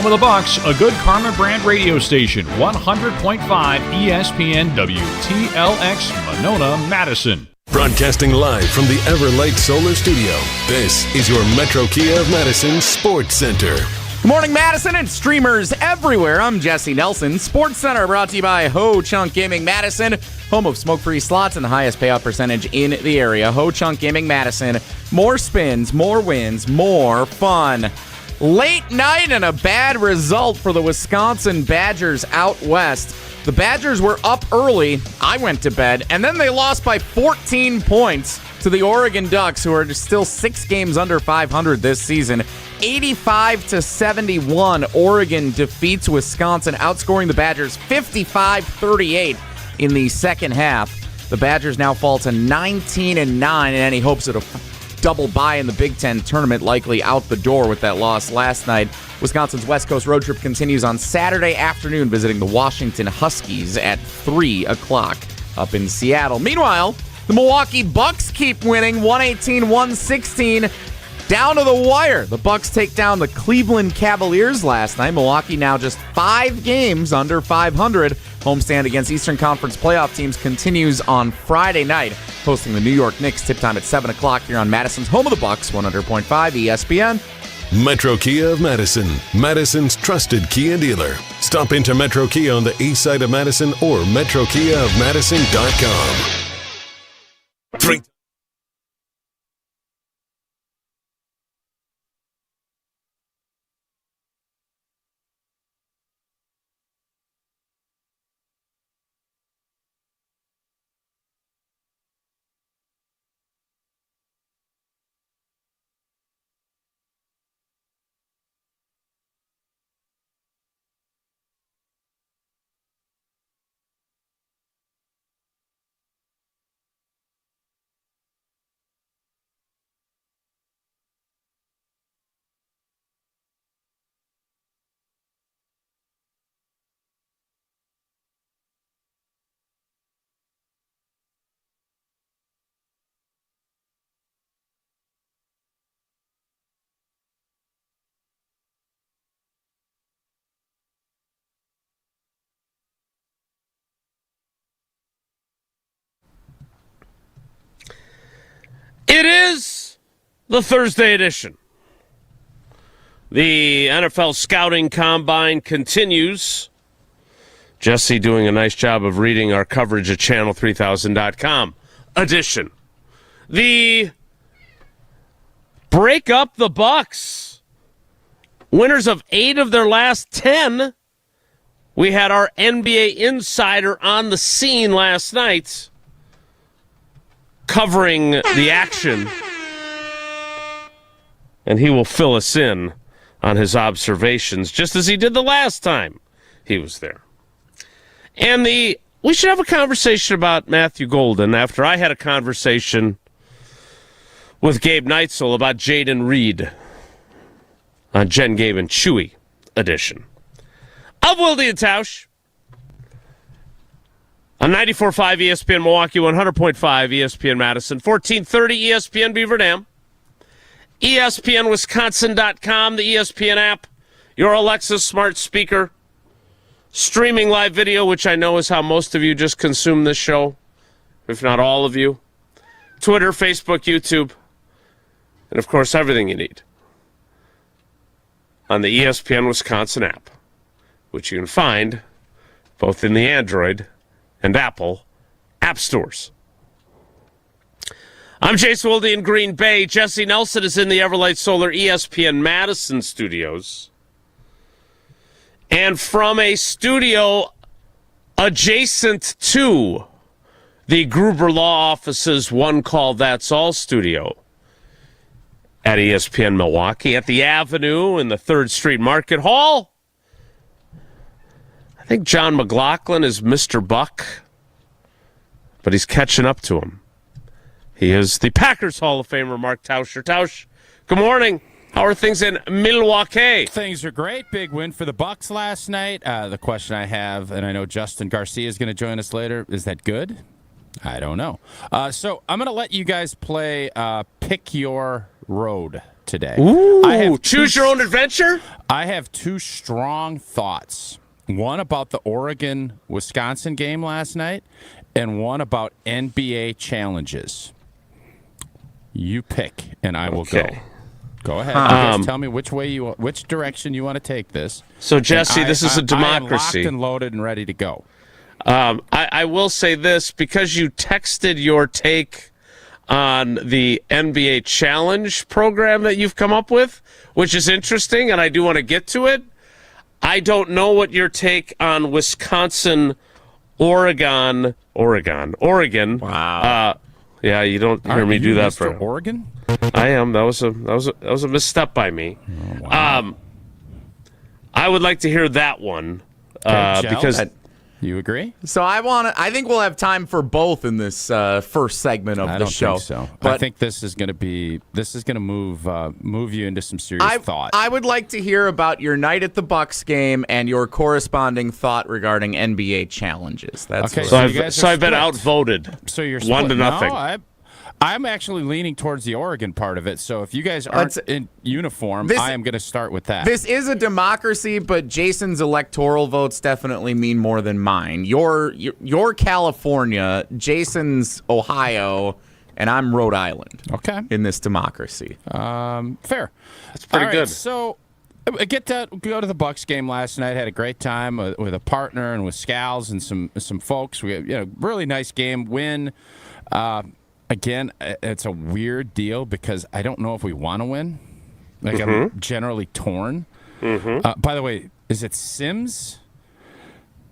home of the Bucks, a good Carmen brand radio station, 100.5 ESPN WTLX, Monona, Madison. Broadcasting live from the Everlight Solar Studio, this is your Metro Kia of Madison Sports Center. Good morning, Madison, and streamers everywhere. I'm Jesse Nelson. Sports Center brought to you by Ho Chunk Gaming Madison, home of smoke-free slots and the highest payout percentage in the area. Ho Chunk Gaming Madison. More spins, more wins, more fun. Late night and a bad result for the Wisconsin Badgers out west. The Badgers were up early. I went to bed, and then they lost by 14 points to the Oregon Ducks, who are still 6 games under 500 this season. 85-71, Oregon defeats Wisconsin, outscoring the Badgers 55-38 in the second half. The Badgers now fall to 19-9, and any hopes of a double bye in the Big Ten tournament likely out the door with that loss last night. Wisconsin's West Coast road trip continues on Saturday afternoon, visiting the Washington Huskies at 3 o'clock up in Seattle. Meanwhile, the Milwaukee Bucks keep winning, 118-116, down to the wire. The Bucks take down the Cleveland Cavaliers last night. Milwaukee now just 5 games under 500. Homestand against Eastern Conference playoff teams continues on Friday night, hosting the New York Knicks. Tip time at 7 o'clock here on Madison's home of the Bucks, 100.5 ESPN. Metro Kia of Madison, Madison's trusted Kia dealer. Stop into Metro Kia on the east side of Madison or metrokiaofmadison.com. 3. It is the Thursday edition. The NFL Scouting Combine continues. Jesse doing a nice job of reading our coverage at channel3000.com edition. The break up the Bucks. Winners of 8 of their last 10. We had our NBA insider on the scene last night, covering the action, and he will fill us in on his observations, just as he did the last time he was there. And we should have a conversation about Matthew Golden after I had a conversation with Gabe Neitzel about Jayden Reed on Jen, Gabe, and Chewy edition of Wilde and Tausch on 94.5 ESPN Milwaukee, 100.5 ESPN Madison, 1430 ESPN Beaver Dam, ESPNWisconsin.com, the ESPN app, your Alexa smart speaker, streaming live video, which I know is how most of you just consume this show, if not all of you, Twitter, Facebook, YouTube, and of course everything you need on the ESPN Wisconsin app, which you can find both in the Android and Apple app stores. I'm Jason Wilde in Green Bay. Jesse Nelson is in the Everlight Solar ESPN Madison studios. And from a studio adjacent to the Gruber Law Office's One Call That's All studio at ESPN Milwaukee, at the Avenue in the 3rd Street Market Hall, I think John McLaughlin is Mr. Buck, but he's catching up to him. He is the Packers Hall of Famer, Mark Tauscher. Tausch, good morning. How are things in Milwaukee? Things are great. Big win for the Bucks last night. The question I have, and I know Justin Garcia is going to join us later, is that good? I don't know. So I'm going to let you guys play Pick Your Road today. Ooh, choose your own adventure? I have two strong thoughts. One about the Oregon-Wisconsin game last night, and one about NBA challenges. You pick, and I will go. Go ahead. You guys tell me which direction you want to take this. So, Jesse, this is a democracy. I am locked and loaded and ready to go. I will say this, because you texted your take on the NBA Challenge program that you've come up with, which is interesting, and I do want to get to it. I don't know what your take on Wisconsin, Oregon. Wow. Yeah, you don't hear me do that Mr. for Oregon. I am. That was a misstep by me. Oh, wow. I would like to hear that one because. You agree? So I think we'll have time for both in this first segment of the show. I don't think so. I think this is going to move you into some serious thought. I would like to hear about your night at the Bucks game and your corresponding thought regarding NBA challenges. That's okay. So I've been outvoted. So you're 1-0. No, I'm actually leaning towards the Oregon part of it. So if you guys aren't in uniform, I am going to start with that. This is a democracy, but Jason's electoral votes definitely mean more than mine. You're California, Jason's Ohio, and I'm Rhode Island. Okay. In this democracy. Fair. That's pretty good. So I go to the Bucks game last night. Had a great time with a partner and with Scals and some folks. We had, really nice game. Win. Again, it's a weird deal because I don't know if we want to win. I'm generally torn. By the way, is it Sims?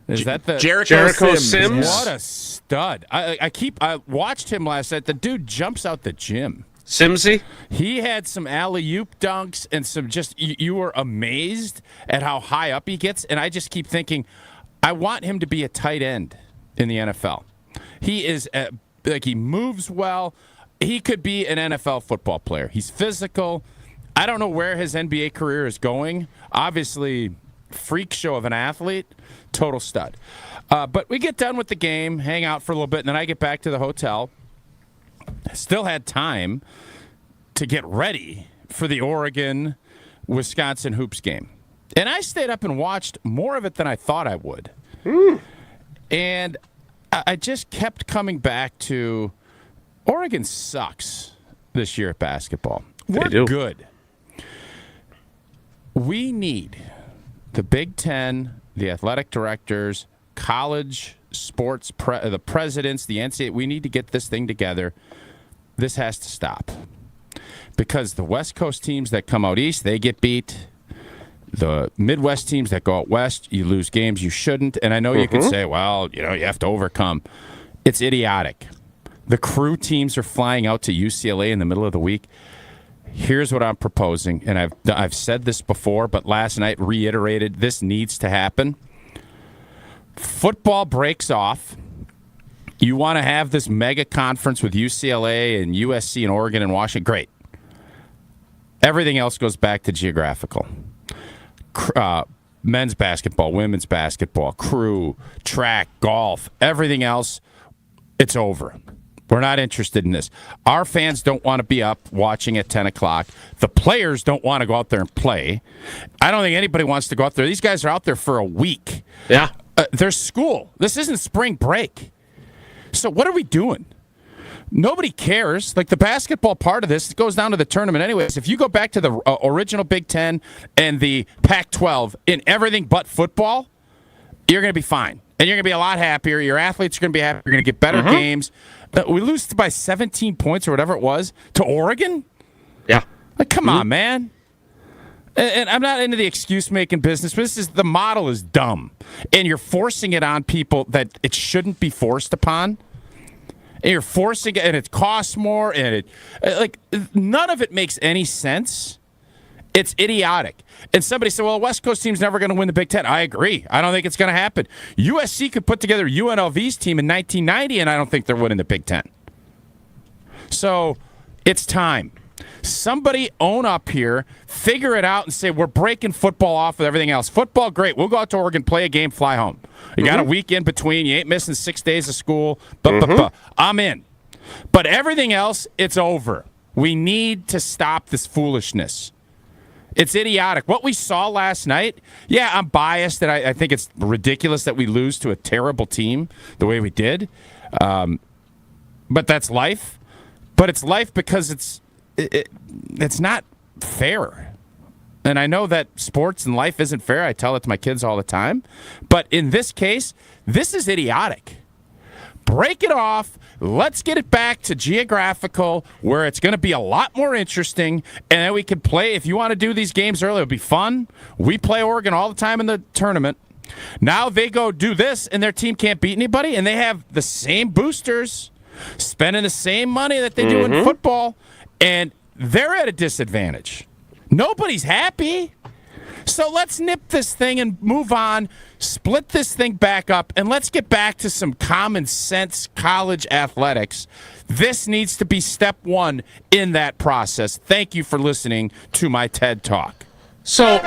Is that the Jericho Sims? What a stud! I watched him last night. The dude jumps out the gym. Simsy? He had some alley-oop dunks and some you were amazed at how high up he gets. And I just keep thinking, I want him to be a tight end in the NFL. He is he moves well. He could be an NFL football player. He's physical. I don't know where his NBA career is going. Obviously, freak show of an athlete. Total stud. But we get done with the game, hang out for a little bit, and then I get back to the hotel. Still had time to get ready for the Oregon-Wisconsin hoops game. And I stayed up and watched more of it than I thought I would. And I just kept coming back to Oregon sucks this year at basketball. We're good. We need the Big Ten, the athletic directors, college sports, the presidents, the NCAA. We need to get this thing together. This has to stop. Because the West Coast teams that come out east, they get beat. The Midwest teams that go out west, you lose games you shouldn't. And I know you could say, well, you have to overcome. It's idiotic. The crew teams are flying out to UCLA in the middle of the week. Here's what I'm proposing, and I've said this before, but last night reiterated, this needs to happen. Football breaks off. You want to have this mega conference with UCLA and USC and Oregon and Washington? Great. Everything else goes back to geographical. Men's basketball, women's basketball, crew, track, golf, everything else, it's over. We're not interested in this. Our fans don't want to be up watching at 10 o'clock. The players don't want to go out there and play. I don't think anybody wants to go out there. These guys are out there for a week. Yeah. There's school. This isn't spring break. So what are we doing? Nobody cares. Like the basketball part of this goes down to the tournament anyways. If you go back to the original Big Ten and the Pac-12 in everything but football, you're going to be fine. And you're going to be a lot happier. Your athletes are going to be happy. You're going to get better games. We lose by 17 points or whatever it was to Oregon? Yeah. Like, come on, man. And I'm not into the excuse-making business, but the model is dumb. And you're forcing it on people that it shouldn't be forced upon. And you're forcing it, and it costs more, and none of it makes any sense. It's idiotic. And somebody said, well, the West Coast team's never going to win the Big Ten. I agree. I don't think it's going to happen. USC could put together UNLV's team in 1990, and I don't think they're winning the Big Ten. So it's time. Somebody own up here, figure it out, and say, we're breaking football off with everything else. Football, great. We'll go out to Oregon, play a game, fly home. You got a week in between. You ain't missing 6 days of school. I'm in. But everything else, it's over. We need to stop this foolishness. It's idiotic. What we saw last night, yeah, I'm biased, and I think it's ridiculous that we lose to a terrible team the way we did. But that's life. But it's life because it's not fair. And I know that sports and life isn't fair. I tell it to my kids all the time. But in this case, this is idiotic. Break it off. Let's get it back to geographical where it's going to be a lot more interesting, and then we can play. If you want to do these games early, it'll be fun. We play Oregon all the time in the tournament. Now they go do this, and their team can't beat anybody, and they have the same boosters spending the same money that they do in football, and they're at a disadvantage. Nobody's happy. So let's nip this thing and move on, split this thing back up, and let's get back to some common sense college athletics. This needs to be step one in that process. Thank you for listening to my TED Talk. So,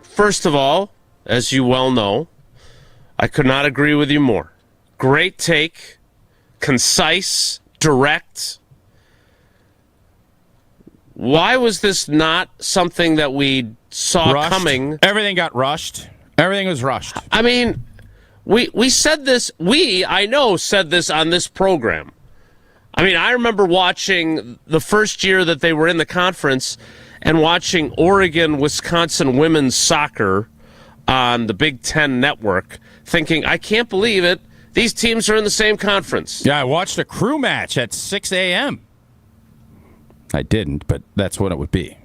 first of all, as you well know, I could not agree with you more. Great take, concise, direct. Why was this not something that we saw coming? Everything got rushed. Everything was rushed. I mean, we said this. I know, said this on this program. I mean, I remember watching the first year that they were in the conference and watching Oregon, Wisconsin women's soccer on the Big Ten network, thinking, I can't believe it. These teams are in the same conference. Yeah, I watched a crew match at 6 a.m. I didn't, but that's what it would be.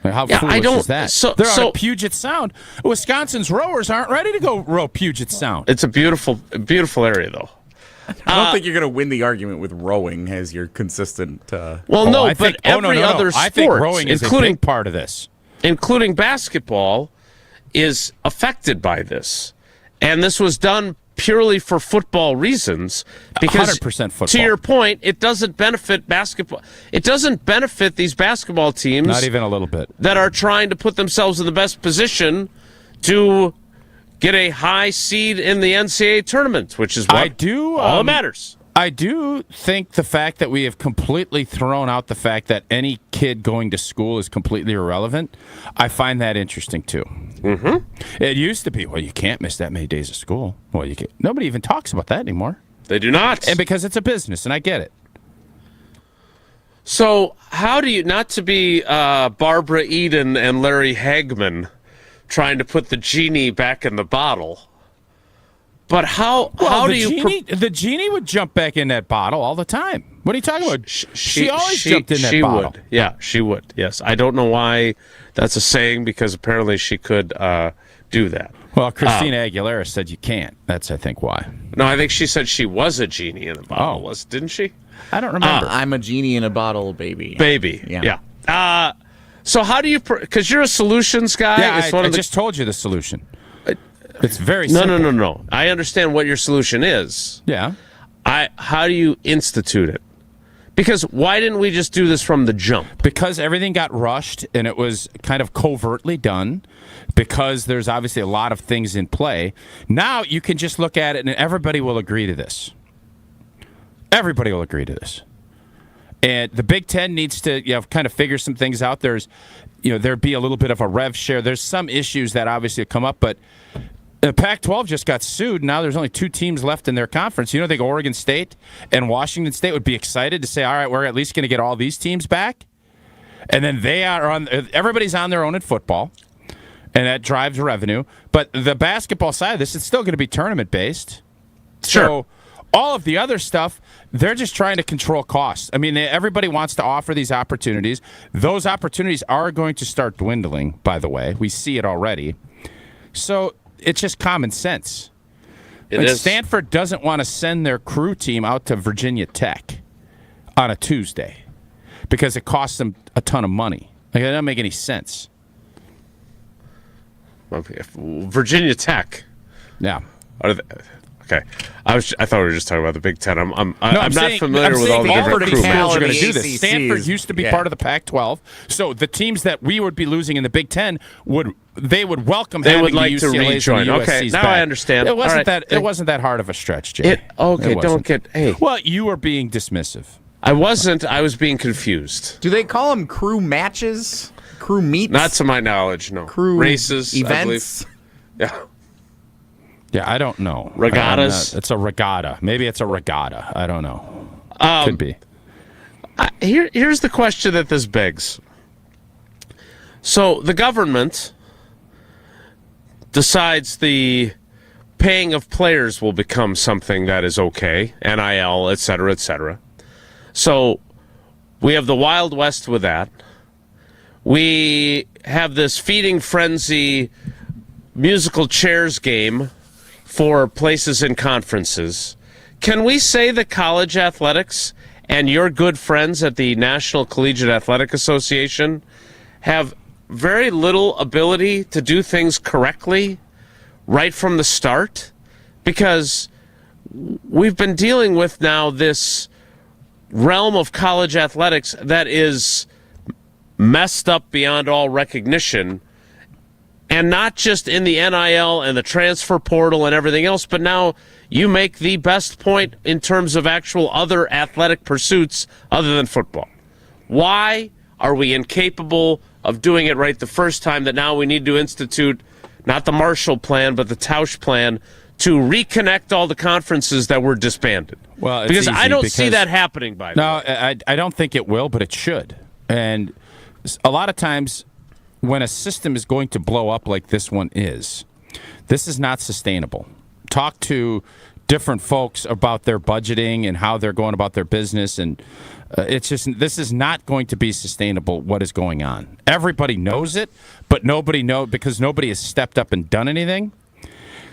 How foolish is that? They're on Puget Sound. Wisconsin's rowers aren't ready to go row Puget Sound. It's a beautiful, beautiful area, though. I don't think you're going to win the argument with rowing as your consistent. Every other sport, I think rowing is a big part of this, including basketball, is affected by this, and this was done purely for football reasons, because 100% football. To your point, it doesn't benefit basketball. It doesn't benefit these basketball teams, not even a little bit, that are trying to put themselves in the best position to get a high seed in the NCAA tournament, which is what all that matters. I do think the fact that we have completely thrown out the fact that any kid going to school is completely irrelevant, I find that interesting too. Mm-hmm. It used to be, well, you can't miss that many days of school. Well, you can't. Nobody even talks about that anymore. They do not. And because it's a business, and I get it. So how do you, not to be Barbara Eden and Larry Hagman trying to put the genie back in the bottle, but how do you... the genie would jump back in that bottle all the time. What are you talking about? She always jumped in that bottle. Would. Yeah, she would. Yes. I don't know why that's a saying, because apparently she could do that. Well, Christina Aguilera said you can't. That's, I think, why. No, I think she said she was a genie in the bottle. Didn't she? I don't remember. I'm a genie in a bottle, baby. Baby. Yeah. So how do you... Because you're a solutions guy. Yeah, I just told you the solution. It's very simple. No. I understand what your solution is. Yeah. How do you institute it? Because why didn't we just do this from the jump? Because everything got rushed, and it was kind of covertly done, because there's obviously a lot of things in play. Now you can just look at it, and everybody will agree to this. Everybody will agree to this. And the Big Ten needs to kind of figure some things out. There'd be a little bit of a rev share. There's some issues that obviously come up, but the Pac-12 just got sued. Now there's only 2 teams left in their conference. You don't think Oregon State and Washington State would be excited to say, all right, we're at least going to get all these teams back? And then everybody's on their own in football, and that drives revenue. But the basketball side of this is still going to be tournament-based. Sure. So all of the other stuff, they're just trying to control costs. I mean, everybody wants to offer these opportunities. Those opportunities are going to start dwindling, by the way. We see it already. So it's just common sense. Stanford doesn't want to send their crew team out to Virginia Tech on a Tuesday because it costs them a ton of money. It doesn't make any sense. Virginia Tech. Yeah. Okay, I thought we were just talking about the Big Ten. I'm not familiar with all the different crew matches. Are going to do this. Stanford used to be part of the Pac-12, so the teams that we would be losing in the Big Ten would welcome. They would like the to rejoin. Okay, now I understand. It wasn't that hard of a stretch, Jay. Don't get. Hey, well, you were being dismissive. I wasn't. I was being confused. Do they call them crew matches? Crew meets? Not to my knowledge, no. Crew races, events? Yeah. Yeah, I don't know. Regattas? It's a regatta. Maybe it's a regatta. I don't know. Could be. Here's the question that this begs. So the government decides the paying of players will become something that is okay, NIL, et cetera, et cetera. So we have the Wild West with that. We have this feeding frenzy musical chairs game for places in conferences. Can we say that college athletics and your good friends at the National Collegiate Athletic Association have very little ability to do things correctly right from the start? Because we've been dealing with now this realm of college athletics that is messed up beyond all recognition, and not just in the NIL and the transfer portal and everything else, but now you make the best point in terms of actual other athletic pursuits other than football. Why are we incapable of doing it right the first time that now we need to institute not the Marshall Plan, but the Tausch Plan to reconnect all the conferences that were disbanded? Well, because I don't see that happening by now. No, I don't think it will, but it should. And a lot of times when a system is going to blow up like this one is, this is not sustainable. Talk to different folks about their budgeting and how they're going about their business, and it's just, this is not going to be sustainable, what is going on. Everybody knows it, but nobody knows because nobody has stepped up and done anything.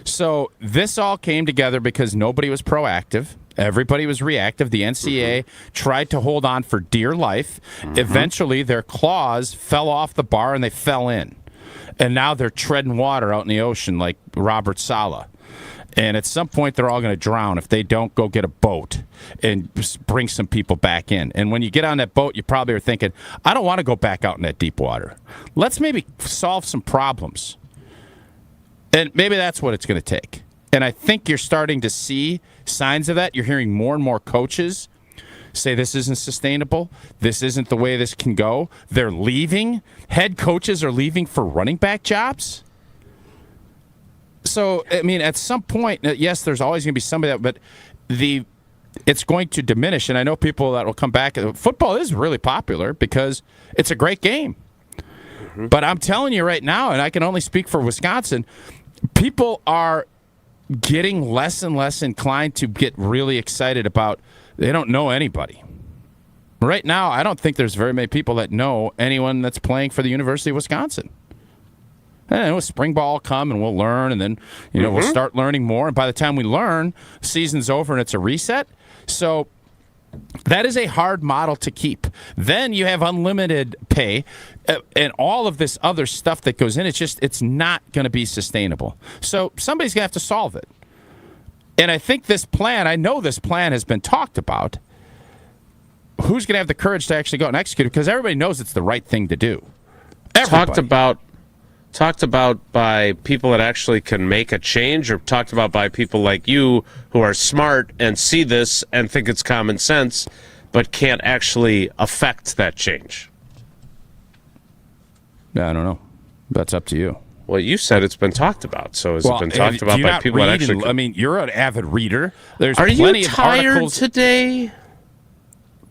So this all came together because nobody was proactive. Everybody was reactive. The NCAA tried to hold on for dear life. Eventually, their claws fell off the bar and they fell in. And now they're treading water out in the ocean like Robert Saleh. And at some point, they're all going to drown if they don't go get a boat and bring some people back in. And when you get on that boat, you probably are thinking, I don't want to go back out in that deep water. Let's maybe solve some problems. And maybe that's what it's going to take. And I think you're starting to see signs of that. You're hearing more and more coaches say this isn't sustainable. This isn't the way this can go. They're leaving. Head coaches are leaving for running back jobs. So, I mean, at some point, yes, there's always going to be somebody that, but it's going to diminish. And I know people that will come back. Football is really popular because it's a great game. But I'm telling you right now, and I can only speak for Wisconsin, people are getting less and less inclined to get really excited about, they don't know anybody. Right now, I don't think there's very many people that know anyone that's playing for the University of Wisconsin. And spring ball will come and we'll learn, and then we'll start learning more. And by the time we learn, the season's over and it's a reset. So that is a hard model to keep. Then you have unlimited pay and all of this other stuff that goes in. It's not going to be sustainable. So somebody's going to have to solve it. And I think I know this plan has been talked about. Who's going to have the courage to actually go and execute it? Because everybody knows it's the right thing to do. Everybody. Talked about by people that actually can make a change, or talked about by people like you who are smart and see this and think it's common sense, but can't actually affect that change? I don't know. That's up to you. Well, you said it's been talked about. So has it been talked about by people that actually... I mean, you're an avid reader. There's Are plenty you of tired articles today?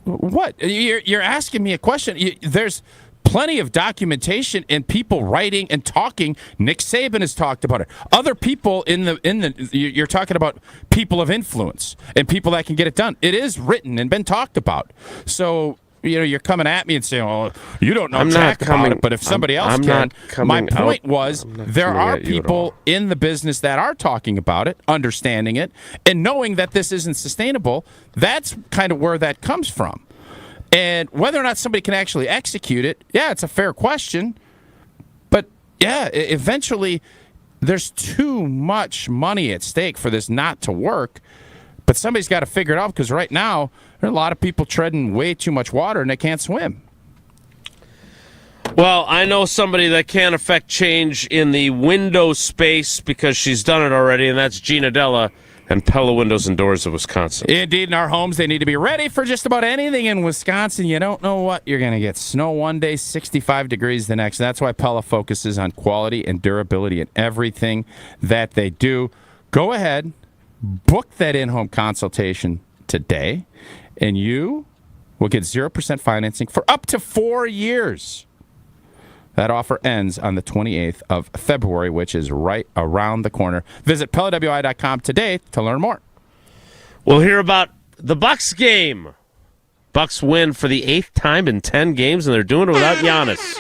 What? You're asking me a question. There's plenty of documentation and people writing and talking. Nick Saban has talked about it. Other people you're talking about people of influence and people that can get it done. It is written and been talked about. So, you're coming at me and saying, "Oh, you don't know jack about it." But if somebody else can, my point was there are people in the business that are talking about it, understanding it, and knowing that this isn't sustainable. That's kind of where that comes from. And whether or not somebody can actually execute it, yeah, it's a fair question. But, yeah, eventually there's too much money at stake for this not to work. But somebody's got to figure it out, because right now there are a lot of people treading way too much water and they can't swim. Well, I know somebody that can affect change in the window space because she's done it already, and that's Gina Della, and Pella Windows and Doors of Wisconsin. Indeed, in our homes, they need to be ready for just about anything in Wisconsin. You don't know what you're going to get. Snow one day, 65 degrees the next. That's why Pella focuses on quality and durability in everything that they do. Go ahead, book that in-home consultation today, and you will get 0% financing for up to 4 years. That offer ends on the 28th of February, which is right around the corner. Visit PellaWI.com today to learn more. We'll hear about the Bucks game. Bucks win for the 8th time in 10 games, and they're doing it without Giannis.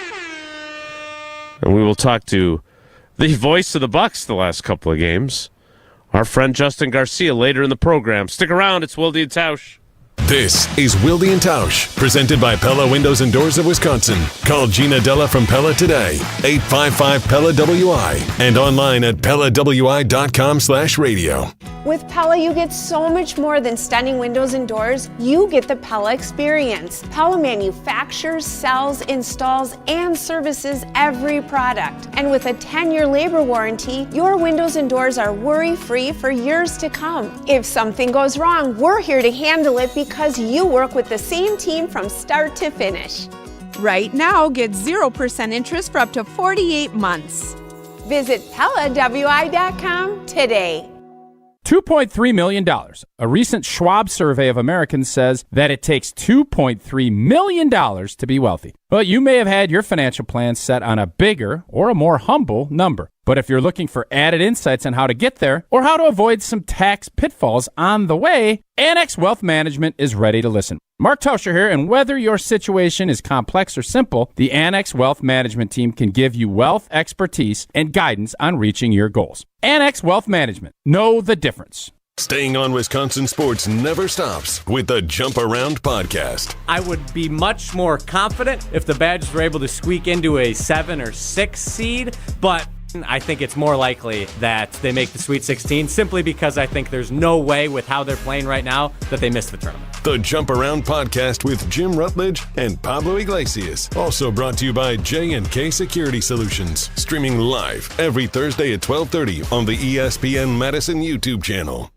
And we will talk to the voice of the Bucks the last couple of games, our friend Justin Garcia, later in the program. Stick around. It's Wilde and Tausch. This is Wilde and Tausch, presented by Pella Windows and Doors of Wisconsin. Call Gina Della from Pella today, 855-PELLA-WI, and online at PellaWI.com/radio. With Pella, you get so much more than stunning windows and doors. You get the Pella experience. Pella manufactures, sells, installs, and services every product. And with a 10-year labor warranty, your windows and doors are worry-free for years to come. If something goes wrong, we're here to handle it because you work with the same team from start to finish. Right now, get 0% interest for up to 48 months. Visit PellaWI.com today. $2.3 million. A recent Schwab survey of Americans says that it takes $2.3 million to be wealthy. Well, you may have had your financial plan set on a bigger or a more humble number. But if you're looking for added insights on how to get there or how to avoid some tax pitfalls on the way, Annex Wealth Management is ready to listen. Mark Tauscher here, and whether your situation is complex or simple, the Annex Wealth Management team can give you wealth expertise and guidance on reaching your goals. Annex Wealth Management. Know the difference. Staying on Wisconsin sports never stops with the Jump Around podcast. I would be much more confident if the Badgers were able to squeak into a 7 or 6 seed, but I think it's more likely that they make the Sweet 16 simply because I think there's no way with how they're playing right now that they miss the tournament. The Jump Around podcast with Jim Rutledge and Pablo Iglesias. Also brought to you by J&K Security Solutions. Streaming live every Thursday at 12:30 on the ESPN Madison YouTube channel.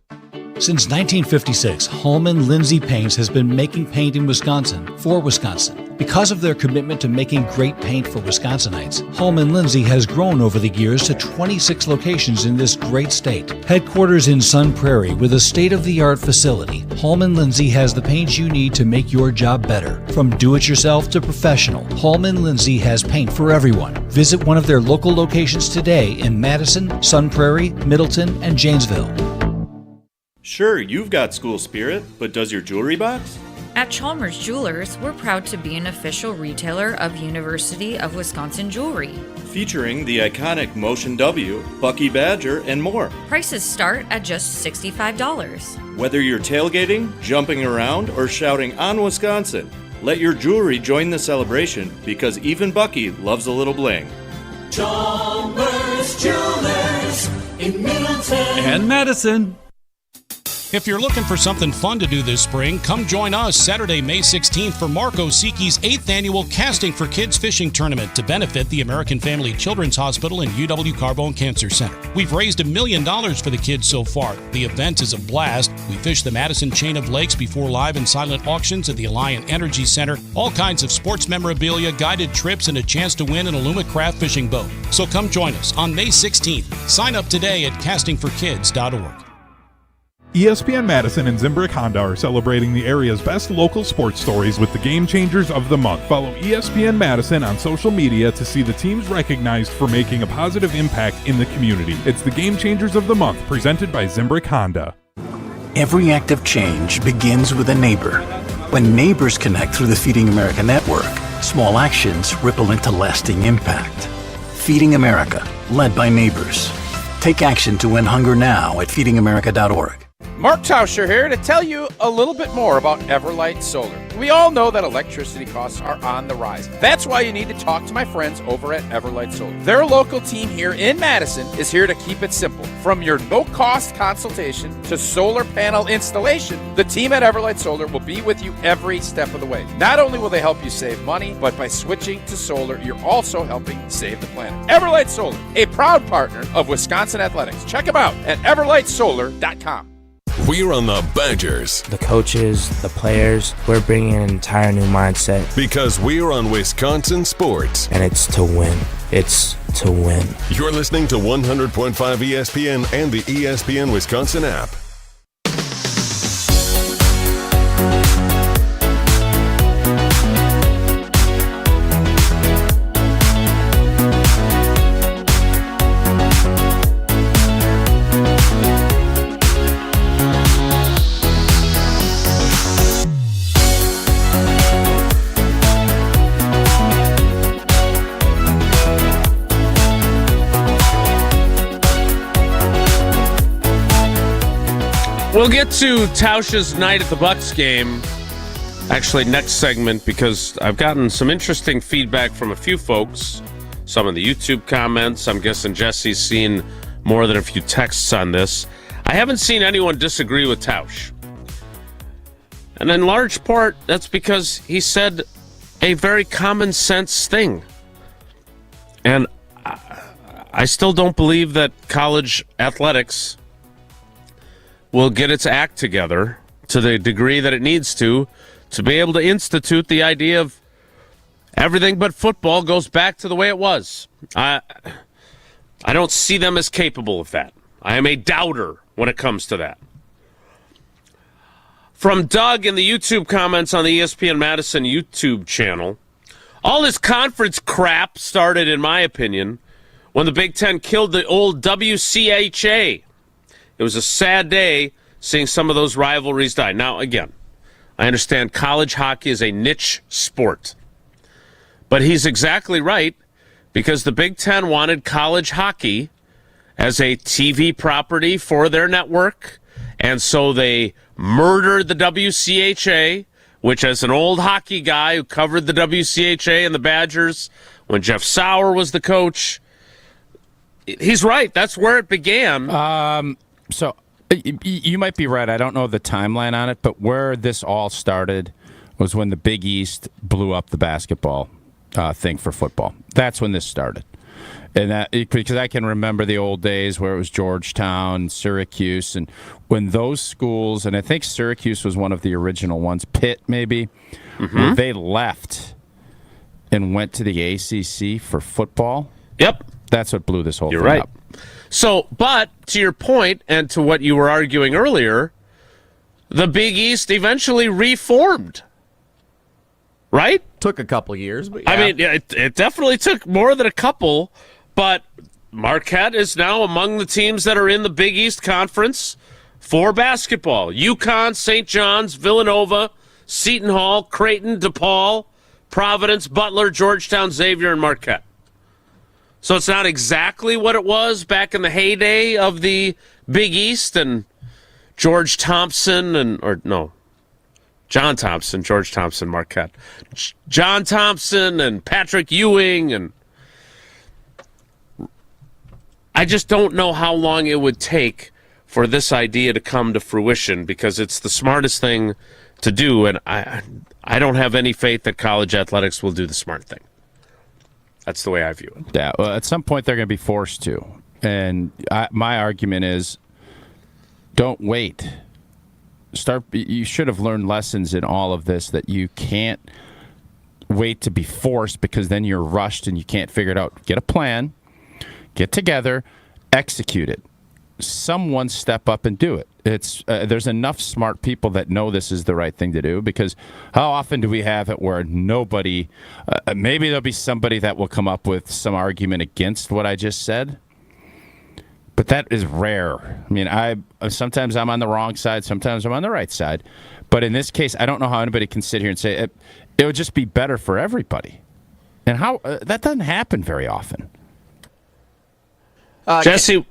Since 1956, Holman Lindsay Paints has been making paint in Wisconsin for Wisconsin. Because of their commitment to making great paint for Wisconsinites, Holman Lindsay has grown over the years to 26 locations in this great state. Headquarters in Sun Prairie with a state-of-the-art facility, Holman Lindsay has the paint you need to make your job better. From do-it-yourself to professional, Holman Lindsay has paint for everyone. Visit one of their local locations today in Madison, Sun Prairie, Middleton, and Janesville. Sure, you've got school spirit, but does your jewelry box? At Chalmers Jewelers, we're proud to be an official retailer of University of Wisconsin jewelry. Featuring the iconic Motion W, Bucky Badger, and more. Prices start at just $65. Whether you're tailgating, jumping around, or shouting on Wisconsin, let your jewelry join the celebration because even Bucky loves a little bling. Chalmers Jewelers in Middleton and Madison. If you're looking for something fun to do this spring, come join us Saturday, May 16th for Mark Osiki's 8th annual Casting for Kids Fishing Tournament to benefit the American Family Children's Hospital and UW Carbone Cancer Center. We've raised $1 million for the kids so far. The event is a blast. We fish the Madison chain of lakes before live and silent auctions at the Alliant Energy Center. All kinds of sports memorabilia, guided trips, and a chance to win an Alumacraft fishing boat. So come join us on May 16th. Sign up today at castingforkids.org. ESPN Madison and Zimbrick Honda are celebrating the area's best local sports stories with the Game Changers of the Month. Follow ESPN Madison on social media to see the teams recognized for making a positive impact in the community. It's the Game Changers of the Month, presented by Zimbrick Honda. Every act of change begins with a neighbor. When neighbors connect through the Feeding America network, small actions ripple into lasting impact. Feeding America, led by neighbors. Take action to end hunger now at feedingamerica.org. Mark Tauscher here to tell you a little bit more about Everlight Solar. We all know that electricity costs are on the rise. That's why you need to talk to my friends over at Everlight Solar. Their local team here in Madison is here to keep it simple. From your no-cost consultation to solar panel installation, the team at Everlight Solar will be with you every step of the way. Not only will they help you save money, but by switching to solar, you're also helping save the planet. Everlight Solar, a proud partner of Wisconsin Athletics. Check them out at everlightsolar.com. We're on the Badgers. The coaches, the players, we're bringing an entire new mindset. Because we're on Wisconsin sports. And it's to win. It's to win. You're listening to 100.5 ESPN and the ESPN Wisconsin app. We'll get to Tausch's night at the Bucks game, actually next segment, because I've gotten some interesting feedback from a few folks, some in the YouTube comments. I'm guessing Jesse's seen more than a few texts on this. I haven't seen anyone disagree with Tausch. And in large part, that's because he said a very common sense thing. And I still don't believe that college athletics will get its act together to the degree that it needs to be able to institute the idea of everything but football goes back to the way it was. I don't see them as capable of that. I am a doubter when it comes to that. From Doug in the YouTube comments on the ESPN Madison YouTube channel, all this conference crap started, in my opinion, when the Big Ten killed the old WCHA. It was a sad day seeing some of those rivalries die. Now, again, I understand college hockey is a niche sport. But he's exactly right, because the Big Ten wanted college hockey as a TV property for their network, and so they murdered the WCHA, which, as an old hockey guy who covered the WCHA and the Badgers when Jeff Sauer was the coach, he's right. That's where it began. So you might be right. I don't know the timeline on it, but where this all started was when the Big East blew up the basketball thing for football. That's when this started. And because I can remember the old days where it was Georgetown, Syracuse, and when those schools, and I think Syracuse was one of the original ones, Pitt maybe, where they left and went to the ACC for football. Yep. That's what blew this whole thing right. up. So, but to your point and to what you were arguing earlier, the Big East eventually reformed, right? Took a couple years, but yeah. I mean, it definitely took more than a couple, but Marquette is now among the teams that are in the Big East Conference for basketball. UConn, St. John's, Villanova, Seton Hall, Creighton, DePaul, Providence, Butler, Georgetown, Xavier, and Marquette. So it's not exactly what it was back in the heyday of the Big East and George Thompson John Thompson, George Thompson, Marquette. John Thompson and Patrick Ewing, and I just don't know how long it would take for this idea to come to fruition, because it's the smartest thing to do, and I don't have any faith that college athletics will do the smart thing. That's the way I view it. Yeah, well, at some point they're going to be forced to. And my argument is, don't wait. You should have learned lessons in all of this, that you can't wait to be forced, because then you're rushed and you can't figure it out. Get a plan, get together, execute it. Someone step up and do it. There's enough smart people that know this is the right thing to do, because how often do we have it where nobody, maybe there'll be somebody that will come up with some argument against what I just said, but that is rare. I mean, sometimes I'm on the wrong side, sometimes I'm on the right side, but in this case, I don't know how anybody can sit here and say it would just be better for everybody, and how that doesn't happen very often. Jesse,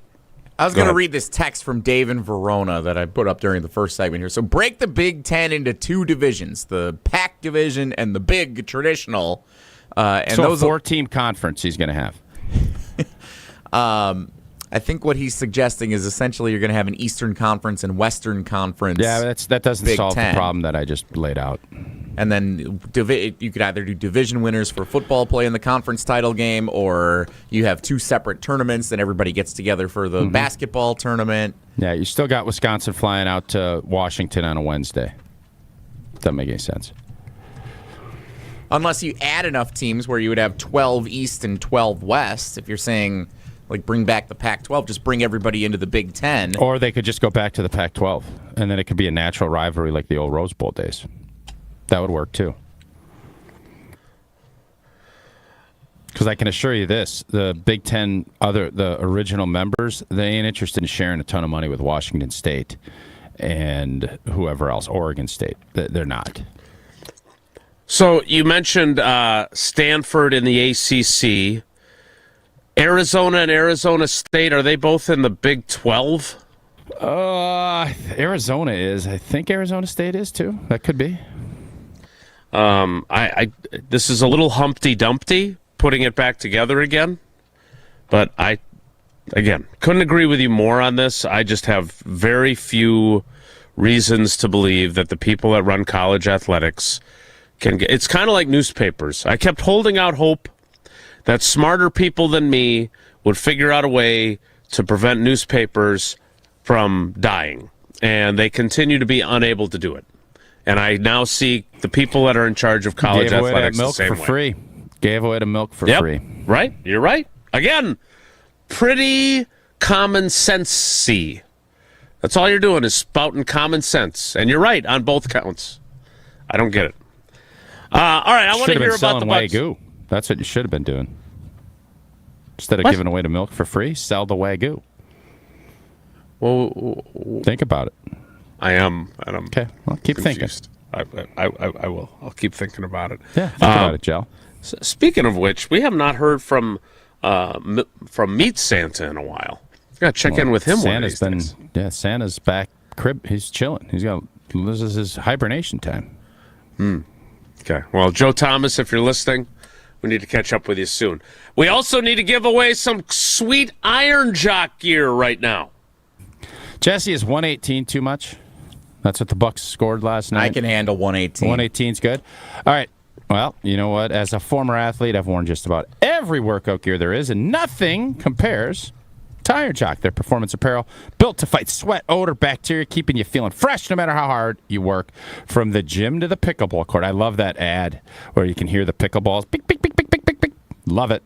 I was going to read this text from Dave in Verona that I put up during the first segment here. So break the Big Ten into two divisions, the Pac division and the big traditional. And so those a 4-team conference he's going to have. I think what he's suggesting is essentially you're going to have an Eastern Conference and Western Conference. Yeah, that doesn't Big solve Ten. the problem that I just laid out. And then you could either do division winners for football play in the conference title game, or you have 2 separate tournaments and everybody gets together for the basketball tournament. Yeah, you still got Wisconsin flying out to Washington on a Wednesday. Doesn't make any sense. Unless you add enough teams where you would have 12 East and 12 West. If you're saying, like, bring back the Pac-12, just bring everybody into the Big Ten. Or they could just go back to the Pac-12, and then it could be a natural rivalry like the old Rose Bowl days. That would work, too. Because I can assure you this, the Big Ten, the original members, they ain't interested in sharing a ton of money with Washington State and whoever else, Oregon State. They're not. So you mentioned Stanford in the ACC. Arizona and Arizona State, are they both in the Big 12? Arizona is. I think Arizona State is, too. That could be. This is a little Humpty Dumpty, putting it back together again. But again, couldn't agree with you more on this. I just have very few reasons to believe that the people that run college athletics can get. It's kind of like newspapers. I kept holding out hope that smarter people than me would figure out a way to prevent newspapers from dying, and they continue to be unable to do it. And I now see the people that are in charge of college athletics the same way. Free. Gave away the milk for free. Right? You're right. Again, pretty common sense-y. That's all you're doing is spouting common sense. And you're right on both counts. I don't get it. All right, I want to hear about the Bucks. Wagyu. That's what you should have been doing. Instead of giving away the milk for free, sell the Wagyu. Well, think about it. I am. And I'm okay. Well, keep confused. thinking. I will. I'll keep thinking about it. Yeah, think about it, Joe. Speaking of which, we have not heard from Meat Santa in a while. Got to check in with him. Santa's back crib. He's chilling. This is his hibernation time. Okay. Well, Joe Thomas, if you're listening, we need to catch up with you soon. We also need to give away some sweet Iron Jock gear right now. Jesse, is 118 too much? That's what the Bucks scored last night. I can handle 118. 118's good. All right. Well, you know what? As a former athlete, I've worn just about every workout gear there is, and nothing compares to Iron Jock. Their performance apparel, built to fight sweat, odor, bacteria, keeping you feeling fresh no matter how hard you work. From the gym to the pickleball court. I love that ad where you can hear the pickleballs. Pick, pick, pick, pick, pick, pick, pick. Love it.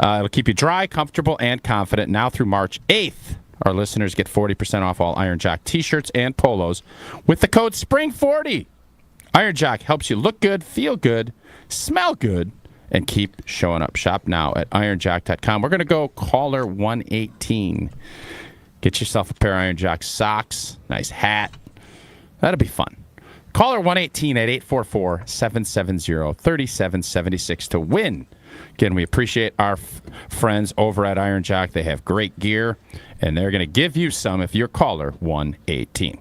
It'll keep you dry, comfortable, and confident. Now through March 8th, our listeners get 40% off all Iron Jock t-shirts and polos with the code SPRING40. Iron Jock helps you look good, feel good, smell good, and keep showing up. Shop now at ironjock.com. We're going to go caller 118. Get yourself a pair of Iron Jock socks, nice hat. That'll be fun. Caller 118 at 844-770-3776 to win. Again, we appreciate our friends over at Iron Jock. They have great gear, and they're going to give you some if you're caller 118.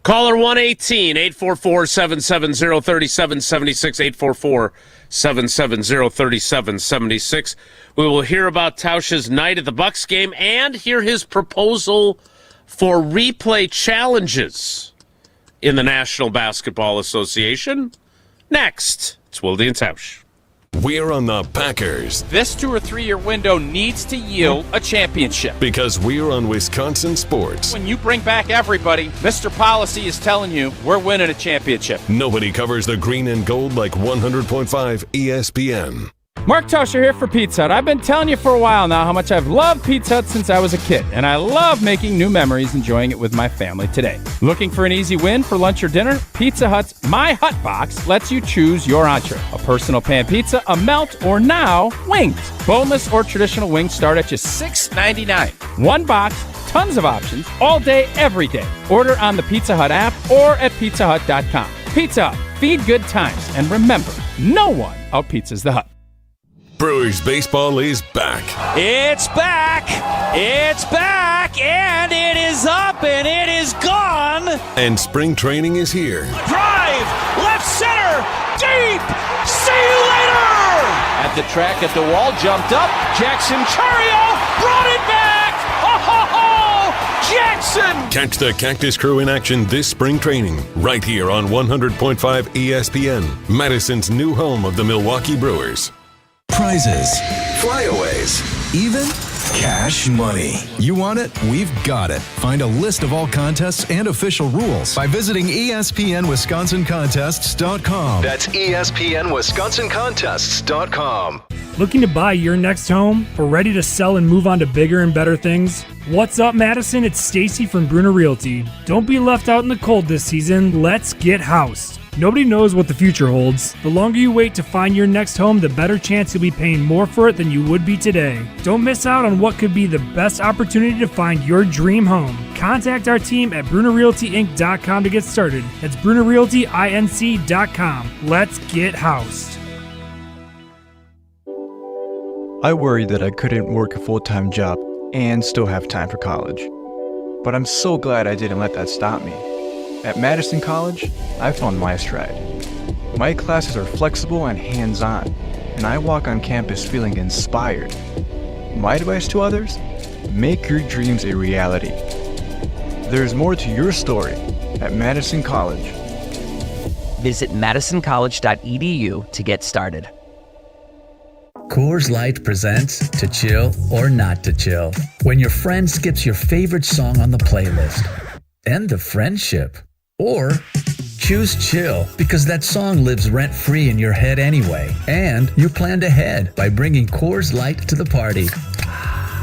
Caller 118, 844-770-3776, 844-770-3776. We will hear about Tausch's night at the Bucks game and hear his proposal for replay challenges in the National Basketball Association. Next, it's Wilde and Tausch. We're on the Packers. This 2 or 3 year window needs to yield a championship. Because we're on Wisconsin sports. When you bring back everybody, Mr. Policy is telling you we're winning a championship. Nobody covers the green and gold like 100.5 ESPN. Mark Tauscher here for Pizza Hut. I've been telling you for a while now how much I've loved Pizza Hut since I was a kid, and I love making new memories enjoying it with my family today. Looking for an easy win for lunch or dinner? Pizza Hut's My Hut Box lets you choose your entree. A personal pan pizza, a melt, or now, wings. Boneless or traditional wings start at just $6.99. One box, tons of options, all day, every day. Order on the Pizza Hut app or at pizzahut.com. Pizza Hut, feed good times, and remember, no one out-pizzas the Hut. Brewers baseball is back. It's back! It's back! And it is up and it is gone! And spring training is here. Drive! Left center! Deep! See you later! At the track at the wall, jumped up. Jackson Chario brought it back! Ho, ho, ho! Jackson! Catch the Cactus Crew in action this spring training, right here on 100.5 ESPN, Madison's new home of the Milwaukee Brewers. Prizes, flyaways, even cash money. You want it? We've got it. Find a list of all contests and official rules by visiting ESPNWisconsinContests.com. That's ESPNWisconsinContests.com. Looking to buy your next home or ready to sell and move on to bigger and better things? What's up, Madison? It's Stacy from Bruner Realty. Don't be left out in the cold this season. Let's get housed. Nobody knows what the future holds. The longer you wait to find your next home, the better chance you'll be paying more for it than you would be today. Don't miss out on what could be the best opportunity to find your dream home. Contact our team at BrunerRealtyInc.com to get started. That's BrunerRealtyInc.com. Let's get housed. I worried that I couldn't work a full-time job and still have time for college. But I'm so glad I didn't let that stop me. At Madison College, I found my stride. My classes are flexible and hands-on, and I walk on campus feeling inspired. My advice to others? Make your dreams a reality. There's more to your story at Madison College. Visit madisoncollege.edu to get started. Coors Light presents To Chill or Not to Chill. When your friend skips your favorite song on the playlist. End the friendship. Or choose chill because that song lives rent-free in your head anyway. And you planned ahead by bringing Coors Light to the party.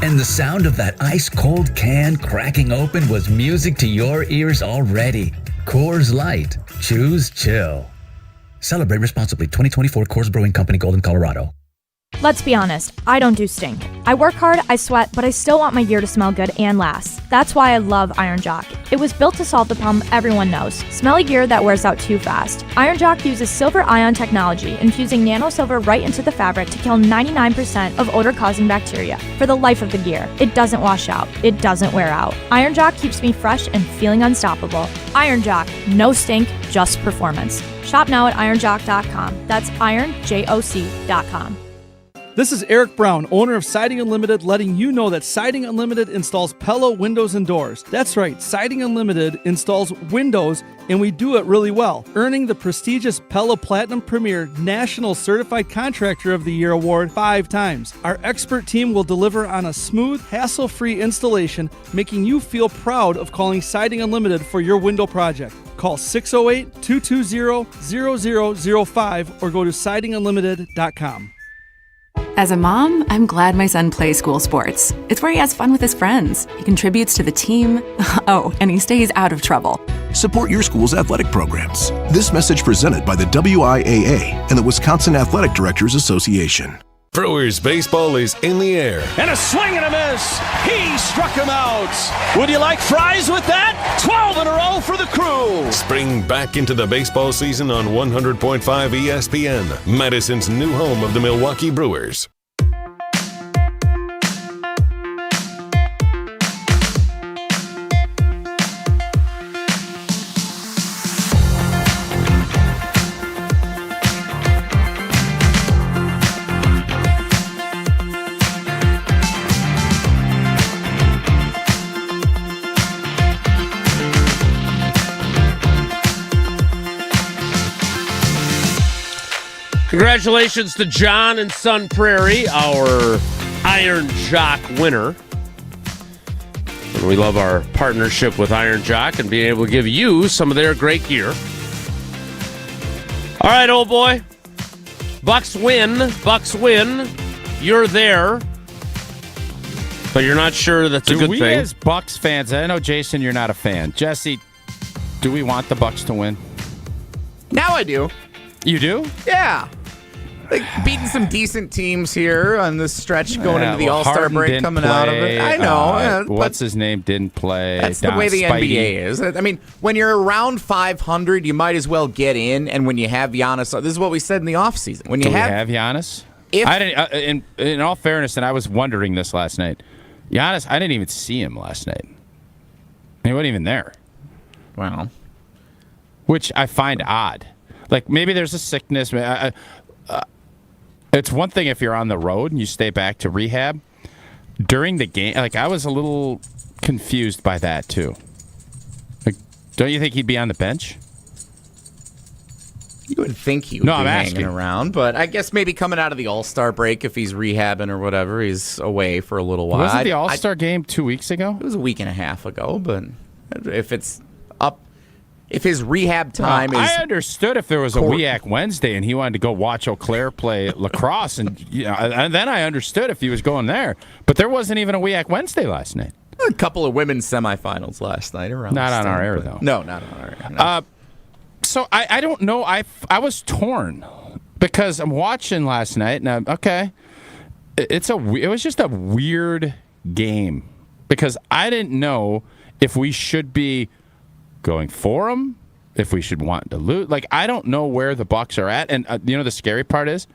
And the sound of that ice-cold can cracking open was music to your ears already. Coors Light. Choose chill. Celebrate responsibly. 2024 Coors Brewing Company, Golden, Colorado. Let's be honest, I don't do stink. I work hard, I sweat, but I still want my gear to smell good and last. That's why I love Iron Jock. It was built to solve the problem everyone knows, smelly gear that wears out too fast. Iron Jock uses silver ion technology, infusing nano silver right into the fabric to kill 99% of odor-causing bacteria. For the life of the gear, it doesn't wash out, it doesn't wear out. Iron Jock keeps me fresh and feeling unstoppable. Iron Jock, no stink, just performance. Shop now at ironjock.com. That's ironjoc.com. This is Eric Brown, owner of Siding Unlimited, letting you know that Siding Unlimited installs Pella windows and doors. That's right, Siding Unlimited installs windows, and we do it really well, earning the prestigious Pella Platinum Premier National Certified Contractor of the Year award 5 times. Our expert team will deliver on a smooth, hassle-free installation, making you feel proud of calling Siding Unlimited for your window project. Call 608-220-0005 or go to sidingunlimited.com. As a mom, I'm glad my son plays school sports. It's where he has fun with his friends. He contributes to the team. Oh, and he stays out of trouble. Support your school's athletic programs. This message presented by the WIAA and the Wisconsin Athletic Directors Association. Brewers baseball is in the air. And a swing and a miss. He struck him out. Would you like fries with that? 12 in a row for the Crew. Spring back into the baseball season on 100.5 ESPN, Madison's new home of the Milwaukee Brewers. Congratulations to John and Sun Prairie, our Iron Jock winner. And we love our partnership with Iron Jock and being able to give you some of their great gear. All right, old boy. Bucks win. Bucks win. You're there. But you're not sure that's a good thing. Do we as Bucks fans, I know, Jason, you're not a fan. Jesse, do we want the Bucks to win? Now I do. You do? Yeah. Like beating some decent teams here on this stretch going into the All-Star break coming out of it. I know. What's his name didn't play. That's the way the NBA is. I mean, when you're around 500, you might as well get in. And when you have Giannis, this is what we said in the offseason. When you have Giannis? I didn't. In all fairness, and I was wondering this last night, Giannis, I didn't even see him last night. He wasn't even there. Wow. Which I find odd. Like, maybe there's a sickness. It's one thing if you're on the road and you stay back to rehab. During the game, like, I was a little confused by that, too. Don't you think he'd be on the bench? You would think he would be hanging around, but I guess maybe coming out of the All-Star break, if he's rehabbing or whatever, he's away for a little while. Wasn't the All-Star game 2 weeks ago? It was a week and a half ago, but if it's up, if his rehab time is... I understood if there was a WEAC Wednesday and he wanted to go watch Eau Claire play lacrosse, and then I understood if he was going there. But there wasn't even a WEAC Wednesday last night. A couple of women's semifinals last night around. Not on our air, though. No, not on our air. No. So I don't know. I was torn because I'm watching last night, and it was just a weird game because I didn't know if we should be going for them, if we should want to lose. Like, I don't know where the Bucks are at, and the scary part is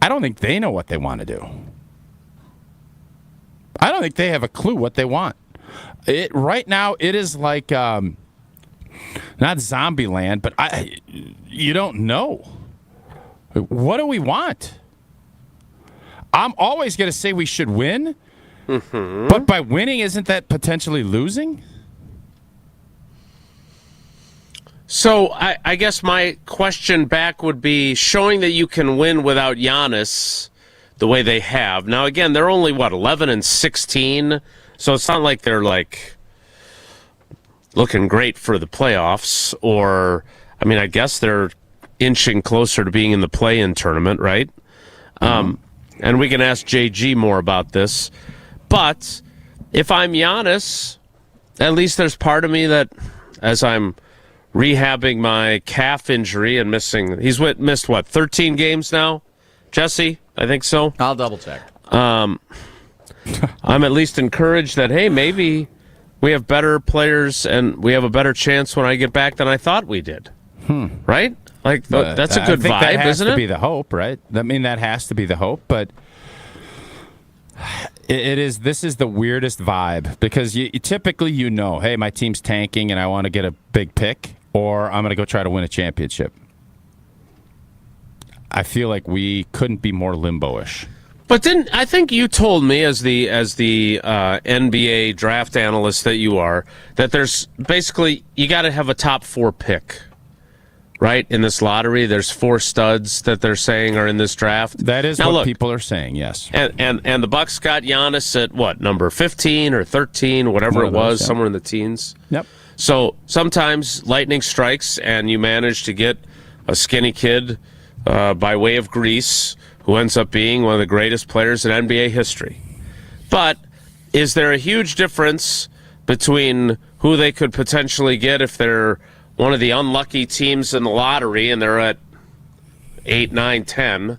I don't think they know what they want to do. I don't think they have a clue what they want. Right now, it is like. Not zombie land, but you don't know. What do we want? I'm always going to say we should win, but by winning, isn't that potentially losing? So I guess my question back would be showing that you can win without Giannis the way they have. Now, again, they're only, 11-16, so it's not like they're looking great for the playoffs, or, I guess they're inching closer to being in the play-in tournament, right? And we can ask JG more about this. But if I'm Giannis, at least there's part of me that, as I'm rehabbing my calf injury and he's missed 13 games now? Jesse, I think so. I'll double check. I'm at least encouraged that, hey, maybe we have better players and we have a better chance when I get back than I thought we did. Right? That's a good vibe, that has isn't to it? be the hope, right? That has to be the hope, but this is the weirdest vibe because you typically, hey, my team's tanking and I want to get a big pick, or I'm going to go try to win a championship. I feel like we couldn't be more limbo-ish. But then I think you told me, as the NBA draft analyst that you are, that there's basically you got to have a top 4 pick, right? In this lottery, there's 4 studs that they're saying are in this draft. That is what people are saying. Yes. And the Bucks got Giannis at number 15 or 13, whatever it was, somewhere in the teens. Yep. So sometimes lightning strikes, and you manage to get a skinny kid by way of Greece, who ends up being one of the greatest players in NBA history. But is there a huge difference between who they could potentially get if they're one of the unlucky teams in the lottery and they're at 8, 9, 10,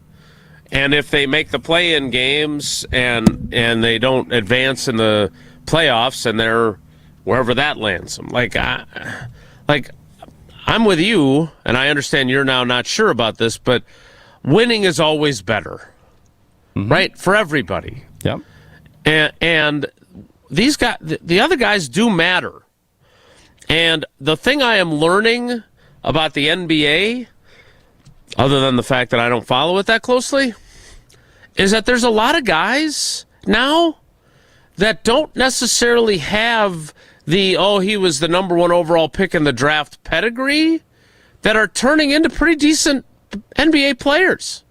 and if they make the play-in games and they don't advance in the playoffs and they're wherever that lands them? I'm with you, and I understand you're now not sure about this, but winning is always better, right? For everybody. Yep. And these guys, the other guys do matter. And the thing I am learning about the NBA, other than the fact that I don't follow it that closely, is that there's a lot of guys now that don't necessarily have he was the number 1 overall pick in the draft pedigree, that are turning into pretty decent NBA players.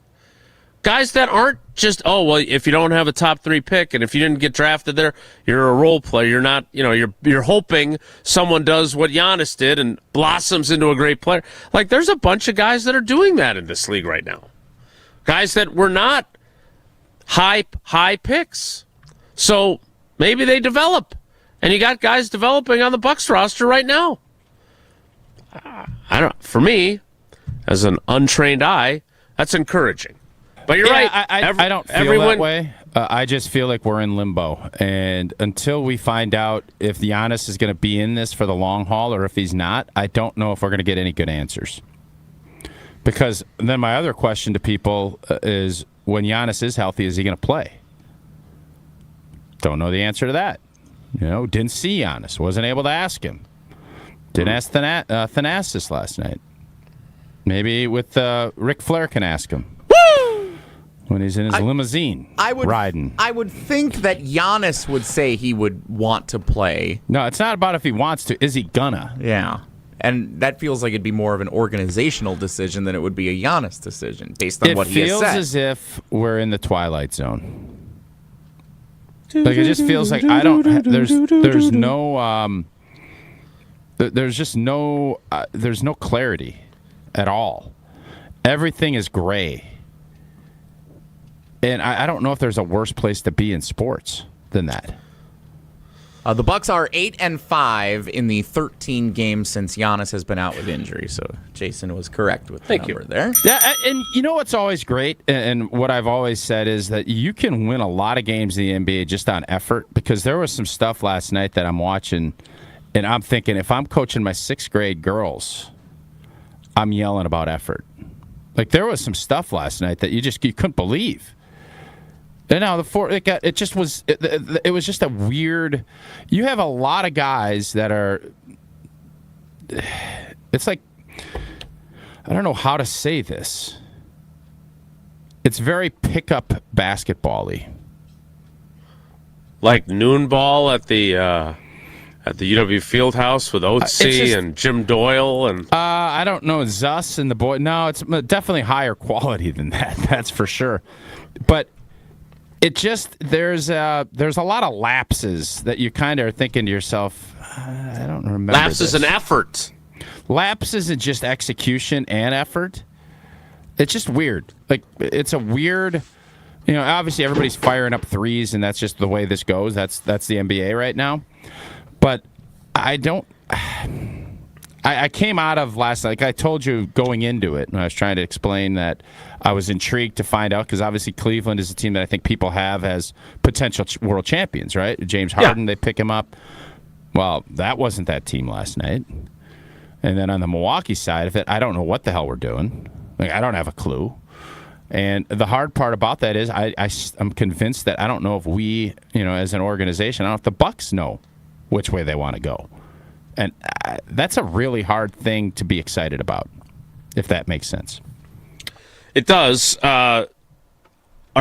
Guys that aren't just, if you don't have a top 3 pick and if you didn't get drafted there, you're a role player. You're not, you're hoping someone does what Giannis did and blossoms into a great player. There's a bunch of guys that are doing that in this league right now. Guys that were not high picks. So maybe they develop. And you got guys developing on the Bucks roster right now. For me, as an untrained eye, that's encouraging. But you're right. I don't feel that way. I just feel like we're in limbo. And until we find out if Giannis is going to be in this for the long haul or if he's not, I don't know if we're going to get any good answers. Because then my other question to people is, when Giannis is healthy, is he going to play? Don't know the answer to that. Didn't see Giannis. Wasn't able to ask him. Didn't ask Thanasis last night. Maybe with Ric Flair can ask him. Woo! when he's in his limousine riding. I would think that Giannis would say he would want to play. No, it's not about if he wants to. Is he gonna? Yeah. And that feels like it'd be more of an organizational decision than it would be a Giannis decision based on what he has said. It feels as if we're in the Twilight Zone. Like, it just feels like there's no clarity at all. Everything is gray. And I don't know if there's a worse place to be in sports than that. The Bucks are 8-5 in the 13 games since Giannis has been out with injury. So Jason was correct with the number there. Yeah, and you know what's always great, and what I've always said is that you can win a lot of games in the NBA just on effort, because there was some stuff last night that I'm watching, and I'm thinking, if I'm coaching my 6th grade girls, I'm yelling about effort. Like, there was some stuff last night that you couldn't believe. And now it was just a weird. You have a lot of guys that are. It's like, I don't know how to say this. It's very pickup basketball-y. Like noon ball at the UW Fieldhouse with Oatsy and Jim Doyle and. I don't know, Zuss and the boy. No, it's definitely higher quality than that. That's for sure. But. It just, there's a lot of lapses that you kind of are thinking to yourself, I don't remember. Lapses in effort. Lapses in just execution and effort. It's just weird. Like, it's a weird, obviously everybody's firing up threes, and that's just the way this goes. That's the NBA right now. But I came out of last night, like I told you going into it, and I was trying to explain that I was intrigued to find out, because obviously Cleveland is a team that I think people have as potential world champions, right? James Harden, They pick him up. Well, that wasn't that team last night. And then on the Milwaukee side of it, I don't know what the hell we're doing. Like, I don't have a clue. And the hard part about that is I'm convinced that I don't know if we, as an organization, I don't know if the Bucks know which way they want to go. And that's a really hard thing to be excited about, if that makes sense. It does. Our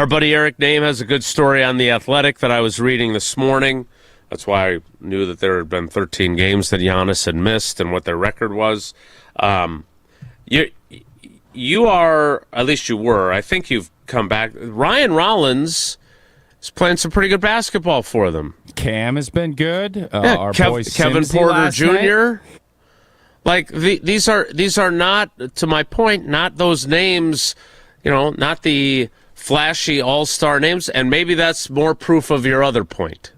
buddy Eric Name has a good story on The Athletic that I was reading this morning. That's why I knew that there had been 13 games that Giannis had missed and what their record was. You are, at least you were, I think you've come back. Ryan Rollins is playing some pretty good basketball for them. Cam has been good. Our boy Kevin Porter Jr. Night. Like, these are not, to my point, not those names, not the flashy all-star names, and maybe that's more proof of your other point,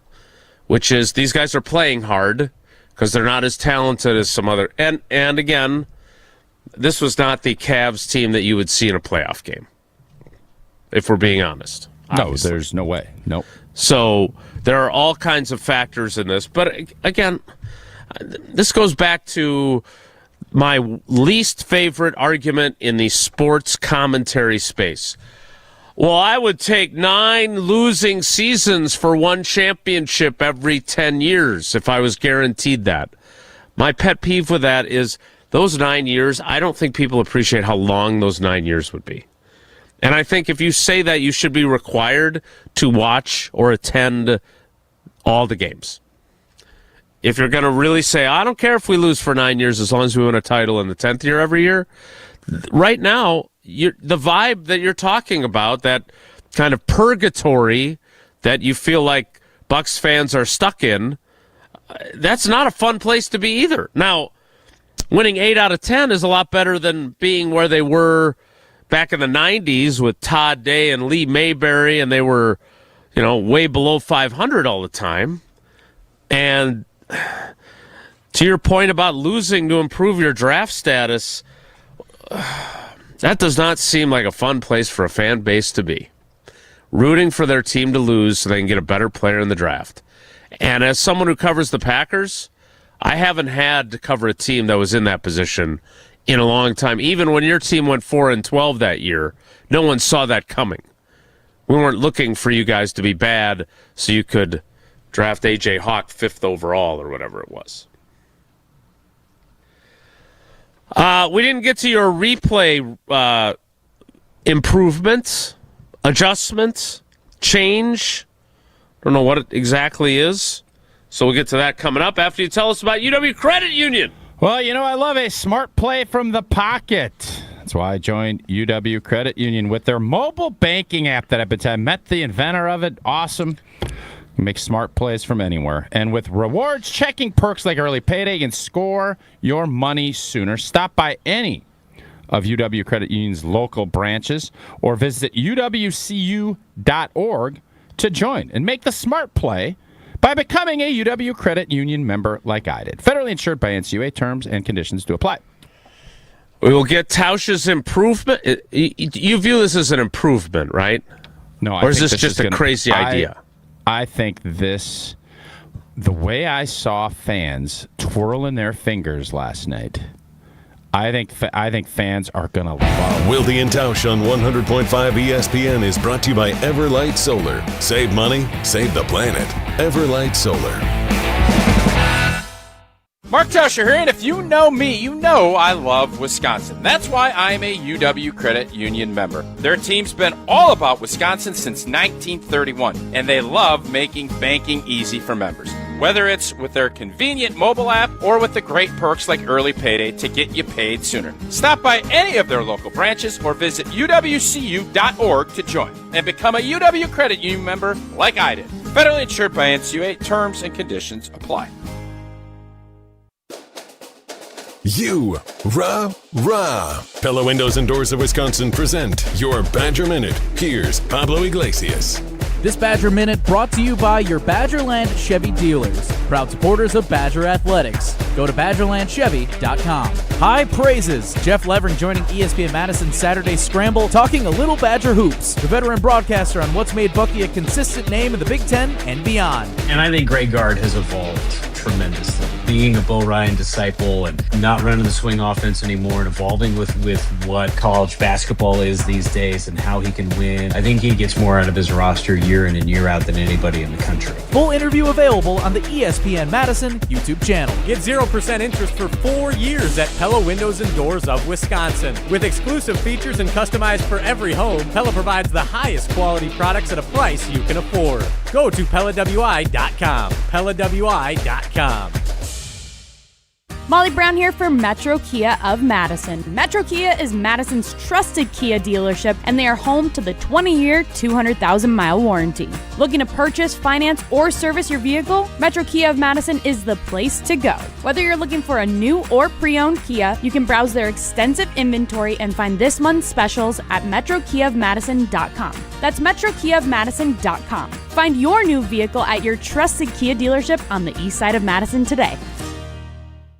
which is these guys are playing hard because they're not as talented as some other. And again, this was not the Cavs team that you would see in a playoff game, if we're being honest. Obviously. No, there's no way. Nope. So there are all kinds of factors in this. But again, this goes back to my least favorite argument in the sports commentary space. Well, I would take 9 losing seasons for one championship every 10 years if I was guaranteed that. My pet peeve with that is those 9 years, I don't think people appreciate how long those 9 years would be. And I think if you say that, you should be required to watch or attend all the games. If you're going to really say, I don't care if we lose for 9 years as long as we win a title in the 10th year every year, right now, the vibe that you're talking about, that kind of purgatory that you feel like Bucks fans are stuck in, that's not a fun place to be either. Now, winning 8 out of 10 is a lot better than being where they were back in the 90s with Todd Day and Lee Mayberry, and they were, way below 500 all the time. And to your point about losing to improve your draft status, that does not seem like a fun place for a fan base to be. Rooting for their team to lose so they can get a better player in the draft. And as someone who covers the Packers, I haven't had to cover a team that was in that position in a long time. Even when your team went 4-12 that year, no one saw that coming. We weren't looking for you guys to be bad so you could draft A.J. Hawk 5th overall or whatever it was. We didn't get to your replay improvements. adjustment, change. Don't know what it exactly is. So we'll get to that coming up after you tell us about UW Credit Union. Well, I love a smart play from the pocket. That's why I joined UW Credit Union with their mobile banking app that I've been telling. Met the inventor of it. Awesome. Make smart plays from anywhere. And with rewards, checking perks like early payday, you can score your money sooner. Stop by any of UW Credit Union's local branches or visit uwcu.org to join and make the smart play by becoming a UW Credit Union member like I did. Federally insured by NCUA. Terms and conditions to apply. We will get Tausch's improvement. You view this as an improvement, right? No, or is this just a crazy idea? I think the way I saw fans twirling their fingers last night, I think fans are going to love Wilde and Tausch on 100.5 ESPN is brought to you by Everlight Solar. Save money, save the planet. Everlight Solar. Mark Tauscher here, and if you know me, you know I love Wisconsin. That's why I'm a UW Credit Union member. Their team's been all about Wisconsin since 1931, and they love making banking easy for members. Whether it's with their convenient mobile app or with the great perks like early payday to get you paid sooner. Stop by any of their local branches or visit uwcu.org to join and become a UW Credit Union member like I did. Federally insured by NCUA. Terms and conditions apply. Rah. Pella Windows and Doors of Wisconsin present your Badger Minute. Here's Pablo Iglesias. This Badger Minute brought to you by your Badgerland Chevy dealers, proud supporters of Badger Athletics. Go to BadgerlandChevy.com. High praises. Jeff Levering joining ESPN Madison Saturday Scramble, talking a little Badger hoops. The veteran broadcaster on what's made Bucky a consistent name in the Big Ten and beyond. And I think Greg Gard has evolved tremendously. Being a Bo Ryan disciple and not running the swing offense anymore and evolving with what college basketball is these days and how he can win. I think he gets more out of his roster year in and year out than anybody in the country. Full interview available on the ESPN Madison YouTube channel. Get 0% interest for 4 years at Pella Windows and Doors of Wisconsin. With exclusive features and customized for every home, Pella provides the highest quality products at a price you can afford. Go to PellaWI.com. PellaWI.com. Molly Brown here for Metro Kia of Madison. Metro Kia is Madison's trusted Kia dealership, and they are home to the 20-year, 200,000-mile warranty. Looking to purchase, finance, or service your vehicle? Metro Kia of Madison is the place to go. Whether you're looking for a new or pre-owned Kia, you can browse their extensive inventory and find this month's specials at MetroKiaofMadison.com. That's MetroKiaofMadison.com. Find your new vehicle at your trusted Kia dealership on the east side of Madison today.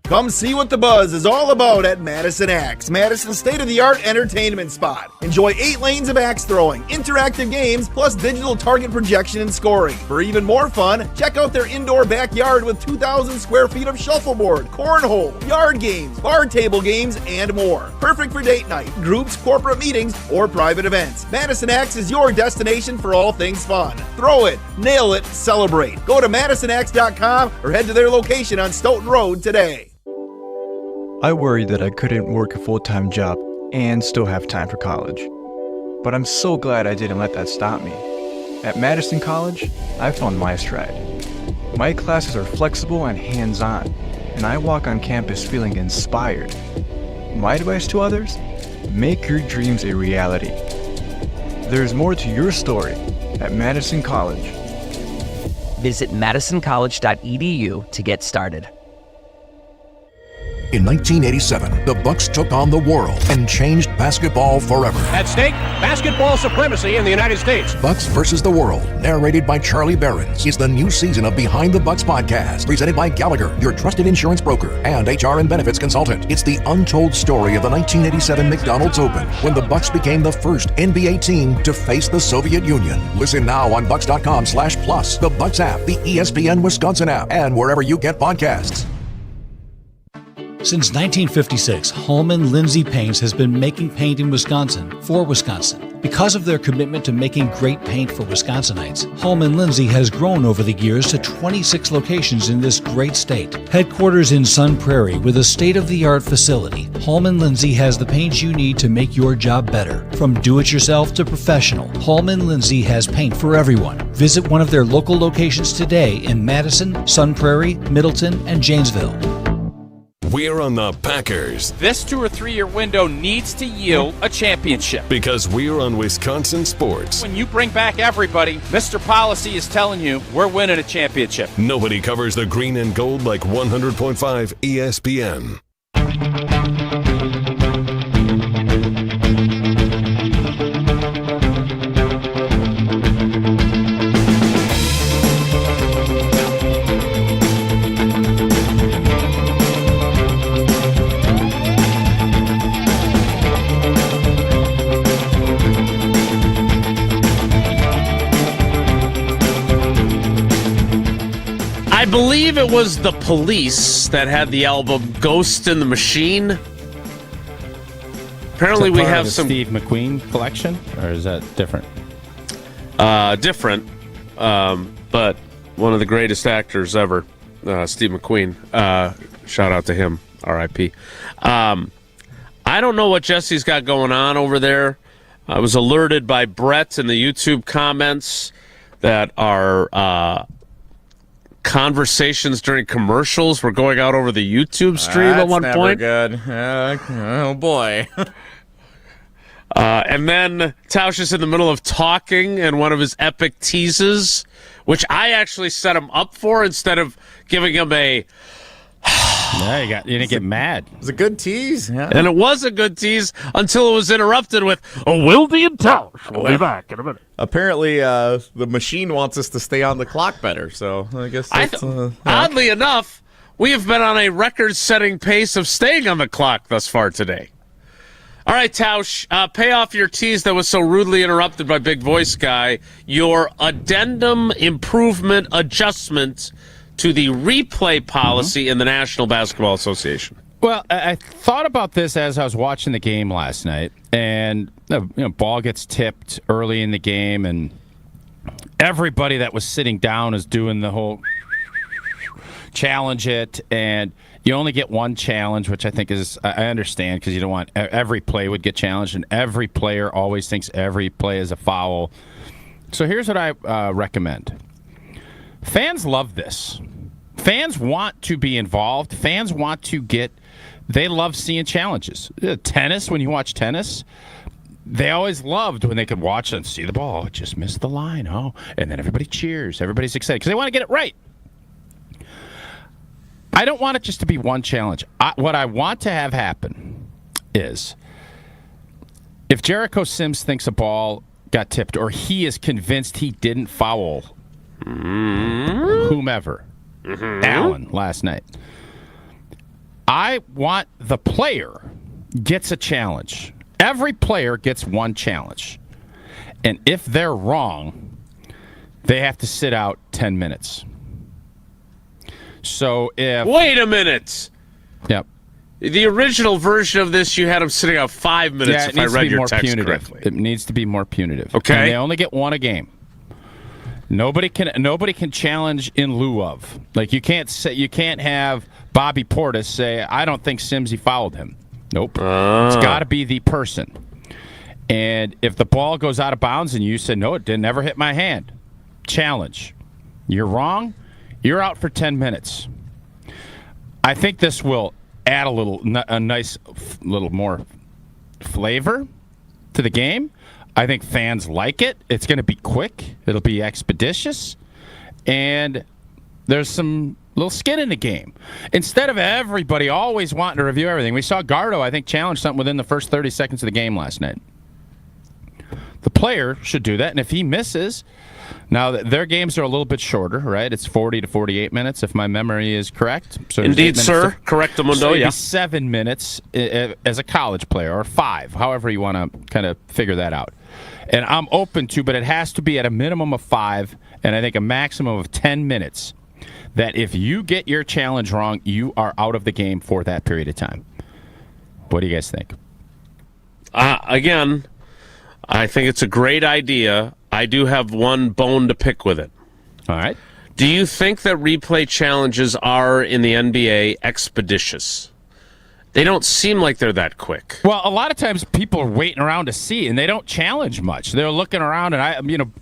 Come see what the buzz is all about at Madison Axe, Madison's state-of-the-art entertainment spot. Enjoy 8 lanes of axe throwing, interactive games, plus digital target projection and scoring. For even more fun, check out their indoor backyard with 2,000 square feet of shuffleboard, cornhole, yard games, bar table games, and more. Perfect for date night, groups, corporate meetings, or private events. Madison Axe is your destination for all things fun. Throw it, nail it, celebrate. Go to MadisonAxe.com or head to their location on Stoughton Road today. I worried that I couldn't work a full-time job and still have time for college. But I'm so glad I didn't let that stop me. At Madison College, I found my stride. My classes are flexible and hands-on, and I walk on campus feeling inspired. My advice to others? Make your dreams a reality. There's more to your story at Madison College. Visit madisoncollege.edu to get started. In 1987, the Bucks took on the world and changed basketball forever. At stake, basketball supremacy in the United States. Bucks versus the World, narrated by Charlie Behrens, is the new season of Behind the Bucks podcast, presented by Gallagher, your trusted insurance broker and HR and benefits consultant. It's the untold story of the 1987 McDonald's Open, when the Bucks became the first NBA team to face the Soviet Union. Listen now on Bucks.com/plus, the Bucks app, the ESPN Wisconsin app, and wherever you get podcasts. Since 1956, Holman Lindsay Paints has been making paint in Wisconsin for Wisconsin. Because of their commitment to making great paint for Wisconsinites, Holman Lindsay has grown over the years to 26 locations in this great state. Headquarters in Sun Prairie with a state-of-the-art facility, Holman Lindsay has the paint you need to make your job better. From do-it-yourself to professional, Holman Lindsay has paint for everyone. Visit one of their local locations today in Madison, Sun Prairie, Middleton, and Janesville. We're on the Packers. This 2 or 3 year window needs to yield a championship. Because we're on Wisconsin sports. When you bring back everybody, Mr. Policy is telling you we're winning a championship. Nobody covers the green and gold like 100.5 ESPN. I believe it was the Police that had the album Ghost in the Machine. Apparently we have some Steve McQueen collection, or is that different? Different, but one of the greatest actors ever, Steve McQueen. Shout out to him, R.I.P. I don't know what Jesse's got going on over there. I was alerted by Brett in the YouTube comments that our conversations during commercials were going out over the YouTube stream at one point. Good. Oh boy. And then Tausch is in the middle of talking in one of his epic teases, which I actually set him up for instead of giving him a. Yeah, you didn't get mad. It was a good tease. Yeah. And it was a good tease until it was interrupted with Wilde and Tausch. We'll be back in a minute. Apparently, the machine wants us to stay on the clock better, so I guess that's... Oddly enough, we have been on a record-setting pace of staying on the clock thus far today. All right, Tausch, pay off your tease that was so rudely interrupted by Big Voice Guy. Your addendum, improvement, adjustment to the replay policy in the National Basketball Association. Well, I thought about this as I was watching the game last night, and ball gets tipped early in the game, and everybody that was sitting down is doing the whole challenge it, and you only get one challenge, which I think is, I understand, because you don't want every play would get challenged, and every player always thinks every play is a foul. So here's what I recommend. Fans love this. Fans want to be involved. Fans want to they love seeing challenges. Tennis, when you watch tennis, they always loved when they could watch and see the ball. Oh, it just missed the line. Oh, and then everybody cheers. Everybody's excited because they want to get it right. I don't want it just to be one challenge. What I want to have happen is if Jericho Sims thinks a ball got tipped or he is convinced he didn't foul whomever, Allen last night, I want the player gets a challenge. Every player gets one challenge. And if they're wrong, they have to sit out 10 minutes. So if... Wait a minute! Yep. The original version of this, you had them sitting out 5 minutes, if I read your text correctly. It needs to be more punitive. Okay. And they only get one a game. Nobody can challenge in lieu of. Like you can't have Bobby Portis say, I don't think Simsy fouled him. Nope. It's got to be the person. And if the ball goes out of bounds and you say, no, it didn't ever hit my hand, challenge. You're wrong. You're out for 10 minutes. I think this will add a nice little more flavor to the game. I think fans like it. It's going to be quick. It'll be expeditious. And there's some little skin in the game. Instead of everybody always wanting to review everything. We saw Gardo, I think, challenge something within the first 30 seconds of the game last night. The player should do that. And if he misses, now their games are a little bit shorter, right? It's 40 to 48 minutes, if my memory is correct. So indeed, sir. Correct, Mundo. So yeah. 7 minutes as a college player, or 5, however you want to kind of figure that out. And I'm open to, but it has to be at a minimum of 5, and I think a maximum of 10 minutes. that if you get your challenge wrong, you are out of the game for that period of time. What do you guys think? Again, I think it's a great idea. I do have one bone to pick with it. All right. Do you think that replay challenges are, in the NBA, expeditious? They don't seem like they're that quick. Well, a lot of times people are waiting around to see, and they don't challenge much. They're looking around, and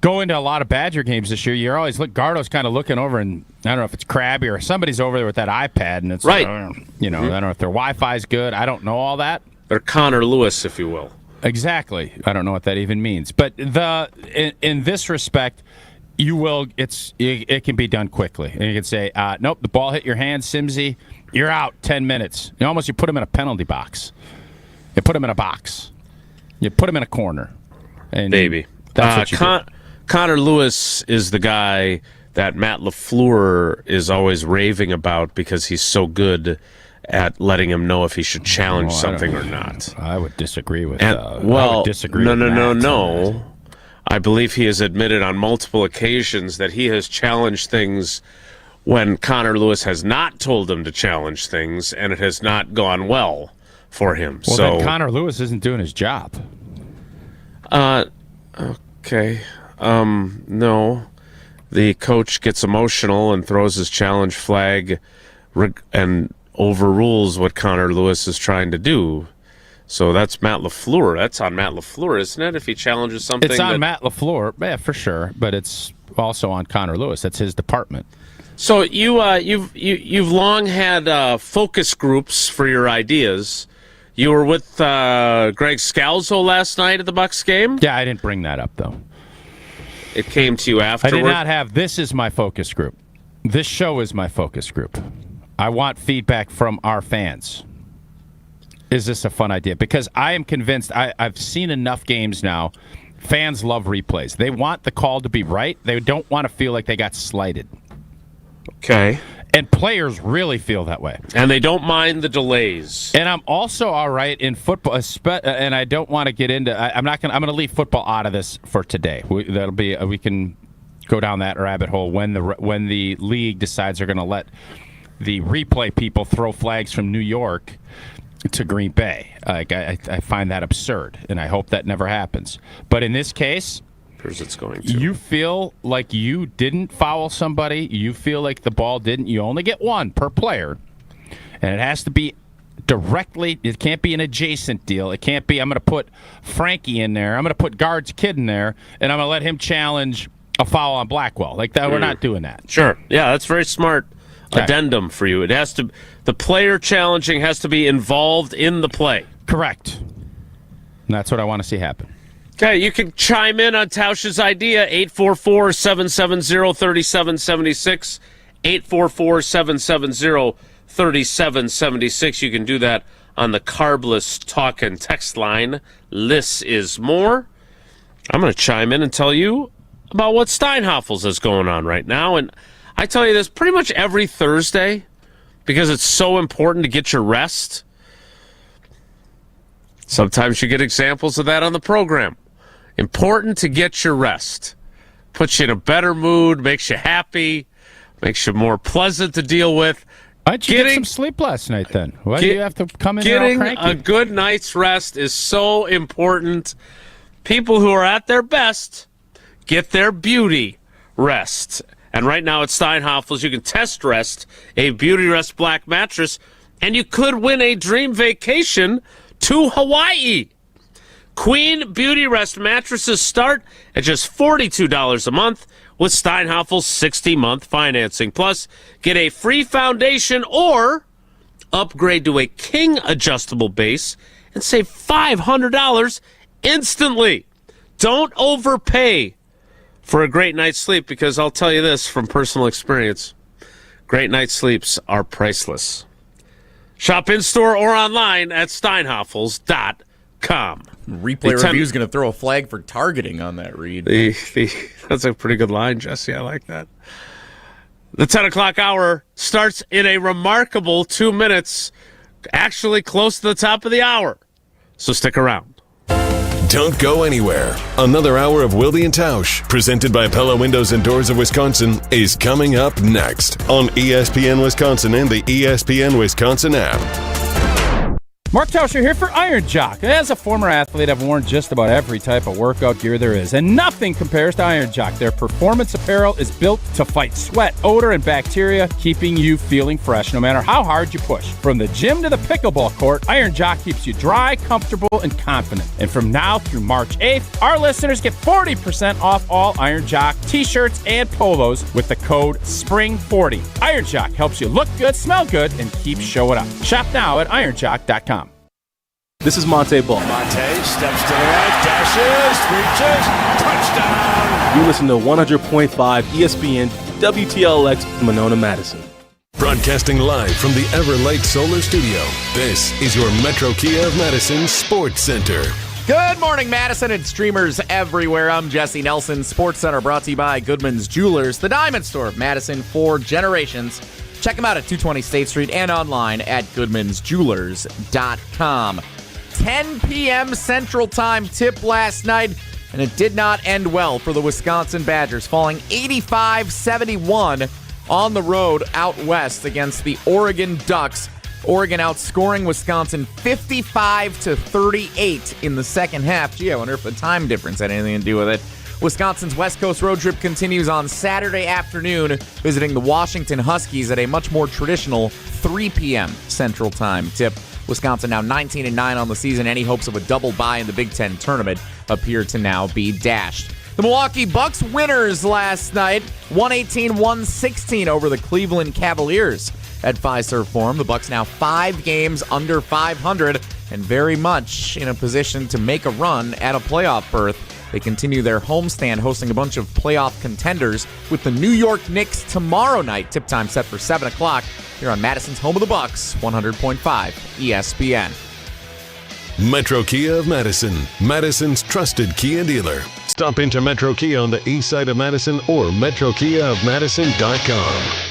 going to a lot of Badger games this year, you're always Gardo's kind of looking over, and I don't know if it's Krabby or somebody's over there with that iPad, and it's right. I don't know if their Wi-Fi's good. I don't know all that. They're Connor Lewis, if you will. Exactly. I don't know what that even means. But in this respect, it can be done quickly, and you can say, nope, the ball hit your hand, Simsy. You're out 10 minutes. You put him in a penalty box. You put him in a box. You put him in a corner. And baby. That's what Connor Lewis is the guy that Matt LaFleur is always raving about because he's so good at letting him know if he should challenge something or not. I would disagree with that. No. I believe he has admitted on multiple occasions that he has challenged things when Connor Lewis has not told him to challenge things, and it has not gone well for him. Well, then Connor Lewis isn't doing his job. Okay. No. The coach gets emotional and throws his challenge flag and overrules what Connor Lewis is trying to do. So that's Matt LaFleur. That's on Matt LaFleur, isn't it? If he challenges something, it's on Matt LaFleur, yeah, for sure. But it's also on Connor Lewis. That's his department. So you've long had focus groups for your ideas. You were with Greg Scalzo last night at the Bucks game. Yeah, I didn't bring that up though. It came to you afterward. I did not have. This is my focus group. This show is my focus group. I want feedback from our fans. Is this a fun idea? Because I am convinced. I've seen enough games now. Fans love replays. They want the call to be right. They don't want to feel like they got slighted. Okay. And players really feel that way. And they don't mind the delays. And I'm also all right in football, and I don't want to get into. I'm going to leave football out of this for today. We can go down that rabbit hole when the league decides they're going to let the replay people throw flags from New York to Green Bay. I find that absurd, and I hope that never happens. But in this case, it's going to. You feel like you didn't foul somebody. You feel like the ball didn't. You only get one per player, and it has to be directly. It can't be an adjacent deal. It can't be, I'm going to put Frankie in there. I'm going to put Guard's kid in there, and I'm going to let him challenge a foul on Blackwell. Like that, we're not doing that. Sure. Yeah, that's very smart. Okay. Addendum for you. It has to. The player challenging has to be involved in the play. Correct. And that's what I want to see happen. Okay, you can chime in on Tausch's idea, 844-770-3776, 844-770-3776. You can do that on the Carbless Talk and Text line. Less is more. I'm going to chime in and tell you about what Steinhafels is going on right now. And I tell you this pretty much every Thursday because it's so important to get your rest. Sometimes you get examples of that on the program. Important to get your rest. Puts you in a better mood, makes you happy, makes you more pleasant to deal with. Why'd you get some sleep last night then? Why do you have to come in Getting all cranky? A good night's rest is so important. People who are at their best get their beauty rest. And right now at Steinhafels, you can test rest a Beauty Rest Black mattress, and you could win a dream vacation to Hawaii. Queen Beauty Rest mattresses start at just $42 a month with Steinhafels 60-month financing. Plus, get a free foundation or upgrade to a king adjustable base and save $500 instantly. Don't overpay for a great night's sleep because I'll tell you this from personal experience, great night's sleeps are priceless. Shop in-store or online at steinhafels.com. Replay review is going to throw a flag for targeting on that, Reed. That's a pretty good line, Jesse. I like that. The 10 o'clock hour starts in a remarkable 2 minutes, actually close to the top of the hour. So stick around. Don't go anywhere. Another hour of Wilde and Tausch, presented by Pella Windows and Doors of Wisconsin, is coming up next on ESPN Wisconsin and the ESPN Wisconsin app. Mark Tauscher here for Iron Jock. As a former athlete, I've worn just about every type of workout gear there is, and nothing compares to Iron Jock. Their performance apparel is built to fight sweat, odor, and bacteria, keeping you feeling fresh no matter how hard you push. From the gym to the pickleball court, Iron Jock keeps you dry, comfortable, and confident. And from now through March 8th, our listeners get 40% off all Iron Jock t-shirts and polos with the code SPRING40. Iron Jock helps you look good, smell good, and keep showing up. Shop now at ironjock.com. This is Monte Ball. Monte steps to the right, dashes, reaches, touchdown. You listen to 100.5 ESPN WTLX Monona, Madison. Broadcasting live from the Everlight Solar Studio, this is your Metro Kia of Madison Sports Center. Good morning, Madison and streamers everywhere. I'm Jesse Nelson. Sports Center brought to you by Goodman's Jewelers, the diamond store of Madison for generations. Check them out at 220 State Street and online at goodmansjewelers.com. 10 p.m. Central Time tip last night, and it did not end well for the Wisconsin Badgers, falling 85-71 on the road out west against the Oregon Ducks. Oregon outscoring Wisconsin 55-38 in the second half. Gee, I wonder if the time difference had anything to do with it. Wisconsin's West Coast road trip continues on Saturday afternoon, visiting the Washington Huskies at a much more traditional 3 p.m. Central Time tip. Wisconsin now 19-9 on the season. Any hopes of a double bye in the Big Ten tournament appear to now be dashed. The Milwaukee Bucks winners last night, 118-116 over the Cleveland Cavaliers at Fiserv Forum. The Bucks now 5 games under 500 and very much in a position to make a run at a playoff berth. They continue their homestand, hosting a bunch of playoff contenders with the New York Knicks tomorrow night. Tip time set for 7 o'clock here on Madison's home of the Bucks, 100.5 ESPN. Metro Kia of Madison, Madison's trusted Kia dealer. Stop into Metro Kia on the east side of Madison or metrokiaofmadison.com.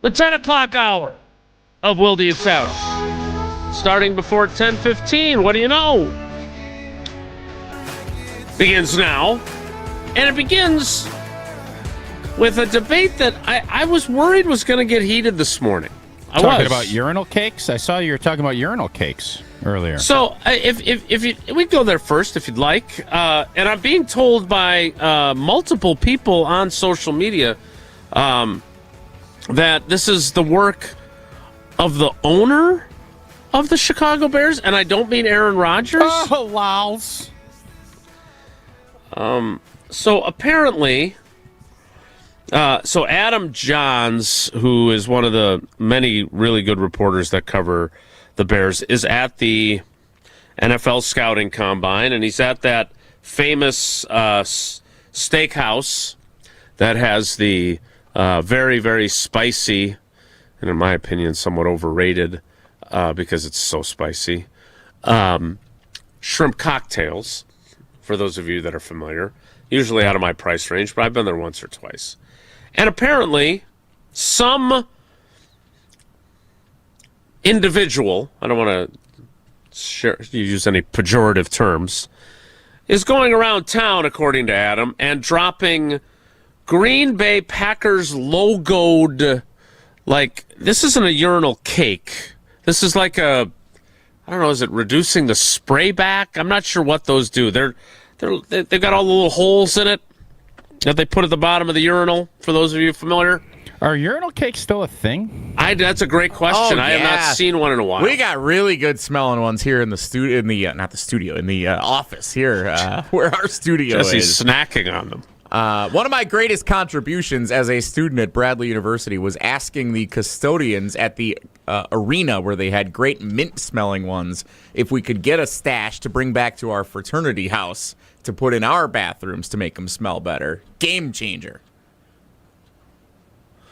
The 10 o'clock hour of Wilde and Tausch. Starting before 10:15, what do you know? Begins now. And it begins with a debate that I was worried was going to get heated this morning. Talking about urinal cakes? I saw you were talking about urinal cakes earlier. So if you, we go there first if you'd like. And I'm being told by multiple people on social media that this is the work of the owner of the Chicago Bears, and I don't mean Aaron Rodgers. Oh, lows. So apparently, so Adam Johns, who is one of the many really good reporters that cover the Bears, is at the NFL Scouting Combine, and he's at that famous steakhouse that has the very, very spicy, and in my opinion, somewhat overrated because it's so spicy, shrimp cocktails, for those of you that are familiar. Usually out of my price range, but I've been there once or twice. And apparently, some individual, I don't want to use any pejorative terms, is going around town, according to Adam, and dropping Green Bay Packers logoed, like, this isn't a urinal cake. This is like a, I don't know, is it reducing the spray back? I'm not sure what those do. They've got all the little holes in it that they put at the bottom of the urinal, for those of you familiar. Are urinal cakes still a thing? That's a great question. I have not seen one in a while. We got really good smelling ones here in the studio, in the office here, where our studio Jesse's is. snacking on them. One of my greatest contributions as a student at Bradley University was asking the custodians at the arena where they had great mint-smelling ones if we could get a stash to bring back to our fraternity house to put in our bathrooms to make them smell better. Game changer.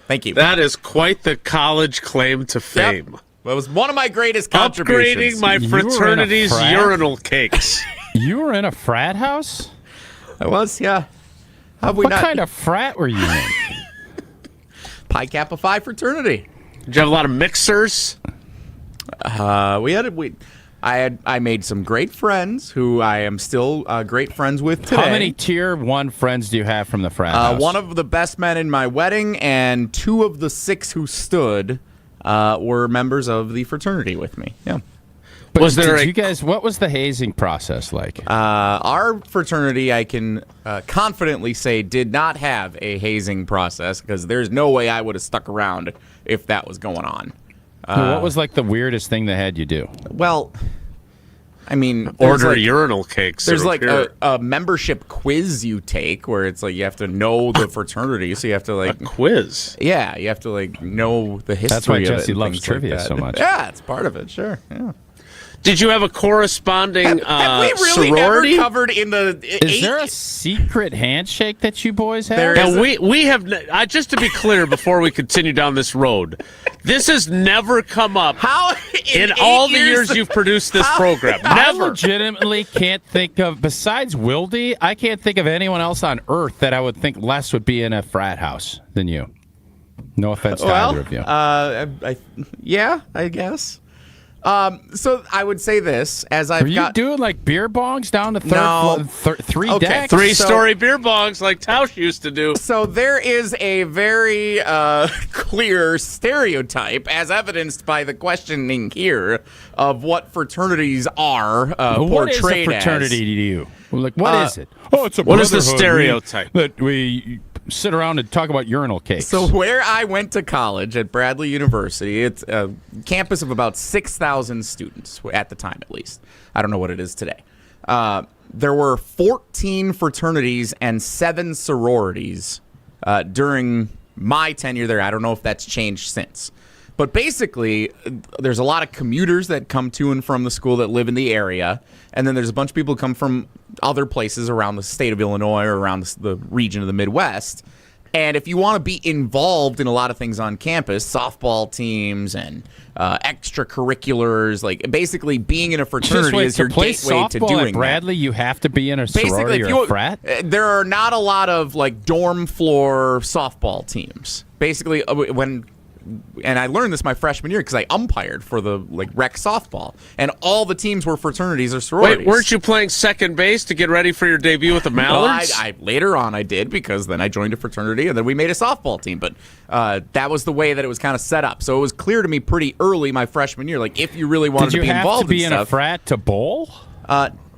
Thank you. That is quite the college claim to fame. Yep. That was one of my greatest contributions. Upgrading my fraternity's urinal cakes. You were in a frat house? I was, yeah. What kind of frat were you in? Pi Kappa Phi fraternity. Did you have a lot of mixers? I made some great friends who I am still great friends with today. How many tier 1 friends do you have from the frat house? One of the best men in my wedding and 2 of the 6 who stood were members of the fraternity with me. Yeah. But what was the hazing process like? Our fraternity, I can confidently say, did not have a hazing process because there's no way I would have stuck around if that was going on. What was like the weirdest thing they had you do? Well, I mean, order urinal cakes. There's like a membership quiz you take where it's like you have to know the fraternity, so you have to like a quiz. Yeah, you have to like know the history. That's why of Jesse it loves trivia like so much. Yeah, it's part of it. Sure. Yeah. Did you have a corresponding have we really sorority? Never covered in the Is there a secret handshake that you boys have? Now, we have just to be clear before we continue down this road. This has never come up. How in all the years you've produced this program? I Never. legitimately can't think of, besides Wilde, I can't think of anyone else on earth that I would think less would be in a frat house than you. No offense to either of you. Yeah, I guess. So I would say this as I've Are you doing like beer bongs down the three decks? 3-story beer bongs like Tausch used to do. So there is a very clear stereotype, as evidenced by the questioning here, of what fraternities are portrayed what is a fraternity to you? Like, what is it? Oh, it's a what is the brotherhood stereotype that we sit around and talk about urinal cakes. So where I went to college at Bradley University, it's a campus of about 6,000 students at the time, at least. I don't know what it is today. There were 14 fraternities and 7 sororities during my tenure there. I don't know if that's changed since. But basically, there's a lot of commuters that come to and from the school that live in the area, and then there's a bunch of people who come from other places around the state of Illinois or around the region of the Midwest. And if you want to be involved in a lot of things on campus, softball teams and extracurriculars, like basically being in a fraternity is your gateway to doing at Bradley, you have to be in a sorority or a frat? There are not a lot of like dorm floor softball teams. Basically, and I learned this my freshman year because I umpired for the rec softball, and all the teams were fraternities or sororities. Wait, weren't you playing second base to get ready for your debut with the Mallards? No, later on I did, because then I joined a fraternity and then we made a softball team. But that was the way that it was kind of set up. So it was clear to me pretty early my freshman year, like if you really wanted to be involved in stuff. Did you have to be in a frat to bowl?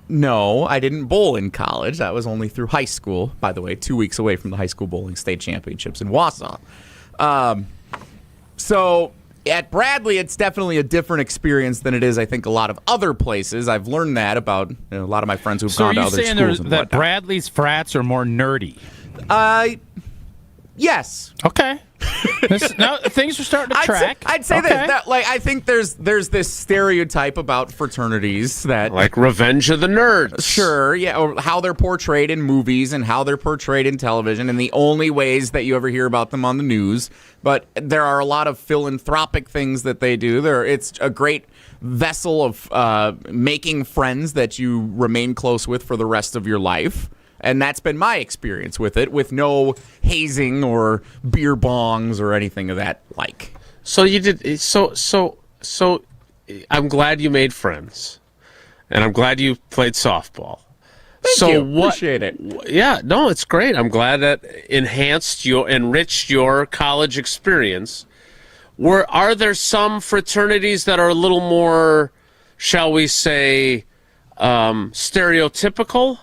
No, I didn't bowl in college. That was only through high school. By the way, 2 weeks away from the high school bowling state championships in Wausau. So at Bradley, it's definitely a different experience than it is, I think, a lot of other places. I've learned that about a lot of my friends who've gone to other schools. So are you saying that Bradley's frats are more nerdy? Yes. Okay. Now things are starting to track. I'd say that I think there's this stereotype about fraternities that like Revenge of the Nerds. Sure, yeah, or how they're portrayed in movies and how they're portrayed in television, and the only ways that you ever hear about them on the news. But there are a lot of philanthropic things that they do. It's a great vessel of making friends that you remain close with for the rest of your life. And that's been my experience with it, with no hazing or beer bongs or anything of that like. So you did. So I'm glad you made friends, and I'm glad you played softball. Thank you. Appreciate it. Yeah, no, it's great. I'm glad that enriched your college experience. Are there some fraternities that are a little more, shall we say, stereotypical?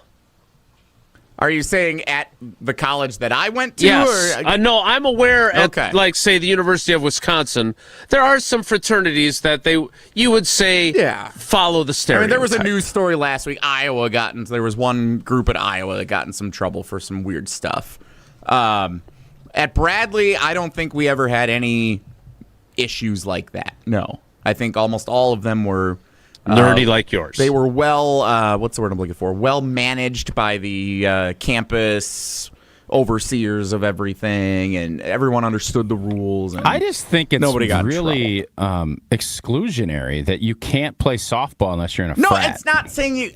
Are you saying at the college that I went to? Yes. Or? No, I'm aware at, like, say, the University of Wisconsin, there are some fraternities that you would say follow the stereotype. I mean, there was a news story last week. There was one group at Iowa that got in some trouble for some weird stuff. At Bradley, I don't think we ever had any issues like that. No. I think almost all of them were nerdy like yours. They were what's the word I'm looking for? Well managed by the campus overseers of everything, and everyone understood the rules. And I just think it's really in exclusionary that you can't play softball unless you're in a no, frat. it's not saying you.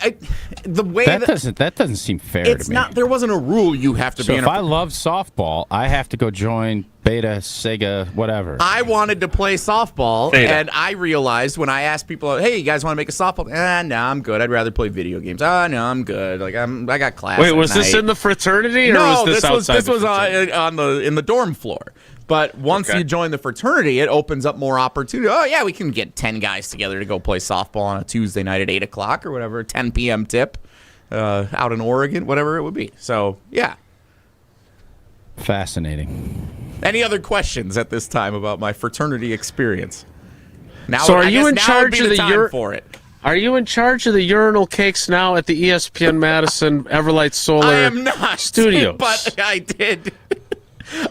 The way that doesn't seem fair to me. It's not. There wasn't a rule you have to so be. If I love softball, I have to go join Beta, Sega, whatever. I wanted to play softball, Beta. and I realized when I asked people, "Hey, you guys want to make a softball?" No, I'm good. I'd rather play video games. No, I'm good. Like I got class. Wait, at was this night. in the fraternity or no, was this outside? This was in the dorm floor. But once you join the fraternity, it opens up more opportunity. Oh yeah, we can get 10 guys together to go play softball on a Tuesday night at 8:00 or whatever, 10 p.m. tip, out in Oregon, whatever it would be. So yeah, fascinating. Any other questions at this time about my fraternity experience? Now, so are you in charge of the for it? Are you in charge of the urinal cakes now at the ESPN Madison Everlight Solar I am not, Studios? But I did.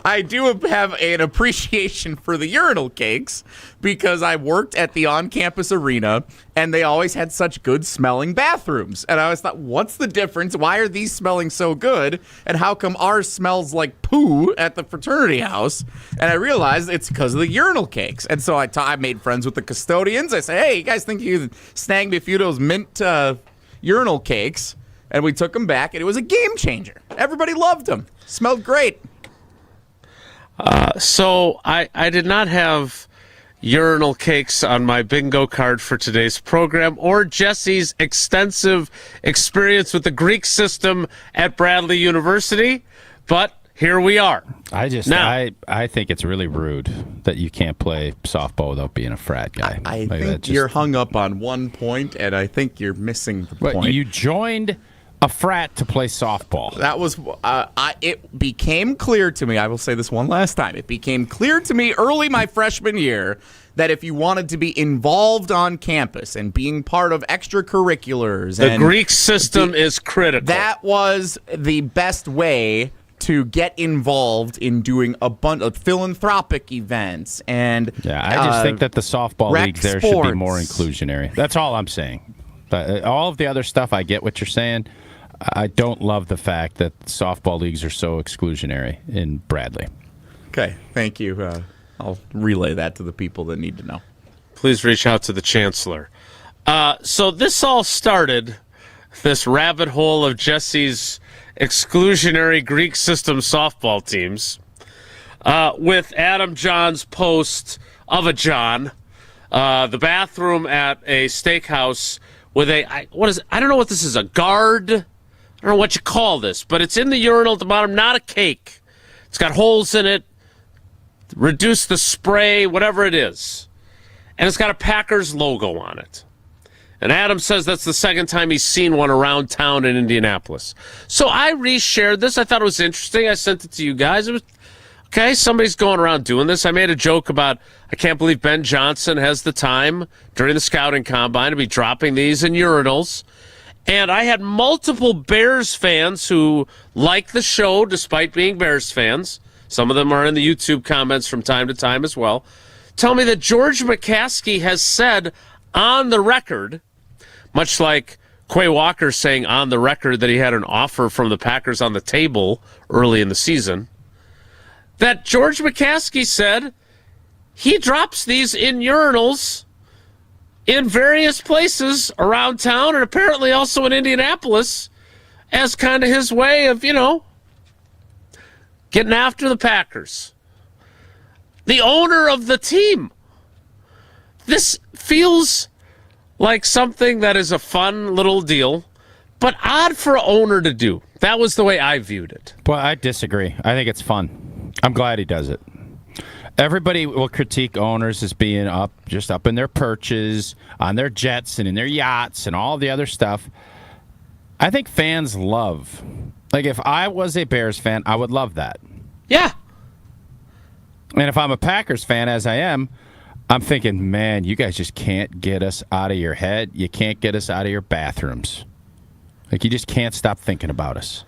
I do have an appreciation for the urinal cakes because I worked at the on-campus arena, and they always had such good-smelling bathrooms. And I always thought, what's the difference? Why are these smelling so good? And how come ours smells like poo at the fraternity house? And I realized it's because of the urinal cakes. And so I made friends with the custodians. I said, hey, you guys think you could snag me a few of those mint urinal cakes? And we took them back, and it was a game changer. Everybody loved them. Smelled great. So I did not have urinal cakes on my bingo card for today's program or Jesse's extensive experience with the Greek system at Bradley University, but here we are. I think it's really rude that you can't play softball without being a frat guy. I think you're hung up on one point, and I think you're missing the point. You joined a frat to play softball. That was it became clear to me. I will say this one last time. It became clear to me early my freshman year that if you wanted to be involved on campus and being part of extracurriculars, the Greek system is critical. That was the best way to get involved in doing a bunch of philanthropic events and I just think that the softball rec leagues there sports should be more inclusionary. That's all I'm saying. But all of the other stuff, I get what you're saying. I don't love the fact that softball leagues are so exclusionary in Bradley. Okay, thank you. I'll relay that to the people that need to know. Please reach out to the chancellor. So this all started, this rabbit hole of Jesse's exclusionary Greek system softball teams, with Adam John's post of a John, the bathroom at a steakhouse with I don't know what this is, a guard? I don't know what you call this, but it's in the urinal at the bottom, not a cake. It's got holes in it, reduce the spray, whatever it is. And it's got a Packers logo on it. And Adam says that's the second time he's seen one around town in Indianapolis. So I reshared this. I thought it was interesting. I sent it to you guys. It was, okay, somebody's going around doing this. I made a joke about, I can't believe Ben Johnson has the time during the scouting combine to be dropping these in urinals. And I had multiple Bears fans who like the show despite being Bears fans. Some of them are in the YouTube comments from time to time as well. Tell me that George McCaskey has said on the record, much like Quay Walker saying on the record that he had an offer from the Packers on the table early in the season, that George McCaskey said he drops these in urinals in various places around town and apparently also in Indianapolis as kind of his way of, getting after the Packers. The owner of the team. This feels like something that is a fun little deal, but odd for an owner to do. That was the way I viewed it. Well, I disagree. I think it's fun. I'm glad he does it. Everybody will critique owners as being up in their perches, on their jets and in their yachts and all the other stuff. I think fans love Like, if I was a Bears fan, I would love that. Yeah. And if I'm a Packers fan, as I am, I'm thinking, man, you guys just can't get us out of your head. You can't get us out of your bathrooms. Like, you just can't stop thinking about us.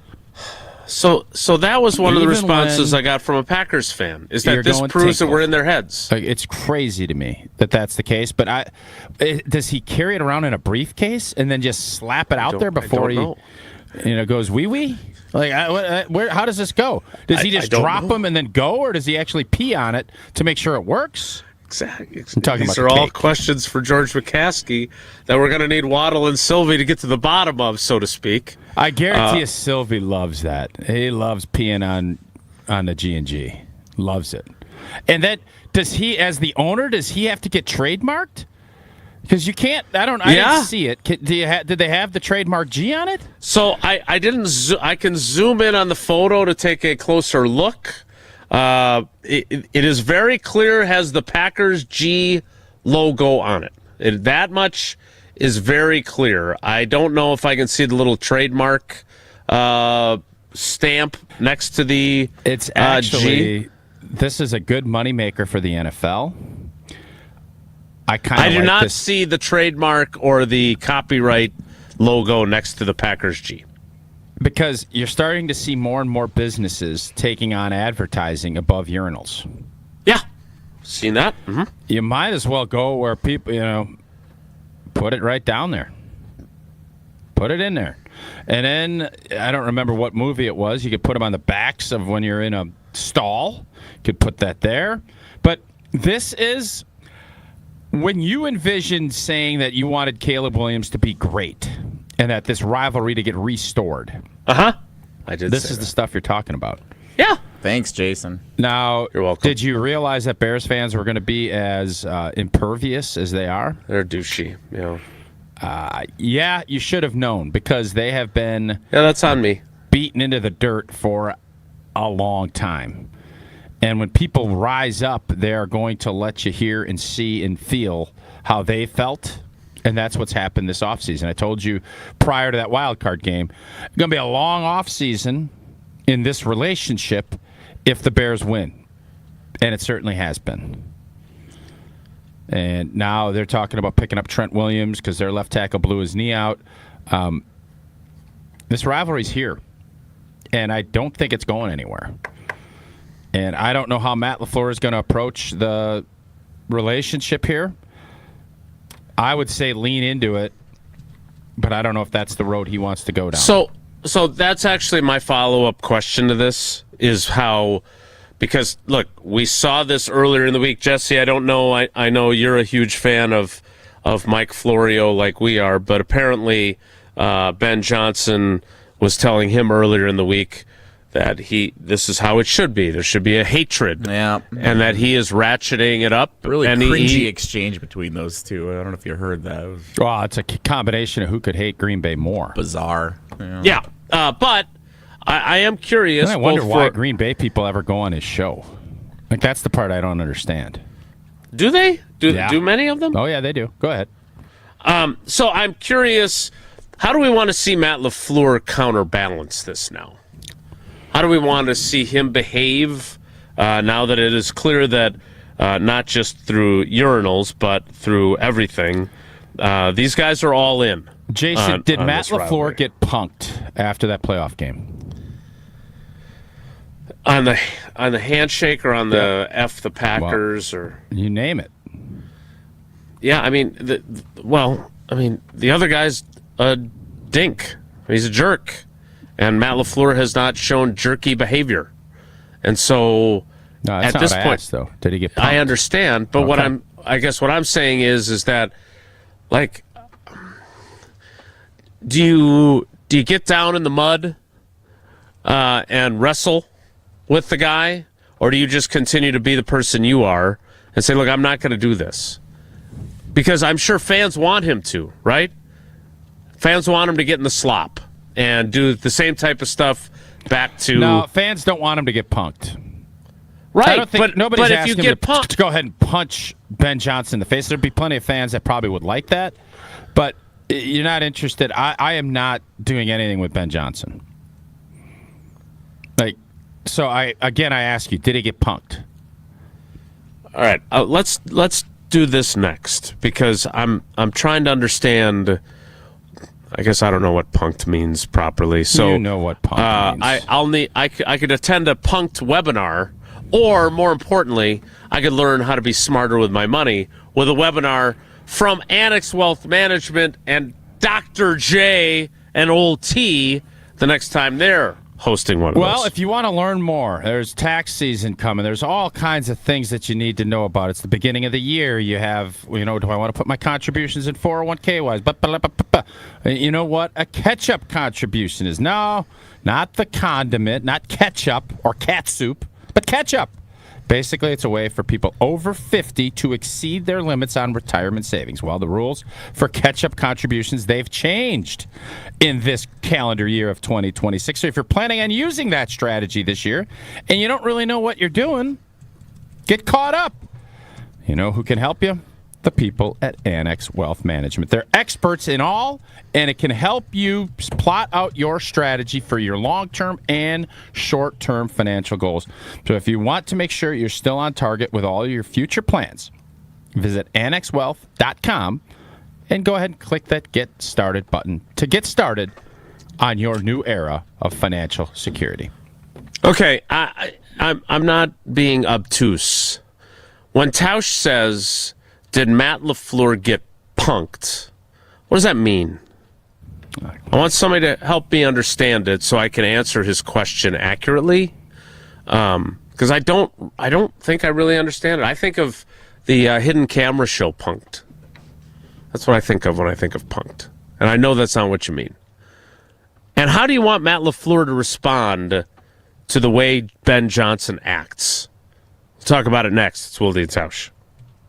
So that was one of the responses I got from a Packers fan, is that this proves that we're in their heads. Like, it's crazy to me that that's the case. But does he carry it around in a briefcase and then just slap it out there before he goes wee-wee? Like, how does this go? Does he just drop them and then go, or does he actually pee on it to make sure it works? Exactly. These are all questions for George McCaskey that we're going to need Waddle and Sylvie to get to the bottom of, so to speak. I guarantee you Sylvie loves that. He loves peeing on the G&G. Loves it. And then, does he, as the owner, does he have to get trademarked? Because you can't. I didn't see it. Did they have the trademark G on it? So I didn't. I can zoom in on the photo to take a closer look. It is very clear, has the Packers G logo on it. That much is very clear. I don't know if I can see the little trademark stamp next to the It's actually G. This is a good moneymaker for the NFL. I do not see the trademark or the copyright logo next to the Packers G. Because you're starting to see more and more businesses taking on advertising above urinals. Yeah, seen that. Mm-hmm. You might as well go where people, put it right down there. Put it in there. And then, I don't remember what movie it was. You could put them on the backs of when you're in a stall. You could put that there. But this is... When you envisioned saying that you wanted Caleb Williams to be great and that this rivalry to get restored. I did. This is the stuff you're talking about. Yeah. Thanks, Jason. Now, you're welcome. Did you realize that Bears fans were going to be as impervious as they are? They're douchey, yeah, you should have known, because they have been... Yeah, that's on me. ...beaten into the dirt for a long time. And when people rise up, they're going to let you hear and see and feel how they felt. And that's what's happened this offseason. I told you prior to that wild card game, it's going to be a long offseason in this relationship if the Bears win. And it certainly has been. And now they're talking about picking up Trent Williams because their left tackle blew his knee out. This rivalry's here. And I don't think it's going anywhere. And I don't know how Matt LaFleur is going to approach the relationship here. I would say lean into it, but I don't know if that's the road he wants to go down. So that's actually my follow-up question to this, is how, because, look, we saw this earlier in the week. Jesse, I don't know, I know you're a huge fan of Mike Florio like we are, but apparently Ben Johnson was telling him earlier in the week that this is how it should be. There should be a hatred. Yeah. And that he is ratchating it up. Really and cringy exchange between those two. I don't know if you heard that. Well, it's a combination of who could hate Green Bay more. Bizarre. Yeah. But I am curious. And I wonder why Green Bay people ever go on his show. Like, that's the part I don't understand. Do they? Do many of them? Oh, yeah, they do. Go ahead. So I'm curious, how do we want to see Matt LaFleur counterbalance this now? How do we want to see him behave now that it is clear that not just through urinals, but through everything, these guys are all in? Jason, did Matt LaFleur get punked after that playoff game? On the handshake or on the F the Packers, or you name it? Yeah, I mean, the other guy's a dink. He's a jerk. And Matt LaFleur has not shown jerky behavior. And so at this point, though, did he get punked? I understand, but Okay. I guess what I'm saying is that, like, do you get down in the mud and wrestle with the guy, or do you just continue to be the person you are and say, look, I'm not going to do this? Because I'm sure fans want him to, right? Fans want him to get in the slop and do the same type of stuff back to... No, fans don't want him to get punked. Right, I don't think nobody's but if asking you get him to go ahead and punch Ben Johnson in the face. There'd be plenty of fans that probably would like that, but you're not interested. I am not doing anything with Ben Johnson. So I ask you, did he get punked? All right, let's do this next because I'm trying to understand. I guess I don't know what punked means properly. So you know what punked means. I could attend a punked webinar, or more importantly, I could learn how to be smarter with my money with a webinar from Annex Wealth Management and Dr. J and Old T the next time they're hosting one of those. Well, if you want to learn more, there's tax season coming. There's all kinds of things that you need to know about. It's the beginning of the year. You have, do I want to put my contributions in 401k wise? But you know what a catch-up contribution is? No, not the condiment, not ketchup or cat soup, but catch-up. Basically, it's a way for people over 50 to exceed their limits on retirement savings. Well, the rules for catch-up contributions, they've changed in this calendar year of 2026. So if you're planning on using that strategy this year and you don't really know what you're doing, get caught up. You know who can help you? The people at Annex Wealth Management. They're experts in all, and it can help you plot out your strategy for your long-term and short-term financial goals. So if you want to make sure you're still on target with all your future plans, visit annexwealth.com and go ahead and click that Get Started button to get started on your new era of financial security. Okay, I'm not being obtuse. When Tausch says, did Matt LaFleur get punked? What does that mean? I want somebody to help me understand it so I can answer his question accurately. Because I don't think I really understand it. I think of the hidden camera show Punked. That's what I think of when I think of punked. And I know that's not what you mean. And how do you want Matt LaFleur to respond to the way Ben Johnson acts? We'll talk about it next. It's Wilde and Tausch.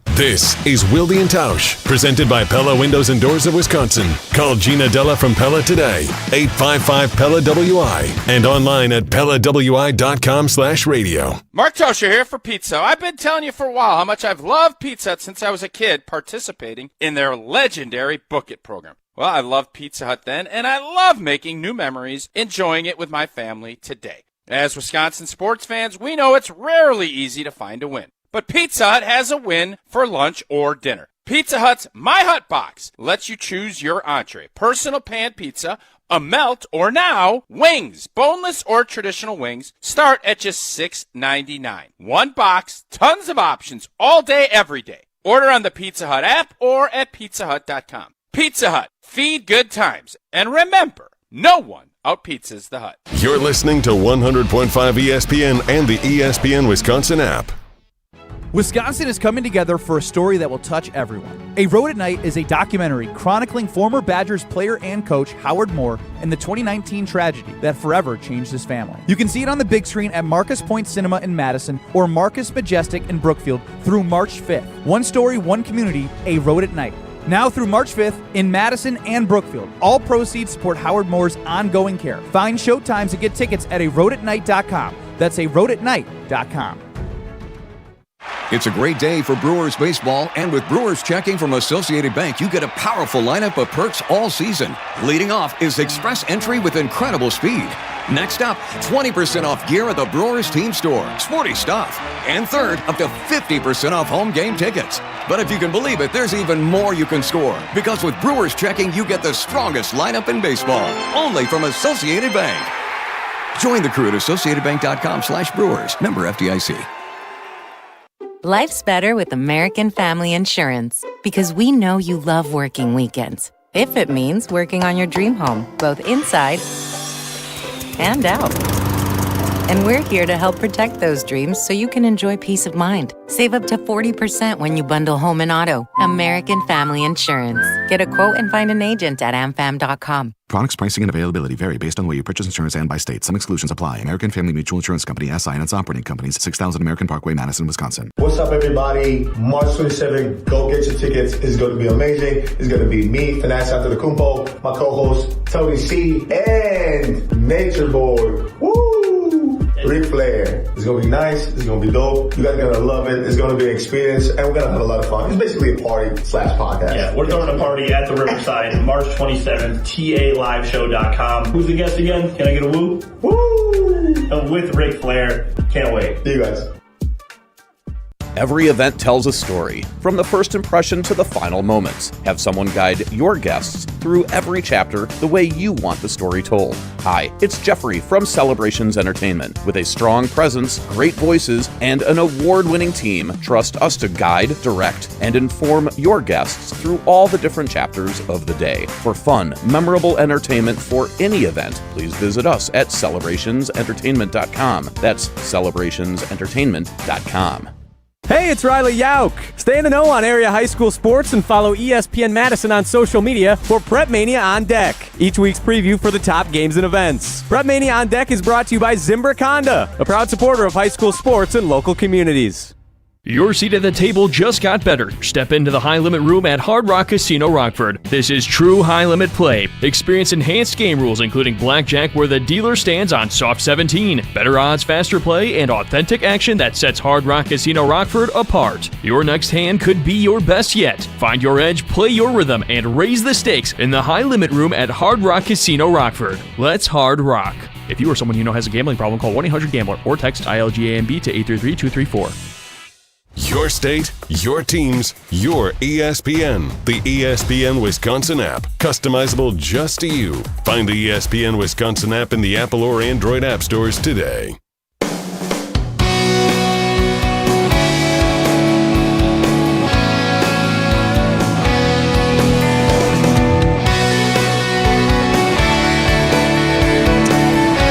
This is Wilde and Tausch, presented by Pella Windows and Doors of Wisconsin. Call Gina Della from Pella today, 855-PELLA-WI, and online at PellaWI.com/radio. Mark Tauscher here for Pizza. I've been telling you for a while how much I've loved Pizza Hut since I was a kid participating in their legendary Book It program. Well, I loved Pizza Hut then, and I love making new memories, enjoying it with my family today. As Wisconsin sports fans, we know it's rarely easy to find a win. But Pizza Hut has a win for lunch or dinner. Pizza Hut's My Hut Box lets you choose your entree, personal pan pizza, a melt, or now, wings. Boneless or traditional wings start at just $6.99. One box, tons of options, all day, every day. Order on the Pizza Hut app or at pizzahut.com. Pizza Hut, feed good times. And remember, no one outpizzas the Hut. You're listening to 100.5 ESPN and the ESPN Wisconsin app. Wisconsin is coming together for a story that will touch everyone. A Road at Night is a documentary chronicling former Badgers player and coach Howard Moore and the 2019 tragedy that forever changed his family. You can see it on the big screen at Marcus Point Cinema in Madison or Marcus Majestic in Brookfield through March 5th. One story, one community, A Road at Night. Now through March 5th in Madison and Brookfield. All proceeds support Howard Moore's ongoing care. Find showtimes and get tickets at aroadatnight.com. That's aroadatnight.com. It's a great day for Brewers baseball, and with Brewers checking from Associated Bank, you get a powerful lineup of perks all season. Leading off is express entry with incredible speed. Next up, 20% off gear at the Brewers team store. Sporty stuff. And third, up to 50% off home game tickets. But if you can believe it, there's even more you can score. Because with Brewers checking, you get the strongest lineup in baseball. Only from Associated Bank. Join the crew at AssociatedBank.com/Brewers. Member FDIC. Life's better with American Family Insurance because we know you love working weekends. If it means working on your dream home, both inside and out. And we're here to help protect those dreams so you can enjoy peace of mind. Save up to 40% when you bundle home and auto. American Family Insurance. Get a quote and find an agent at amfam.com. Products, pricing, and availability vary based on where you purchase insurance and by state. Some exclusions apply. American Family Mutual Insurance Company, SI, and its operating companies, 6000 American Parkway, Madison, Wisconsin. What's up, everybody? March 27th, go get your tickets. It's going to be amazing. It's going to be me, Finesse Antetokounmpo, my co-host, Tony C, and Nature Boy. Woo! Ric Flair. It's going to be nice. It's going to be dope. You guys are going to love it. It's going to be an experience, and we're going to have a lot of fun. It's basically a party/podcast. Yeah, we're throwing a party at the Riverside, March 27th, TALiveshow.com. Who's the guest again? Can I get a woo? Woo! with Ric Flair. Can't wait. See you guys. Every event tells a story, from the first impression to the final moments. Have someone guide your guests through every chapter the way you want the story told. Hi, it's Jeffrey from Celebrations Entertainment. With a strong presence, great voices, and an award-winning team, trust us to guide, direct, and inform your guests through all the different chapters of the day. For fun, memorable entertainment for any event, please visit us at celebrationsentertainment.com. That's celebrationsentertainment.com. Hey, it's Riley Yauk. Stay in the know on area high school sports and follow ESPN Madison on social media for Prep Mania on Deck, each week's preview for the top games and events. Prep Mania on Deck is brought to you by Zimbrick Honda, a proud supporter of high school sports and local communities. Your seat at the table just got better. Step into the high limit room at Hard Rock Casino Rockford. This is true high limit play. Experience enhanced game rules, including blackjack where the dealer stands on soft 17. Better odds, faster play, and authentic action that sets Hard Rock Casino Rockford apart. Your next hand could be your best yet. Find your edge, play your rhythm, and raise the stakes in the high limit room at Hard Rock Casino Rockford. Let's hard rock. If you or someone you know has a gambling problem, call 1-800-GAMBLER or text ILGAMB to 833-234. Your state, your teams, your ESPN. The ESPN Wisconsin app. Customizable just to you. Find the ESPN Wisconsin app in the Apple or Android app stores today.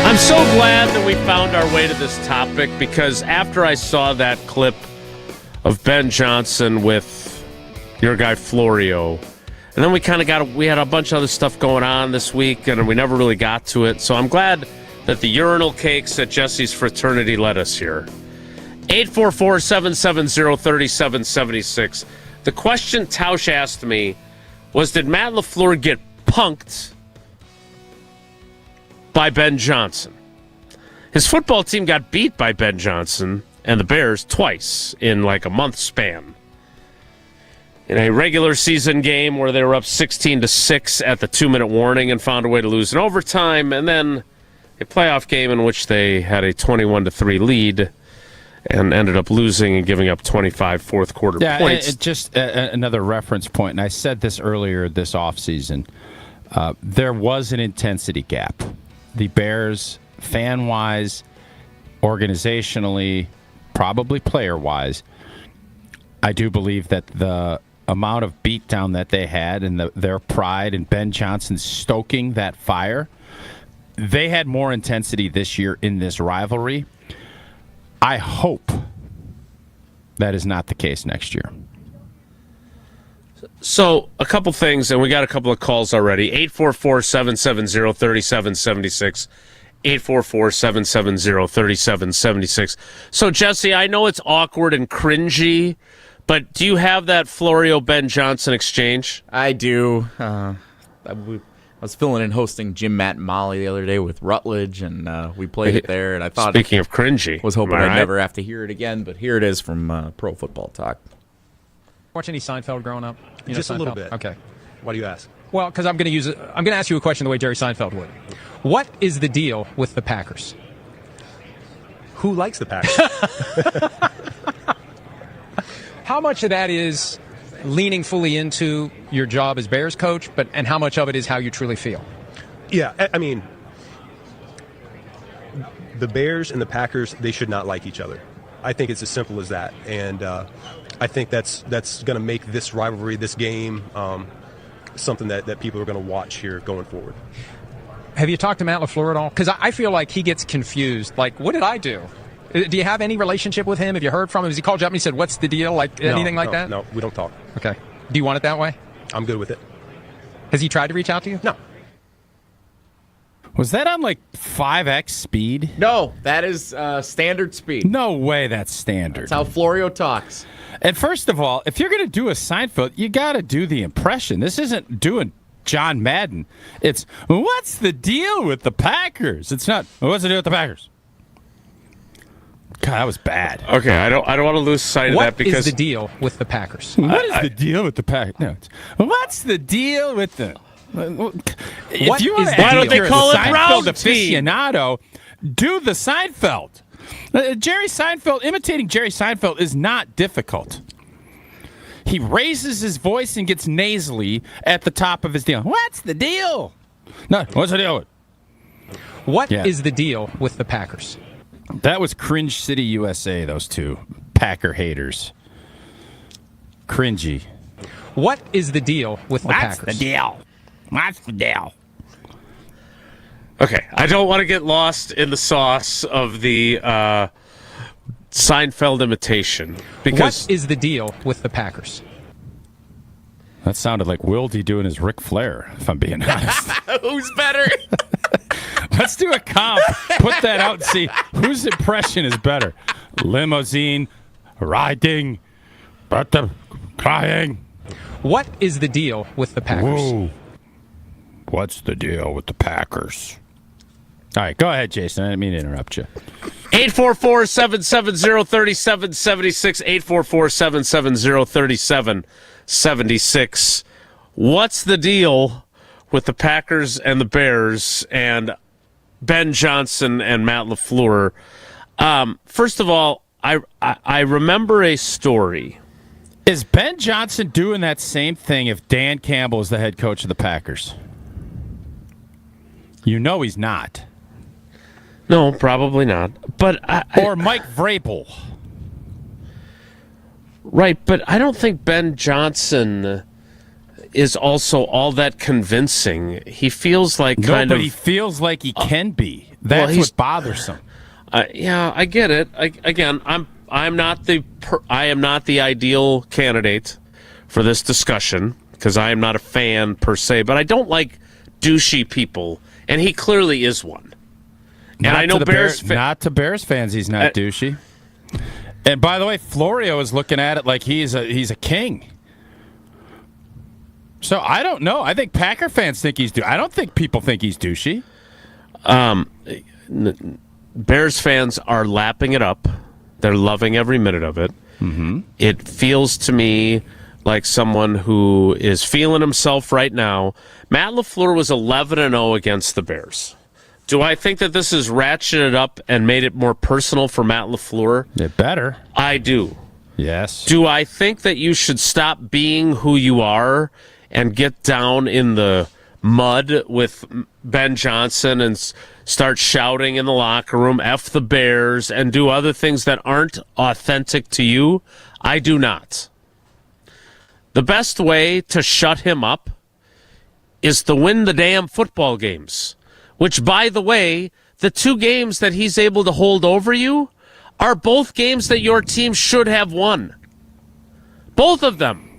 I'm so glad that we found our way to this topic, because after I saw that clip of Ben Johnson with your guy Florio, and then we had a bunch of other stuff going on this week, and we never really got to it. So I'm glad that the urinal cakes at Jesse's Fraternity led us here. 844-770-3776. The question Tausch asked me was, did Matt LaFleur get punked by Ben Johnson? His football team got beat by Ben Johnson and the Bears twice in like a month span. In a regular season game where they were up 16-6 at the 2-minute warning and found a way to lose in overtime, and then a playoff game in which they had a 21-3 lead and ended up losing and giving up 25 fourth quarter points. Just another reference point, and I said this earlier this offseason. There was an intensity gap. The Bears, fan-wise, organizationally, probably player-wise, I do believe that the amount of beatdown that they had and their pride and Ben Johnson stoking that fire, they had more intensity this year in this rivalry. I hope that is not the case next year. So, a couple things, and we got a couple of calls already. 844-770-3776. 844-770-3776. So, Jesse, I know it's awkward and cringy, but do you have that Florio-Ben Johnson exchange? I do. I was filling in hosting Jim, Matt, and Molly the other day with Rutledge, and we played it there. And I thought, speaking of cringy, was hoping I'd never have to hear it again, but here it is from Pro Football Talk. Watch any Seinfeld growing up? Just a little bit. Okay. Why do you ask? Well, because I'm going to ask you a question the way Jerry Seinfeld would. What is the deal with the Packers? Who likes the Packers? How much of that is leaning fully into your job as Bears coach, and how much of it is how you truly feel? Yeah, I mean, the Bears and the Packers, they should not like each other. I think it's as simple as that, and I think that's going to make this rivalry, this game, something that people are going to watch here going forward. Have you talked to Matt LaFleur at all? Because I feel like he gets confused. Like, what did I do? Do you have any relationship with him? Have you heard from him? Has he called you up and he said, what's the deal? Like, anything like that? No, we don't talk. Okay. Do you want it that way? I'm good with it. Has he tried to reach out to you? No. Was that on like 5x speed? No, that is standard speed. No way that's standard. That's how Florio talks. And first of all, if you're going to do a Seinfeld, you got to do the impression. This isn't doing John Madden. It's, what's the deal with the Packers? It's not, what's the deal with the Packers? God, that was bad. Okay, I don't want to lose sight of that, because what is the deal with the Packers? What is the deal with the Packers? No, what's the deal with the... Why don't they call it Brown's aficionado, do the Seinfeld. Jerry Seinfeld, imitating Jerry Seinfeld is not difficult. He raises his voice and gets nasally at the top of his deal. What's the deal? No, what's the deal? What is the deal with the Packers? That was Cringe City, USA, those two Packer haters. Cringy. What is the deal with the Packers? What's the deal? What's the deal? Okay, I don't want to get lost in the sauce of the Seinfeld imitation. Because what is the deal with the Packers? That sounded like Wilde doing his Ric Flair, if I'm being honest. Who's better? Let's do a comp. Put that out and see whose impression is better. Limousine, riding, but the crying. What is the deal with the Packers? Whoa. What's the deal with the Packers? All right, go ahead, Jason. I didn't mean to interrupt you. 844-770-3776, 844-770-3776. What's the deal with the Packers and the Bears and Ben Johnson and Matt LaFleur? First of all, I remember a story. Is Ben Johnson doing that same thing if Dan Campbell is the head coach of the Packers? You know he's not. No, probably not. But or Mike Vrabel. Right, but I don't think Ben Johnson is also all that convincing. He feels like he feels like he can be. That's what's bothersome. Yeah, I get it. I am not the ideal candidate for this discussion because I am not a fan per se, but I don't like douchey people, and he clearly is one. And I know not to Bears fans, he's not douchey. And by the way, Florio is looking at it like he's a king. So I don't know. I think Packer fans think he's douchey. I don't think people think he's douchey. Bears fans are lapping it up. They're loving every minute of it. Mm-hmm. It feels to me like someone who is feeling himself right now. Matt LaFleur was 11-0 against the Bears. Do I think that this has ratcheted up and made it more personal for Matt LaFleur? It better. I do. Yes. Do I think that you should stop being who you are and get down in the mud with Ben Johnson and start shouting in the locker room, F the Bears, and do other things that aren't authentic to you? I do not. The best way to shut him up is to win the damn football games. Which, by the way, the two games that he's able to hold over you are both games that your team should have won. Both of them.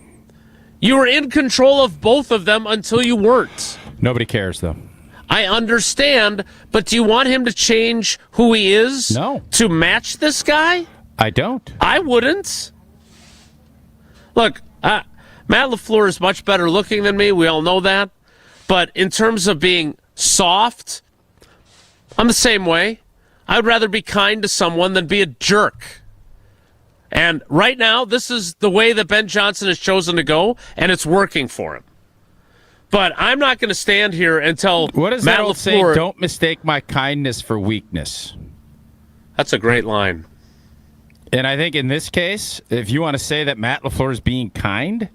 You were in control of both of them until you weren't. Nobody cares, though. I understand, but do you want him to change who he is? No. To match this guy? I don't. I wouldn't. Look, Matt LaFleur is much better looking than me. We all know that. But in terms of being soft, I'm the same way. I'd rather be kind to someone than be a jerk. And right now, this is the way that Ben Johnson has chosen to go, and it's working for him. But I'm not going to stand here and tell what is Matt that old LaFleur, saying? Don't mistake my kindness for weakness. That's a great line. And I think in this case, if you want to say that Matt LaFleur is being kind,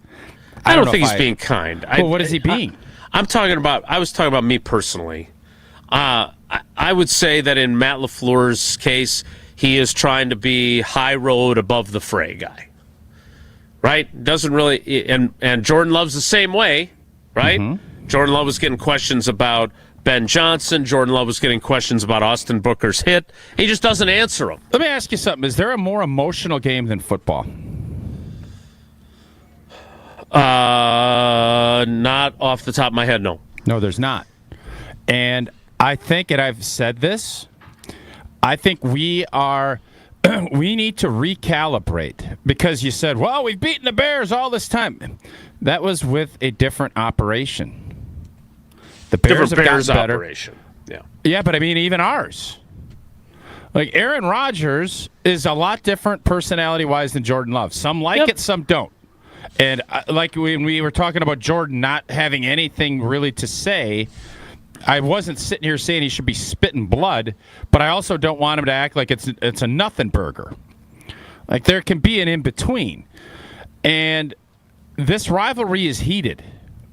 I don't think he's being kind. Well, what is he being? I was talking about me personally. I would say that in Matt LaFleur's case, he is trying to be high road above the fray guy. Right? Doesn't really, and Jordan Love's the same way, right? Mm-hmm. Jordan Love was getting questions about Ben Johnson. Jordan Love was getting questions about Austin Booker's hit. He just doesn't answer them. Let me ask you something. Is there a more emotional game than football? Not off the top of my head, no. No, there's not. And I think, and I've said this, I think we need to recalibrate because you said, well, we've beaten the Bears all this time. That was with a different operation. The Bears have gotten better. Operation. Yeah. Yeah, but I mean, even ours. Like Aaron Rodgers is a lot different personality-wise than Jordan Love. Some like it, some don't. And like when we were talking about Jordan not having anything really to say, I wasn't sitting here saying he should be spitting blood, but I also don't want him to act like it's a nothing burger. Like, there can be an in-between. And this rivalry is heated.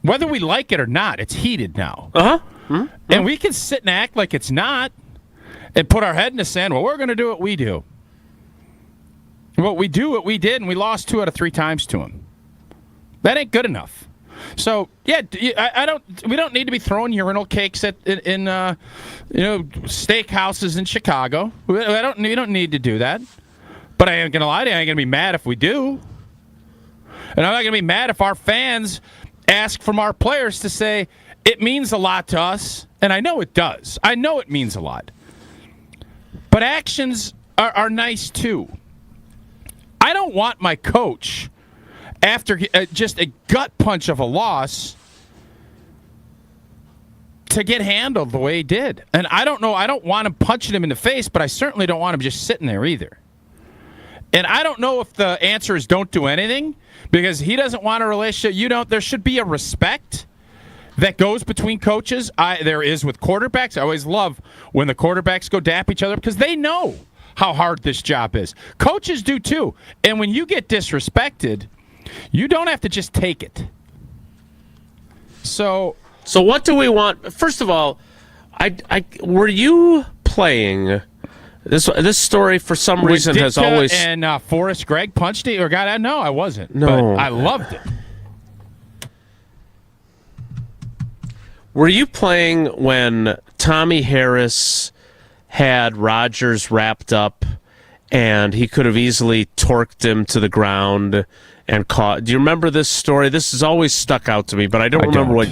Whether we like it or not, it's heated now. Uh-huh. Mm-hmm. And we can sit and act like it's not and put our head in the sand. Well, we're going to do what we do. Well, we do what we did, and we lost 2 out of 3 times to him. That ain't good enough. So yeah, we don't need to be throwing urinal cakes in steakhouses in Chicago. We don't need to do that. But I ain't gonna lie to you, I ain't gonna be mad if we do. And I'm not gonna be mad if our fans ask from our players to say it means a lot to us. And I know it does. I know it means a lot. But actions are nice too. I don't want my coach, after just a gut punch of a loss, to get handled the way he did. And I don't know, I don't want him punching him in the face, but I certainly don't want him just sitting there either. And I don't know if the answer is don't do anything, because he doesn't want a relationship. You don't. There should be a respect that goes between coaches. There is with quarterbacks. I always love when the quarterbacks go dap each other, because they know how hard this job is. Coaches do too. And when you get disrespected, you don't have to just take it. So what do we want? First of all, were you playing this story for some reason Ditka has always and Forrest Gregg punched it or got out? No, I wasn't. No, but I loved it. Were you playing when Tommy Harris had Rodgers wrapped up and he could have easily torqued him to the ground and caught? Do you remember this story? This has always stuck out to me, but I don't remember what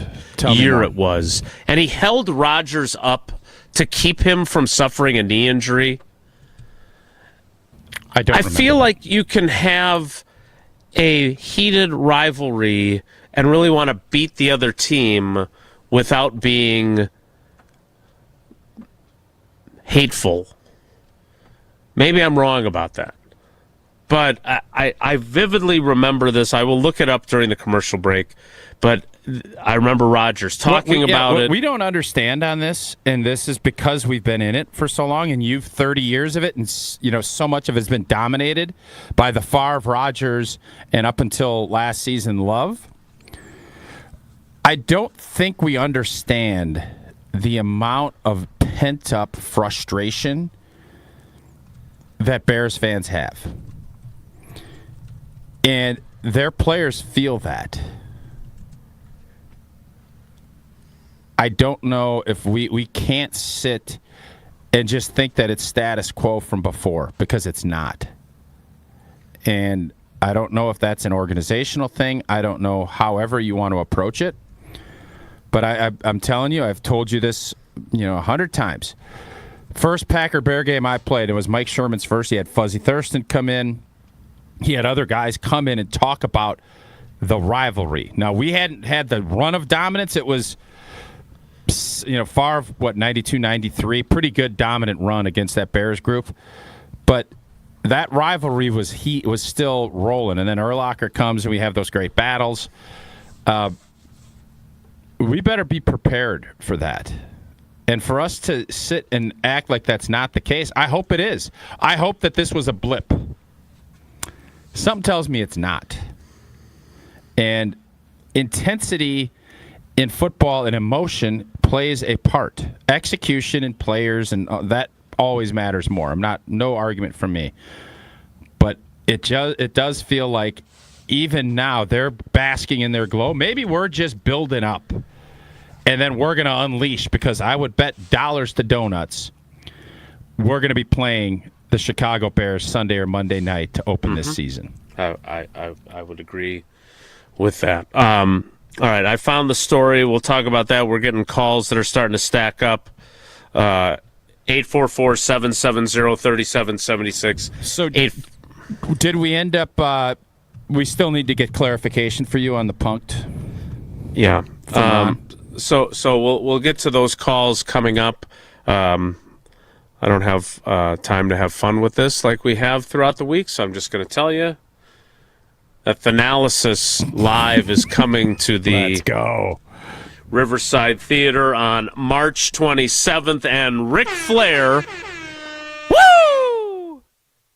year it was. And he held Rodgers up to keep him from suffering a knee injury. I feel like you can have a heated rivalry and really want to beat the other team without being hateful. Maybe I'm wrong about that. But I vividly remember this. I will look it up during the commercial break. But I remember Rodgers talking about it. We don't understand on this, and this is because we've been in it for so long, and you've 30 years of it, and so much of it has been dominated by the Favre, Rodgers, and up until last season, Love. I don't think we understand the amount of pent-up frustration that Bears fans have. And their players feel that. I don't know if we can't sit and just think that it's status quo from before, because it's not. And I don't know if that's an organizational thing. I don't know however you want to approach it. But I'm telling you, I've told you this 100 times. First Packer-Bear game I played, it was Mike Sherman's first. He had Fuzzy Thurston come in. He had other guys come in and talk about the rivalry. Now, we hadn't had the run of dominance. It was, Favre, 92, 93, pretty good dominant run against that Bears group. But that rivalry was still rolling. And then Urlacher comes, and we have those great battles. We better be prepared for that. And for us to sit and act like that's not the case, I hope it is. I hope that this was a blip. Something tells me it's not. And intensity in football and emotion plays a part. Execution and players, and that always matters more. No argument from me. But it does feel like even now they're basking in their glow. Maybe we're just building up. And then we're going to unleash, because I would bet dollars to donuts we're going to be playing the Chicago Bears Sunday or Monday night to open this season. I would agree with that. All right, I found the story. We'll talk about that. We're getting calls that are starting to stack up. 844-770-3776. So did we end up we still need to get clarification for you on the punked? Yeah. So we'll get to those calls coming up. I don't have time to have fun with this like we have throughout the week, so I'm just going to tell you that Thanalysis Live is coming to the Let's go. Riverside Theater on March 27th. And Ric Flair, woo,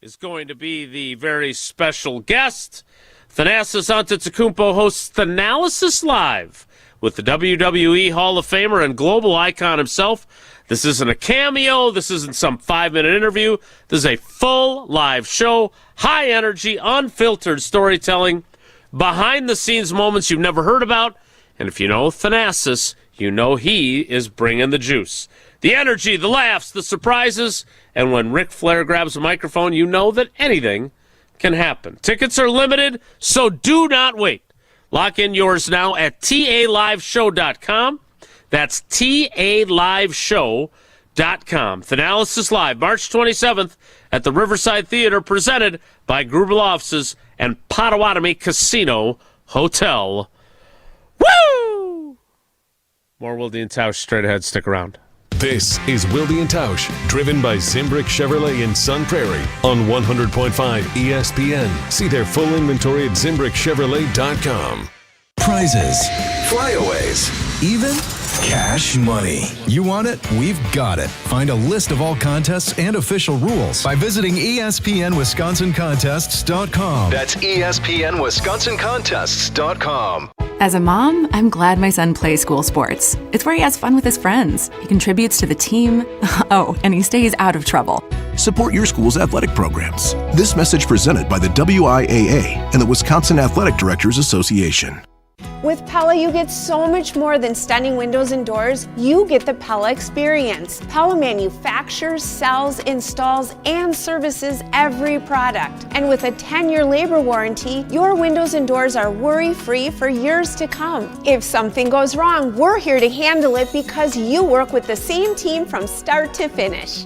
is going to be the very special guest. Thanasis Antetokounmpo hosts Thanalysis Live with the WWE Hall of Famer and global icon himself. This isn't a cameo. This isn't some 5-minute interview. This is a full live show, high energy, unfiltered storytelling, behind-the-scenes moments you've never heard about. And if you know Thanasis, you know he is bringing the juice. The energy, the laughs, the surprises. And when Ric Flair grabs a microphone, you know that anything can happen. Tickets are limited, so do not wait. Lock in yours now at taliveshow.com. That's taliveshow.com. Thanalysis Live, March 27th at the Riverside Theater, presented by Gruber Law Offices and Potawatomi Casino Hotel. Woo! More Wilde and Tausch straight ahead. Stick around. This is Wilde and Tausch, driven by Zimbrick Chevrolet in Sun Prairie on 100.5 ESPN. See their full inventory at ZimbrickChevrolet.com. Prizes, flyaways, even cash money. You want it? We've got it. Find a list of all contests and official rules by visiting ESPNWisconsinContests.com. That's ESPNWisconsinContests.com. As a mom, I'm glad my son plays school sports. It's where he has fun with his friends. He contributes to the team. Oh, and he stays out of trouble. Support your school's athletic programs. This message presented by the WIAA and the Wisconsin Athletic Directors Association. With Pella, you get so much more than stunning windows and doors. You get the Pella experience. Pella manufactures, sells, installs, and services every product. And with a 10-year labor warranty, your windows and doors are worry-free for years to come. If something goes wrong, we're here to handle it because you work with the same team from start to finish.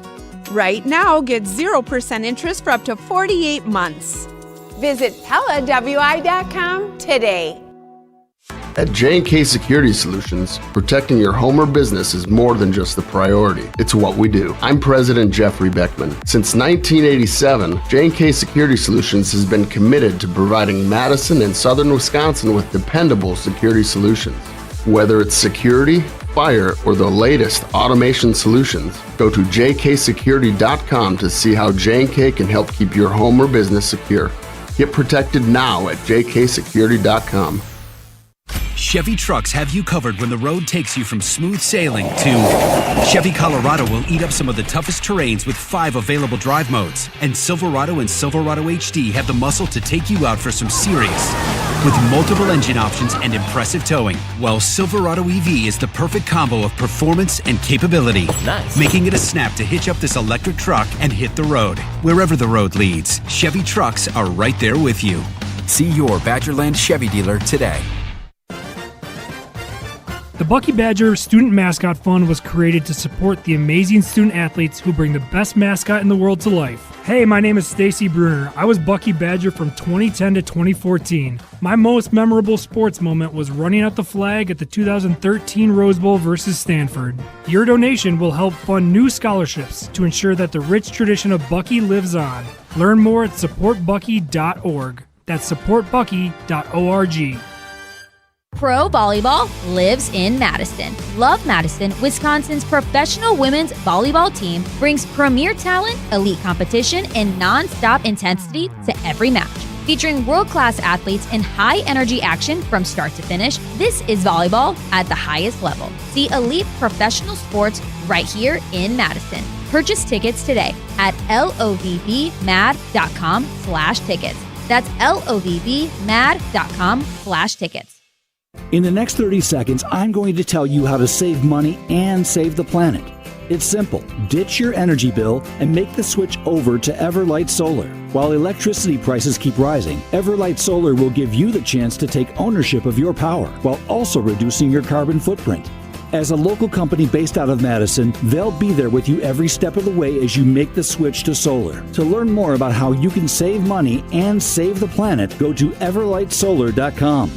Right now, get 0% interest for up to 48 months. Visit PellaWI.com today. At J&K Security Solutions, protecting your home or business is more than just the priority. It's what we do. I'm President Jeffrey Beckman. Since 1987, J&K Security Solutions has been committed to providing Madison and southern Wisconsin with dependable security solutions. Whether it's security, fire, or the latest automation solutions, go to jksecurity.com to see how J&K can help keep your home or business secure. Get protected now at jksecurity.com. Chevy trucks have you covered when the road takes you from smooth sailing to Chevy Colorado will eat up some of the toughest terrains with 5 available drive modes. And Silverado and Silverado HD have the muscle to take you out for some serious with multiple engine options and impressive towing. While Silverado EV is the perfect combo of performance and capability, making it a snap to hitch up this electric truck and hit the road. Wherever the road leads, Chevy trucks are right there with you. See your Badgerland Chevy dealer today. The Bucky Badger Student Mascot Fund was created to support the amazing student athletes who bring the best mascot in the world to life. Hey, my name is Stacy Bruner. I was Bucky Badger from 2010 to 2014. My most memorable sports moment was running out the flag at the 2013 Rose Bowl versus Stanford. Your donation will help fund new scholarships to ensure that the rich tradition of Bucky lives on. Learn more at supportbucky.org. That's supportbucky.org. Pro Volleyball lives in Madison. Love Madison, Wisconsin's professional women's volleyball team brings premier talent, elite competition, and non-stop intensity to every match. Featuring world-class athletes and high-energy action from start to finish, this is volleyball at the highest level. See elite professional sports right here in Madison. Purchase tickets today at lovbmad.com/tickets. That's lovbmad.com/tickets. In the next 30 seconds, I'm going to tell you how to save money and save the planet. It's simple. Ditch your energy bill and make the switch over to Everlight Solar. While electricity prices keep rising, Everlight Solar will give you the chance to take ownership of your power while also reducing your carbon footprint. As a local company based out of Madison, they'll be there with you every step of the way as you make the switch to solar. To learn more about how you can save money and save the planet, go to everlightsolar.com.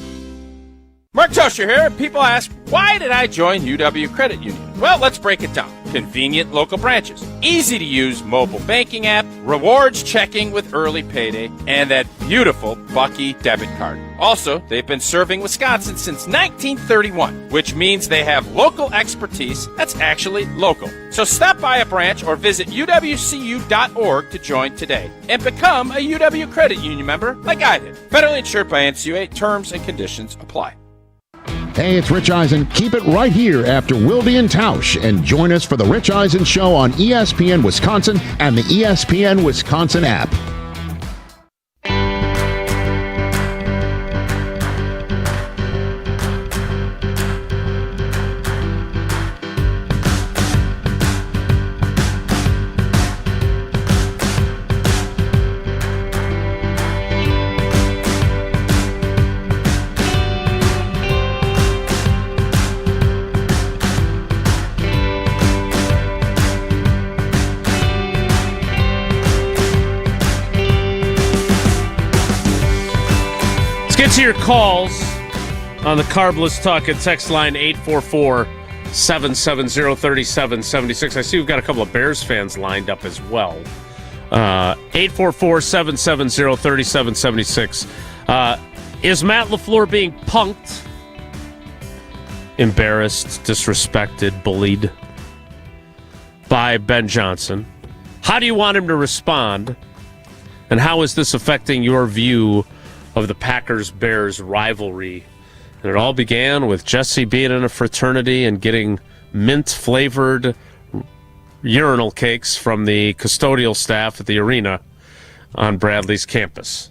Mark Tauscher here. People ask, why did I join UW Credit Union? Well, let's break it down. Convenient local branches, easy to use mobile banking app, rewards checking with early payday, and that beautiful Bucky debit card. Also, they've been serving Wisconsin since 1931, which means they have local expertise that's actually local. So stop by a branch or visit uwcu.org to join today and become a UW Credit Union member like I did. Federally insured by NCUA. Terms and conditions apply. Hey, it's Rich Eisen. Keep it right here after Wilde and Tausch, and join us for the Rich Eisen Show on ESPN Wisconsin and the ESPN Wisconsin app. To your calls on the Carbless Talk and text line 844-770-3776. I see we've got a couple of Bears fans lined up as well. 844-770-3776. Is Matt LaFleur being punked, embarrassed, disrespected, bullied by Ben Johnson? How do you want him to respond? And how is this affecting your view of the Packers-Bears rivalry? And it all began with Jesse being in a fraternity and getting mint-flavored urinal cakes from the custodial staff at the arena on Bradley's campus.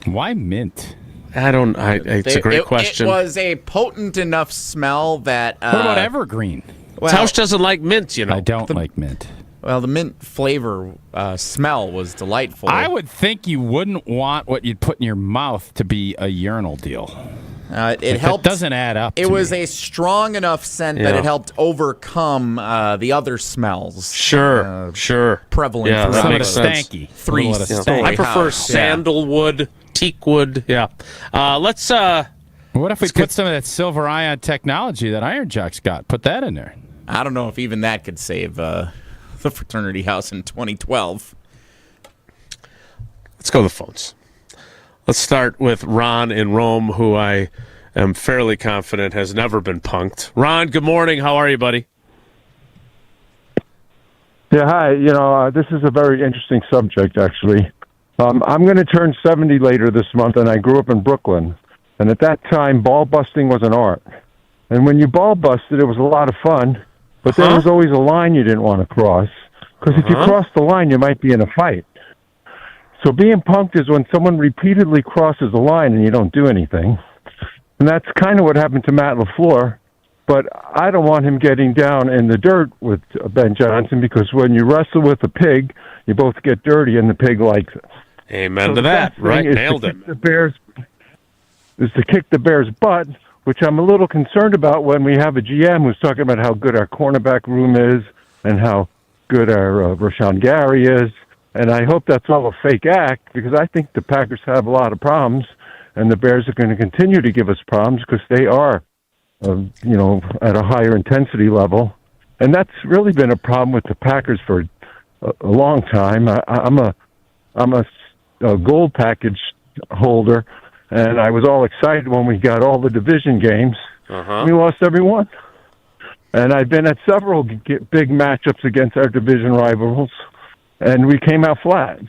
Why mint? It's a great question. It was a potent enough smell that... what about evergreen? Well, Tausch doesn't like mint, you know. I don't like mint. Well, the mint flavor smell was delightful. I would think you wouldn't want what you'd put in your mouth to be a urinal deal. It helped. That doesn't add up. It was a strong enough scent that it helped overcome the other smells. Sure. Prevalent. Yeah, that makes sense. Stanky. I prefer sandalwood, teakwood. Yeah. Let's. What if we put some of that silver ion technology that Iron Jock's got? Put that in there. I don't know if even that could save the fraternity house in 2012. Let's go to the phones. Let's start with Ron in Rome, who I am fairly confident has never been punked. Ron, good morning. How are you, buddy? Yeah, hi. This is a very interesting subject, actually. I'm going to turn 70 later this month, and I grew up in Brooklyn. And at that time, ball busting was an art. And when you ball busted, it was a lot of fun. But there was always a line you didn't want to cross, because if you cross the line, you might be in a fight. So being punked is when someone repeatedly crosses the line and you don't do anything. And that's kind of what happened to Matt LaFleur. But I don't want him getting down in the dirt with Ben Johnson, because when you wrestle with a pig, you both get dirty, and the pig likes it. Amen to that. Right, nailed him. Is to kick the Bears' butt, which I'm a little concerned about when we have a GM who's talking about how good our cornerback room is and how good our Rashawn Gary is. And I hope that's all a fake act, because I think the Packers have a lot of problems, and the Bears are going to continue to give us problems because they are, at a higher intensity level. And that's really been a problem with the Packers for a long time. I'm a gold package holder, and I was all excited when we got all the division games. We lost every one. And I've been at several big matchups against our division rivals, and we came out flat.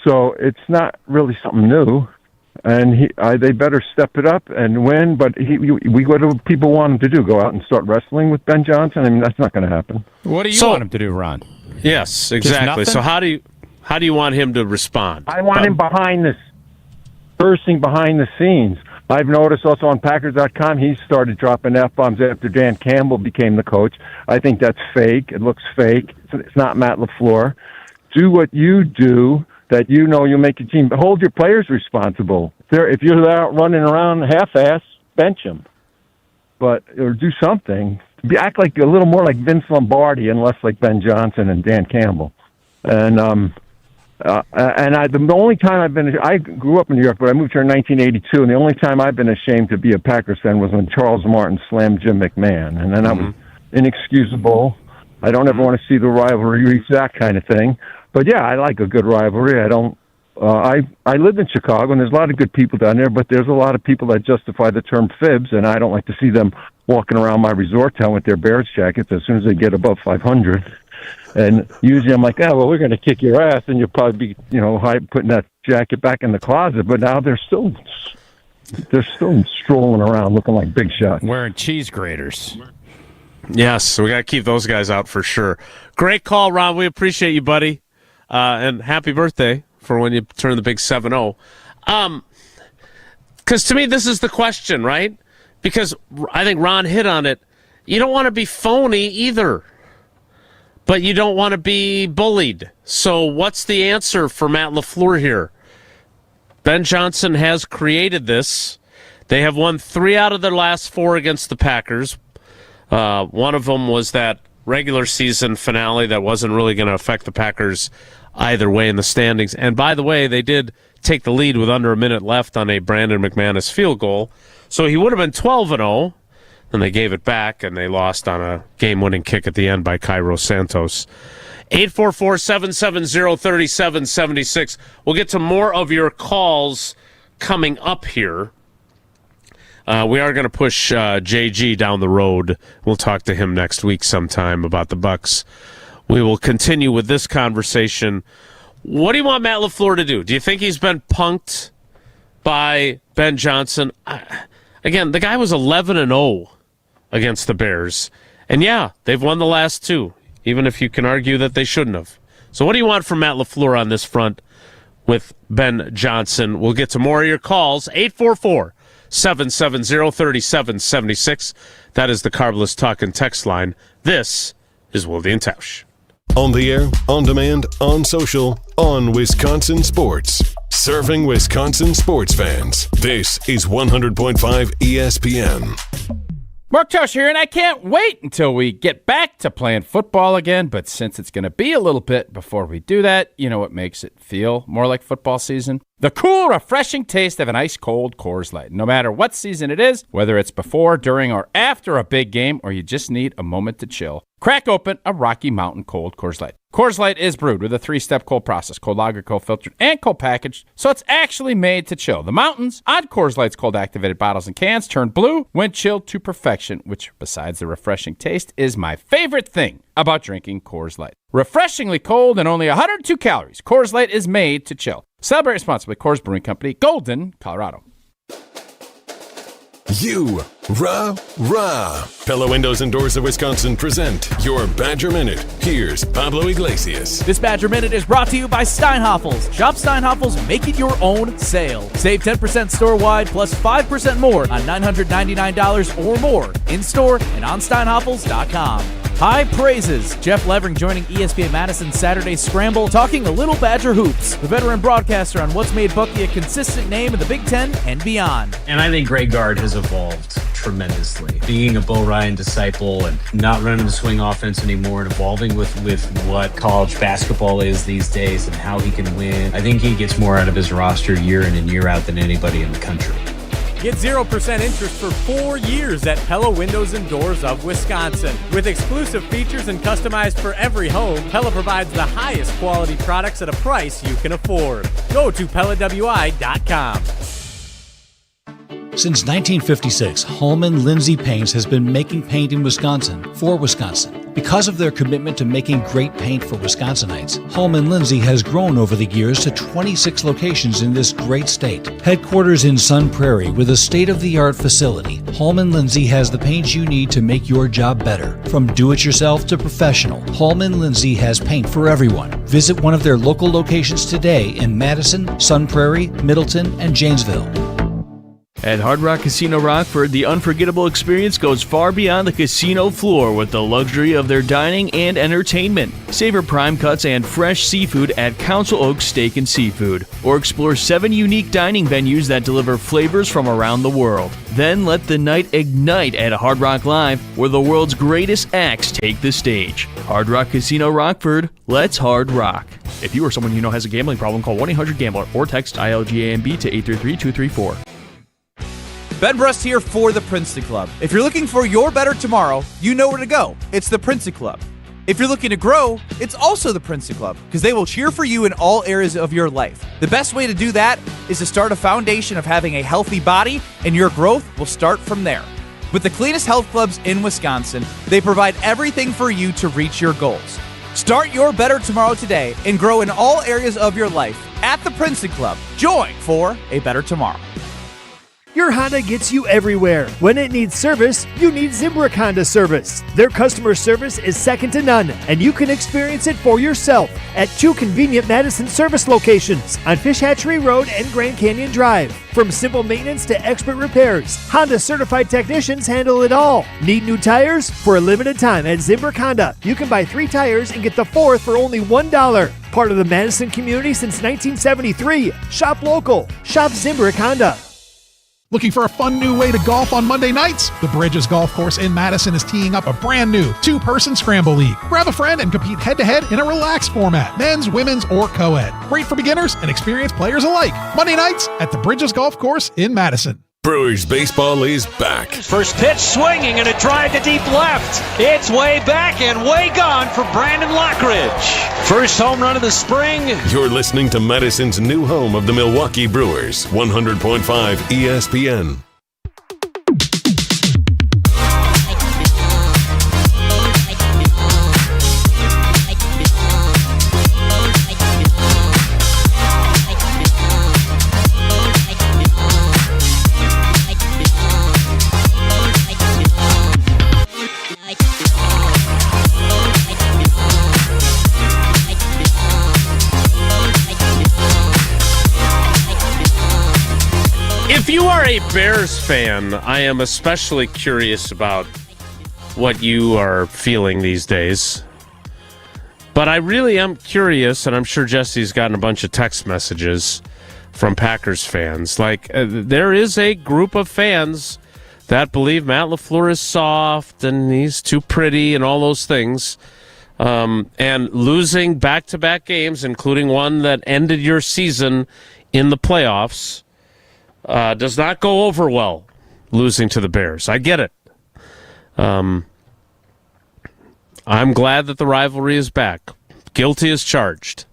So it's not really something new. And they better step it up and win. But what do people want him to do? Go out and start wrestling with Ben Johnson? I mean, that's not going to happen. What do you want him to do, Ron? Yes, exactly. So how do you want him to respond? I want him bursting behind the scenes. I've noticed also on Packers.com, he started dropping F-bombs after Dan Campbell became the coach. I think that's fake. It looks fake. It's not Matt LaFleur. Do what you do that you'll make your team. Hold your players responsible. If you're out running around half-ass, bench them. Or do something. Act like a little more like Vince Lombardi and less like Ben Johnson and Dan Campbell. And the only time I grew up in New York, but I moved here in 1982, and the only time I've been ashamed to be a Packers fan was when Charles Martin slammed Jim McMahon, and then that was inexcusable. I don't ever want to see the rivalry reach that kind of thing. But yeah, I like a good rivalry. I don't I live in Chicago, and there's a lot of good people down there, but there's a lot of people that justify the term fibs, and I don't like to see them walking around my resort town with their Bears jackets as soon as they get above 500. And usually I'm like, well, we're going to kick your ass, and you'll probably be, putting that jacket back in the closet. But now they're still strolling around looking like big shots. Wearing cheese graters. Yes, we got to keep those guys out for sure. Great call, Ron. We appreciate you, buddy. And happy birthday for when you turn the big 7-0. Because to me, this is the question, right? Because I think Ron hit on it. You don't want to be phony either, but you don't want to be bullied. So what's the answer for Matt LaFleur here? Ben Johnson has created this. They have won 3 out of their last 4 against the Packers. One of them was that regular season finale that wasn't really going to affect the Packers either way in the standings. And by the way, they did take the lead with under a minute left on a Brandon McManus field goal. So he would have been 12-0. And they gave it back, and they lost on a game-winning kick at the end by Cairo Santos. 844-770-3776. We'll get to more of your calls coming up here. We are going to push JG down the road. We'll talk to him next week sometime about the Bucks. We will continue with this conversation. What do you want Matt LaFleur to do? Do you think he's been punked by Ben Johnson? Again, the guy was 11-0 against the Bears. And yeah, they've won the last 2, even if you can argue that they shouldn't have. So what do you want from Matt LaFleur on this front with Ben Johnson? We'll get to more of your calls. 844-770-3776. That is the Carbless Talk and Text line. This is Wilde and Tausch. On the air, on demand, on social, on Wisconsin Sports. Serving Wisconsin sports fans. This is 100.5 ESPN. Mark Tauscher here, and I can't wait until we get back to playing football again. But since it's going to be a little bit before we do that, you know what makes it feel more like football season? The cool, refreshing taste of an ice-cold Coors Light. No matter what season it is, whether it's before, during, or after a big game, or you just need a moment to chill, crack open a Rocky Mountain Cold Coors Light. Coors Light is brewed with a 3-step cold process, cold lager, cold filtered, and cold packaged, so it's actually made to chill. The mountains on Coors Light's cold activated bottles and cans turn blue when chilled to perfection, which, besides the refreshing taste, is my favorite thing about drinking Coors Light. Refreshingly cold and only 102 calories, Coors Light is made to chill. Celebrate responsibly. Coors Brewing Company, Golden, Colorado. You, rah. Pella Windows and Doors of Wisconsin present your Badger Minute. Here's Pablo Iglesias. This Badger Minute is brought to you by Steinhoffels. Shop Steinhoffels, make it your own sale. Save 10% store-wide plus 5% more on $999 or more in-store and on Steinhoffels.com. High praises. Jeff Levering joining ESPN Madison Saturday Scramble, talking a little Badger hoops. The veteran broadcaster on what's made Bucky a consistent name in the Big Ten and beyond. And I think Greg Gard has evolved tremendously. Being a Bo Ryan disciple and not running the swing offense anymore and evolving with what college basketball is these days and how he can win. I think he gets more out of his roster year in and year out than anybody in the country. Get 0% interest for 4 years at Pella Windows and Doors of Wisconsin. With exclusive features and customized for every home, Pella provides the highest quality products at a price you can afford. Go to PellaWI.com. Since 1956, Holman Lindsay Paints has been making paint in Wisconsin for Wisconsin. Because of their commitment to making great paint for Wisconsinites, Holman Lindsay has grown over the years to 26 locations in this great state. Headquarters in Sun Prairie with a state-of-the-art facility, Holman Lindsay has the paint you need to make your job better. From do-it-yourself to professional, Holman Lindsay has paint for everyone. Visit one of their local locations today in Madison, Sun Prairie, Middleton, and Janesville. At Hard Rock Casino Rockford, the unforgettable experience goes far beyond the casino floor with the luxury of their dining and entertainment. Savor prime cuts and fresh seafood at Council Oaks Steak and Seafood, or explore 7 unique dining venues that deliver flavors from around the world. Then let the night ignite at Hard Rock Live, where the world's greatest acts take the stage. Hard Rock Casino Rockford, let's hard rock. If you or someone you know has a gambling problem, call 1-800-GAMBLER or text ILGAMB to 833-234. Ben Brust here for the Princeton Club. If you're looking for your better tomorrow, you know where to go. It's the Princeton Club. If you're looking to grow, it's also the Princely Club, because they will cheer for you in all areas of your life. The best way to do that is to start a foundation of having a healthy body, and your growth will start from there. With the cleanest health clubs in Wisconsin, they provide everything for you to reach your goals. Start your better tomorrow today and grow in all areas of your life at the Princely Club. Join for a better tomorrow. Your Honda gets you everywhere. When it needs service, you need Zimbrick Honda service. Their customer service is second to none, and you can experience it for yourself at 2 convenient Madison service locations on Fish Hatchery Road and Grand Canyon Drive. From simple maintenance to expert repairs, Honda certified technicians handle it all. Need new tires? For a limited time at Zimbrick Honda, you can buy 3 tires and get the 4th for only $1. Part of the Madison community since 1973. Shop local. Shop Zimbrick Honda. Looking for a fun new way to golf on Monday nights? The Bridges Golf Course in Madison is teeing up a brand new 2-person scramble league. Grab a friend and compete head-to-head in a relaxed format, men's, women's, or co-ed. Great for beginners and experienced players alike. Monday nights at the Bridges Golf Course in Madison. Brewers baseball is back. First pitch swinging and a drive to deep left. It's way back and way gone for Brandon Lockridge. First home run of the spring. You're listening to Madison's new home of the Milwaukee Brewers, 100.5 ESPN. If you are a Bears fan, I am especially curious about what you are feeling these days. But I really am curious, and I'm sure Jesse's gotten a bunch of text messages from Packers fans. There is a group of fans that believe Matt LaFleur is soft and he's too pretty and all those things. And losing back-to-back games, including one that ended your season in the playoffs, does not go over well, losing to the Bears. I get it. I'm glad that the rivalry is back. Guilty as charged.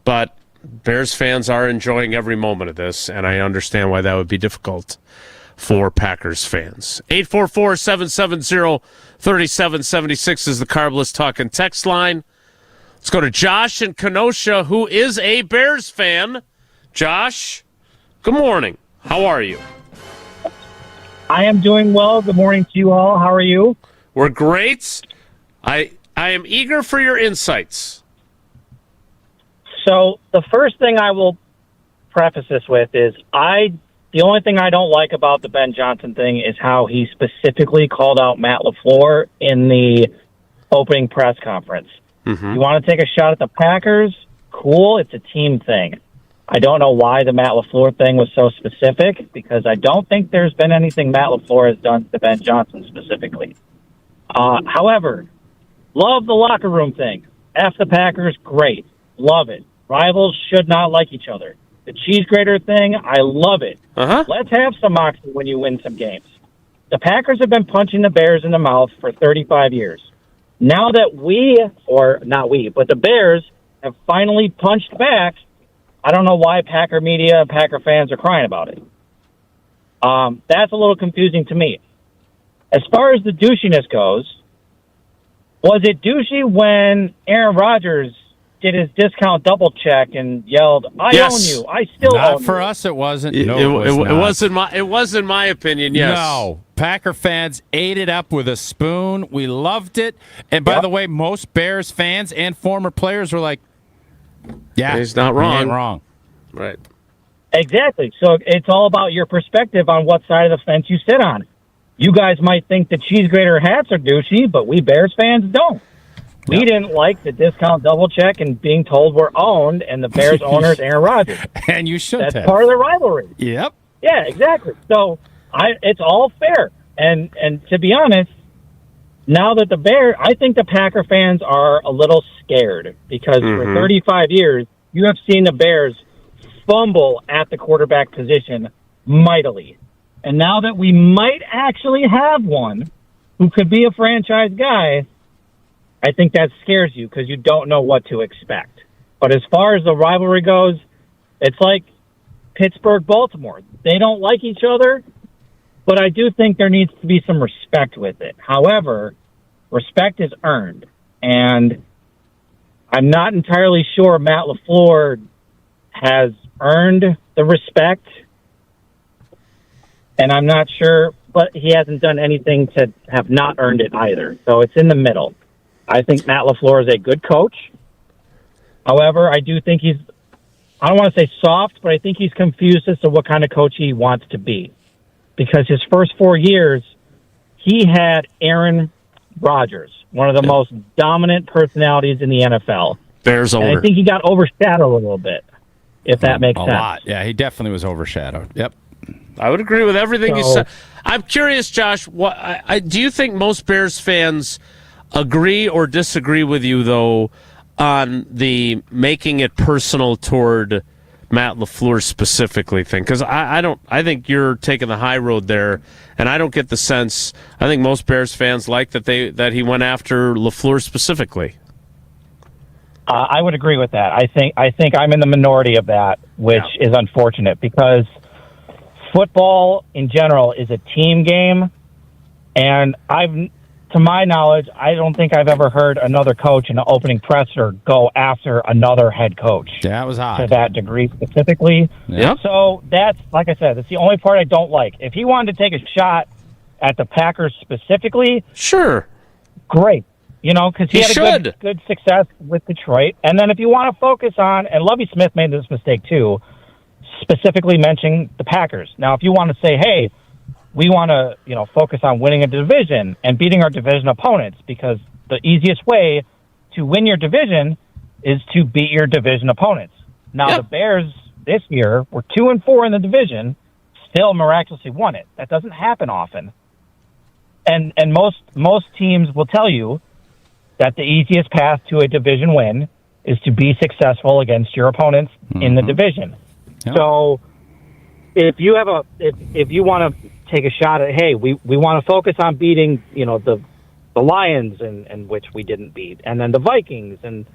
But Bears fans are enjoying every moment of this, and I understand why that would be difficult for Packers fans. 844-770-3776 is the Carbless Talking text line. Let's go to Josh in Kenosha, who is a Bears fan. Josh, good morning. How are you? I am doing well. Good morning to you all. How are you? We're great. I am eager for your insights. So the first thing I will preface this with is the only thing I don't like about the Ben Johnson thing is how he specifically called out Matt LaFleur in the opening press conference. Mm-hmm. You want to take a shot at the Packers? Cool. It's a team thing. I don't know why the Matt LaFleur thing was so specific, because I don't think there's been anything Matt LaFleur has done to Ben Johnson specifically. However, love the locker room thing. F the Packers, great. Love it. Rivals should not like each other. The cheese grater thing, I love it. Let's have some moxie when you win some games. The Packers have been punching the Bears in the mouth for 35 years. Now that the Bears have finally punched back, I don't know why Packer media and Packer fans are crying about it. That's a little confusing to me. As far as the douchiness goes, was it douchey when Aaron Rodgers did his discount double check and yelled, "I own you. I still own you"? For us, it wasn't. It was in my opinion. Yes. No, Packer fans ate it up with a spoon. We loved it. And by the way, most Bears fans and former players were like, "Yeah, he's not wrong. He ain't wrong." Right. Exactly. So it's all about your perspective on what side of the fence you sit on. You guys might think the cheese grater hats are douchey, but we Bears fans don't. We didn't like the discount double check and being told we're owned, and the Bears owner's Aaron Rodgers. And you should. That's part of the rivalry. Yep. Yeah, exactly. So it's all fair. And to be honest, now that I think the Packer fans are a little scared because for 35 years, you have seen the Bears fumble at the quarterback position mightily. And now that we might actually have one who could be a franchise guy, I think that scares you because you don't know what to expect. But as far as the rivalry goes, it's like Pittsburgh-Baltimore. They don't like each other, but I do think there needs to be some respect with it. However, respect is earned, and I'm not entirely sure Matt LaFleur has earned the respect, and I'm not sure, but he hasn't done anything to have not earned it either. So it's in the middle. I think Matt LaFleur is a good coach. However, I do think he's, I don't want to say soft, but I think he's confused as to what kind of coach he wants to be. Because his first 4 years, he had Aaron Rodgers, one of the most dominant personalities in the NFL. Bears owner. And I think he got overshadowed a little bit, if that makes sense. A lot. Yeah, he definitely was overshadowed. Yep. I would agree with everything you said. I'm curious, Josh, do you think most Bears fans agree or disagree with you, though, on the making it personal toward Matt LaFleur specifically thing? Because I think you're taking the high road there, and I don't get the sense. I think most Bears fans like that he went after LaFleur specifically. I would agree with that. I think I'm in the minority of that, which is unfortunate because football in general is a team game, and to my knowledge, I don't think I've ever heard another coach in an opening presser go after another head coach. Yeah, that was odd. To that degree specifically. Yeah. So that's, like I said, that's the only part I don't like. If he wanted to take a shot at the Packers specifically, sure, great. Because he had a good success with Detroit. And then if you want to focus on, and Lovie Smith made this mistake too, specifically mentioning the Packers. Now, if you want to say, hey, we want to, focus on winning a division and beating our division opponents, because the easiest way to win your division is to beat your division opponents. Now, the Bears this year were 2-4 in the division, still miraculously won it. That doesn't happen often. And most teams will tell you that the easiest path to a division win is to be successful against your opponents in the division. Yep. So if you have if you want to take a shot at, hey, we want to focus on beating, the Lions, and which we didn't beat, and then the Vikings, and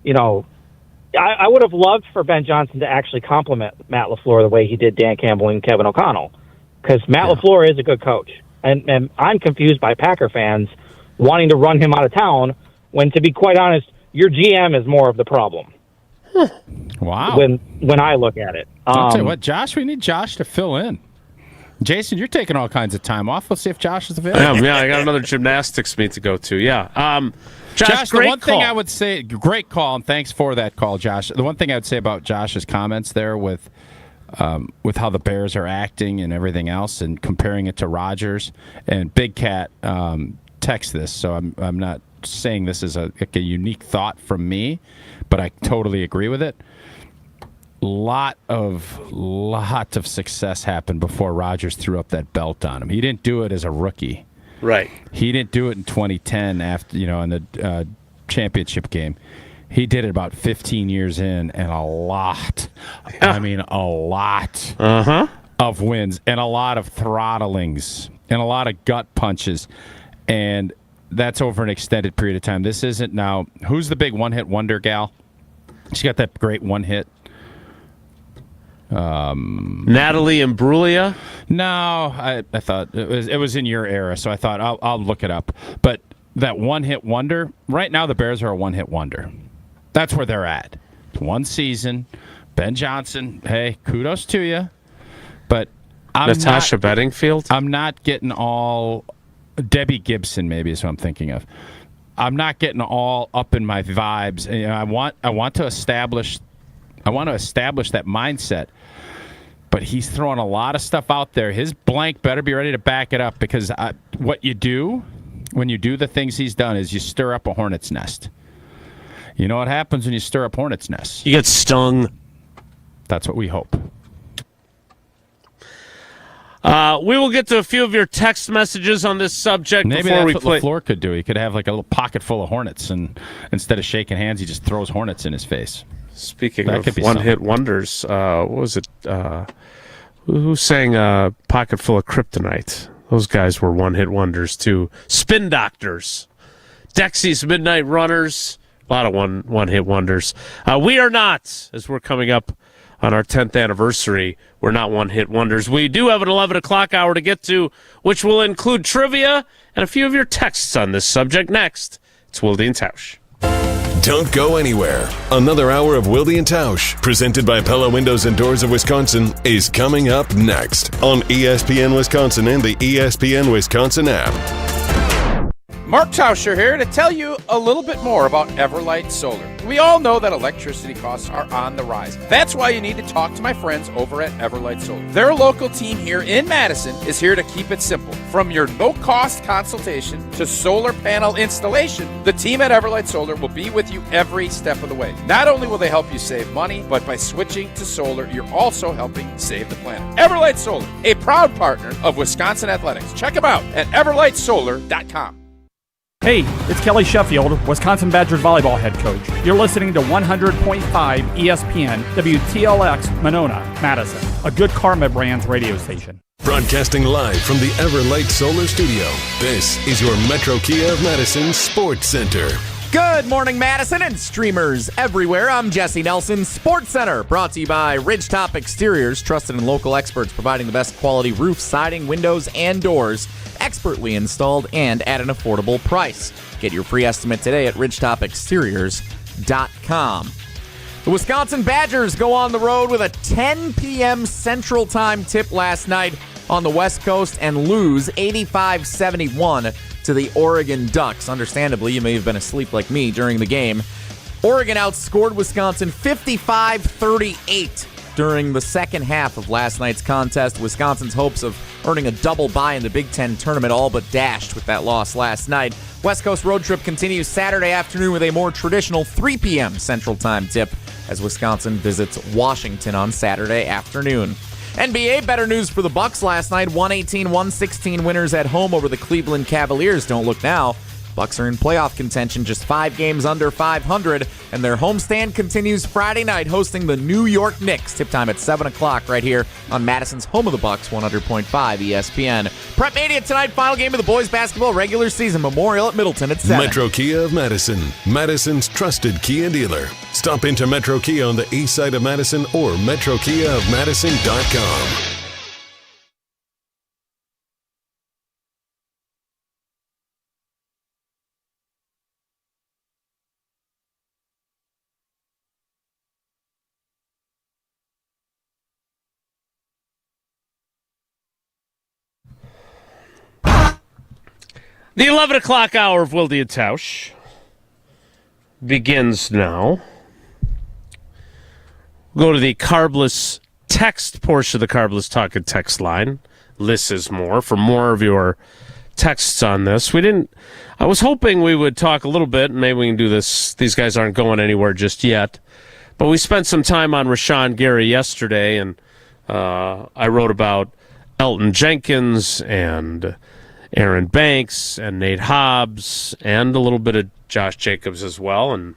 I would have loved for Ben Johnson to actually compliment Matt LaFleur the way he did Dan Campbell and Kevin O'Connell, because Matt LaFleur is a good coach, and I'm confused by Packer fans wanting to run him out of town when, to be quite honest, your GM is more of the problem. Wow. When I look at it. I'll tell you what, Josh, we need Josh to fill in. Jason, you're taking all kinds of time off. Let's see if Josh is available. Yeah, I got another gymnastics meet to go to. Yeah. Josh, the one thing call. I would say, great call, and thanks for that call, Josh. The one thing I would say about Josh's comments there with how the Bears are acting and everything else, and comparing it to Rodgers, and Big Cat text this, so I'm not saying this is a unique thought from me, but I totally agree with it. Lot of success happened before Rodgers threw up that belt on him. He didn't do it as a rookie. Right. He didn't do it in 2010 after, in the championship game. He did it about 15 years in, and a lot of wins, and a lot of throttlings, and a lot of gut punches. And that's over an extended period of time. This isn't now. Who's the big one-hit wonder gal? She got that great one hit. Natalie Imbruglia? No, I thought it was in your era, so I thought I'll look it up. But that one-hit wonder, right now the Bears are a one-hit wonder. That's where they're at. One season. Ben Johnson, hey, kudos to you. But Natasha Bedingfield? I'm not getting all... Debbie Gibson maybe is what I'm thinking of. I'm not getting all up in my vibes. I want to establish that mindset. But he's throwing a lot of stuff out there. His blank better be ready to back it up, because what you do when you do the things he's done is you stir up a hornet's nest. You know what happens when you stir up hornet's nests? You get stung. That's what we hope. We will get to a few of your text messages on this subject Maybe before that's we what play. LaFleur could do. He could have like a little pocket full of hornets, and instead of shaking hands, he just throws hornets in his face. Speaking of one-hit wonders, what was it? Who sang Pocket Full of Kryptonite? Those guys were one-hit wonders, too. Spin Doctors Dexy's Midnight Runners. A lot of one-hit wonders. We are not, as we're coming up on our 10th anniversary, we're not one-hit wonders. We do have an 11 o'clock hour to get to, which will include trivia and a few of your texts on this subject. Next, it's Wilde and Tausch. Don't go anywhere. Another hour of Wilde and Tausch, presented by Pella Windows and Doors of Wisconsin, is coming up next on ESPN Wisconsin and the ESPN Wisconsin app. Mark Tauscher here to tell you a little bit more about Everlight Solar. We all know that electricity costs are on the rise. That's why you need to talk to my friends over at Everlight Solar. Their local team here in Madison is here to keep it simple. From your no-cost consultation to solar panel installation, the team at Everlight Solar will be with you every step of the way. Not only will they help you save money, but by switching to solar, you're also helping save the planet. Everlight Solar, a proud partner of Wisconsin Athletics. Check them out at everlightsolar.com. Hey, it's Kelly Sheffield, Wisconsin Badgers volleyball head coach. You're listening to 100.5 ESPN, WTLX, Monona, Madison, a good Karma Brands radio station. Broadcasting live from the Everlight Solar Studio, this is your Metro Kia of Madison Sports Center. Good morning, Madison and streamers everywhere. I'm Jesse Nelson, Sports Center, brought to you by Ridgetop Exteriors, trusted and local experts providing the best quality roof, siding, windows, and doors, expertly installed and at an affordable price. Get your free estimate today at ridgetopexteriors.com. The Wisconsin Badgers go on the road with a 10 p.m. Central Time tip last night on the West Coast and lose 85-71 to the Oregon Ducks. Understandably, you may have been asleep like me during the game. Oregon outscored Wisconsin 55-38 during the second half of last night's contest. Wisconsin's hopes of earning a double bye in the Big Ten tournament all but dashed with that loss last night. West Coast road trip continues Saturday afternoon with a more traditional 3 p.m. Central Time tip as Wisconsin visits Washington on Saturday afternoon. NBA, better news for the Bucks last night. 118-116 winners at home over the Cleveland Cavaliers. Don't look now. Bucks are in playoff contention, just 5 games under 500, and their homestand continues Friday night, hosting the New York Knicks. Tip time at 7 o'clock right here on Madison's home of the Bucks, 100.5 ESPN. Prep Mania tonight, final game of the boys basketball regular season. Memorial at Middleton at 7. Metro Kia of Madison, Madison's trusted Kia dealer. Stop into Metro Kia on the east side of Madison or metrokiaofmadison.com. The 11 o'clock hour of Wilde and Tausch begins now. Go to the Carbless text portion of the Carbless Talk and Text line. Less is more for more of your texts on this. I was hoping we would talk a little bit, and maybe we can do this. These guys aren't going anywhere just yet. But we spent some time on Rashawn Gary yesterday, and I wrote about Elton Jenkins and Aaron Banks and Nate Hobbs and a little bit of Josh Jacobs as well, and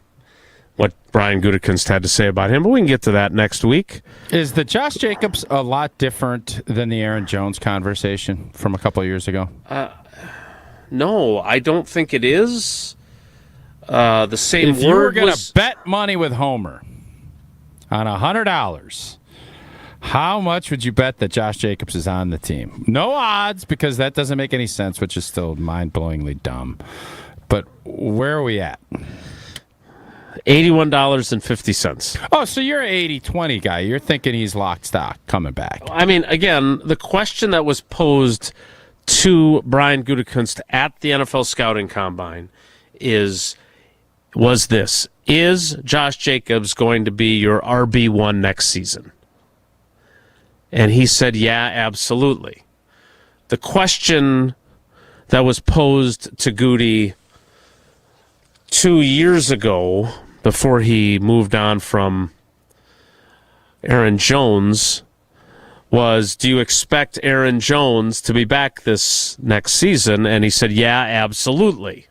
what Brian Gutekunst had to say about him. But we can get to that next week. Is the Josh Jacobs a lot different than the Aaron Jones conversation from a couple of years ago? No, I don't think it is. The same if you were going to bet money with Homer on $100, how much would you bet that Josh Jacobs is on the team? No odds, because that doesn't make any sense, which is still mind-blowingly dumb. But where are we at? $81.50. Oh, so you're an 80-20 guy. You're thinking he's lock stock coming back. I mean, again, the question that was posed to Brian Gutekunst at the NFL Scouting Combine was this: is Josh Jacobs going to be your RB1 next season? And he said, yeah, absolutely. The question that was posed to Goody 2 years ago, before he moved on from Aaron Jones, was, do you expect Aaron Jones to be back this next season? And he said, yeah, absolutely.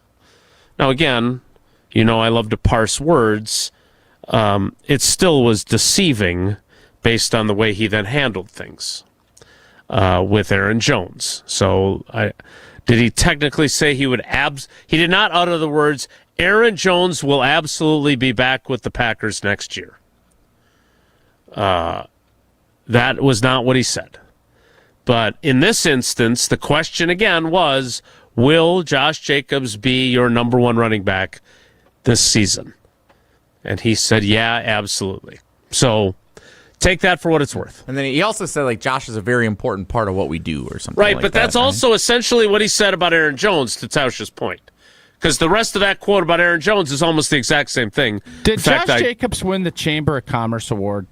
Now, again, you know I love to parse words. It still was deceiving based on the way he then handled things with Aaron Jones. So I Did he technically say he would he did not utter the words, Aaron Jones will absolutely be back with the Packers next year. That was not what he said. But in this instance, the question again was, will Josh Jacobs be your number one running back this season? And he said, yeah, absolutely. So take that for what it's worth. And then he also said, like, Josh is a very important part of what we do or something right, like but that. that's also essentially what he said about Aaron Jones, to Tausch's point. Because the rest of that quote about Aaron Jones is almost the exact same thing. Did Josh Jacobs win the Chamber of Commerce Award?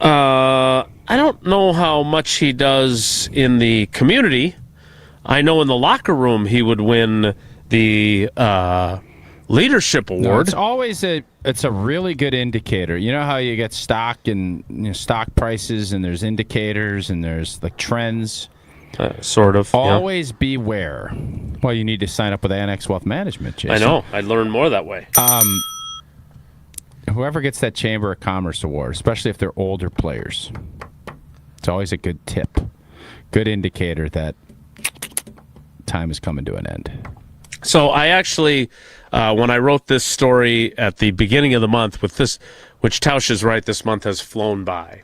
I don't know how much he does in the community. I know in the locker room he would win the leadership award. No, it's always it's a really good indicator. You know how you get stock and stock prices, and there's indicators and there's like trends. Sort of. Always beware. Well, you need to sign up with Annex Wealth Management, Jason. I know. I learned more that way. Whoever gets that Chamber of Commerce award, especially if they're older players, it's always a good tip, good indicator that time is coming to an end. So I actually, when I wrote this story at the beginning of the month, with this, which Tausch is right, this month has flown by.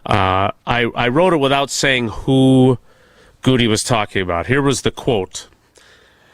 I wrote it without saying who Goody was talking about. Here was the quote.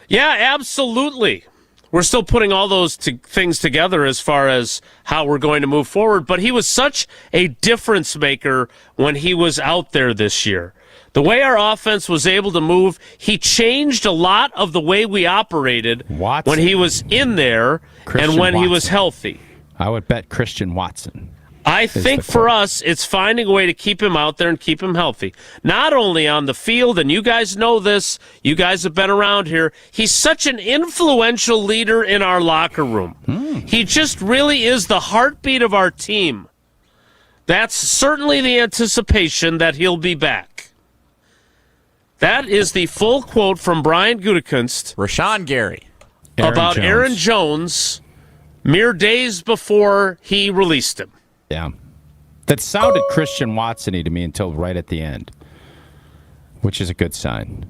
Yeah, absolutely. We're still putting all those things together as far as how we're going to move forward, but he was such a difference maker when he was out there this year. The way our offense was able to move, he changed a lot of the way we operated when he was in there and when he was healthy. I would bet Christian Watson. I think for us, it's finding a way to keep him out there and keep him healthy. Not only on the field, and you guys know this, you guys have been around here, he's such an influential leader in our locker room. He just really is the heartbeat of our team. That's certainly the anticipation that he'll be back. That is the full quote from Brian Gutekunst. Rashawn Gary. About Aaron Jones mere days before he released him. Yeah. That sounded Christian Watson-y to me until right at the end, which is a good sign.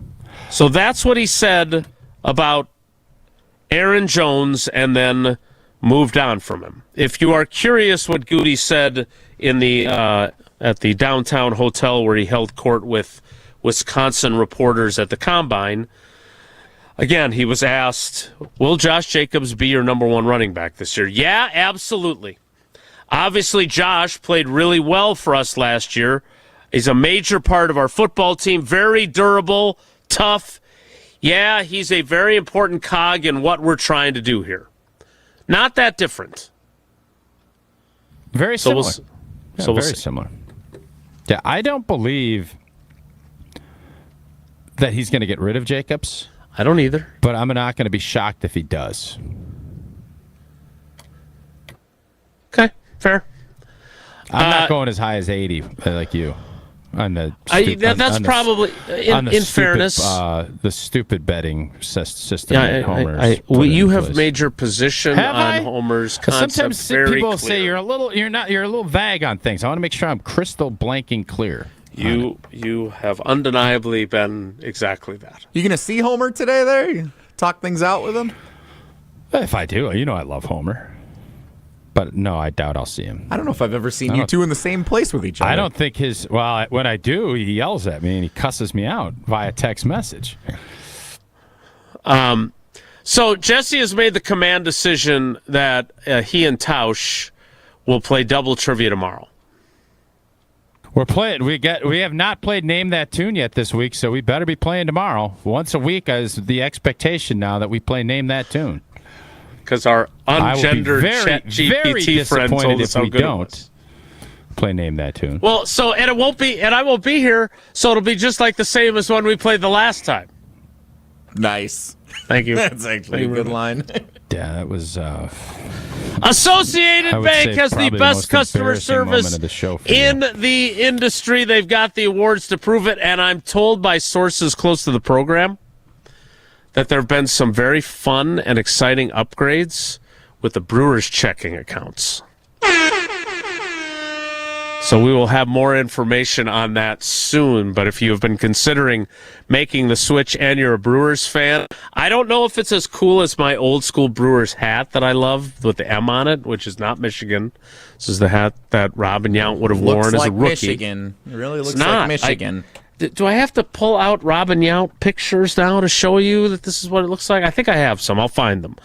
So that's what he said about Aaron Jones and then moved on from him. If you are curious what Goody said in the at the downtown hotel where he held court with Wisconsin reporters at the Combine, again, he was asked, will Josh Jacobs be your number one running back this year? Yeah, absolutely. Obviously, Josh played really well for us last year. He's a major part of our football team, very durable, tough. Yeah, he's a very important cog in what we're trying to do here. Not that different. Very similar. We'll very similar. Yeah, I don't believe that he's going to get rid of Jacobs. I don't either. But I'm not going to be shocked if he does. Okay, fair. I'm not going as high as 80 like you. On the that's probably in fairness, the stupid betting system. Yeah, you have made your position on Homer's concept. Sometimes very people clear. say you're a little vague on things. I want to make sure I'm crystal blanking clear. You have undeniably been exactly that. You gonna see Homer today? There, you talk things out with him. If I do, I love Homer. But no, I doubt I'll see him. I don't know if I've ever seen you two in the same place with each other. I don't think when I do, he yells at me and he cusses me out via text message. So Jesse has made the command decision that he and Tausch will play double trivia tomorrow. We're playing. We have not played Name That Tune yet this week, so we better be playing tomorrow. Once a week is the expectation now that we play Name That Tune. Because our ungendered ChatGPT friend told us how good it was. Play Name That Tune. Well, and it won't be, and I won't be here, so it'll be just like the same as when we played the last time. Nice. Thank you. That's actually a good line. Yeah, that was. Associated Bank has the best customer service in the industry. They've got the awards to prove it, and I'm told by sources close to the program that there have been some very fun and exciting upgrades with the Brewers checking accounts. So we will have more information on that soon. But if you have been considering making the switch and you're a Brewers fan, I don't know if it's as cool as my old school Brewers hat that I love with the M on it, which is not Michigan. This is the hat that Robin Yount would have worn as a rookie. Michigan. It really looks like Michigan. Do I have to pull out Robin Yount pictures now to show you that this is what it looks like? I think I have some. I'll find them.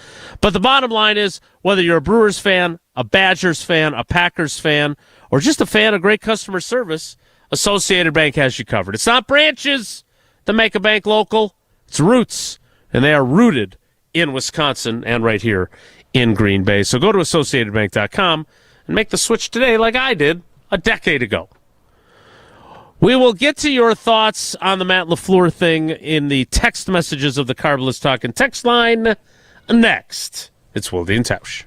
But the bottom line is, whether you're a Brewers fan, a Badgers fan, a Packers fan, or just a fan of great customer service, Associated Bank has you covered. It's not branches that make a bank local. It's roots, and they are rooted in Wisconsin and right here in Green Bay. So go to AssociatedBank.com and make the switch today like I did a decade ago. We will get to your thoughts on the Matt LaFleur thing in the text messages of the Carbless Talking text line next. It's Wilde and Tausch.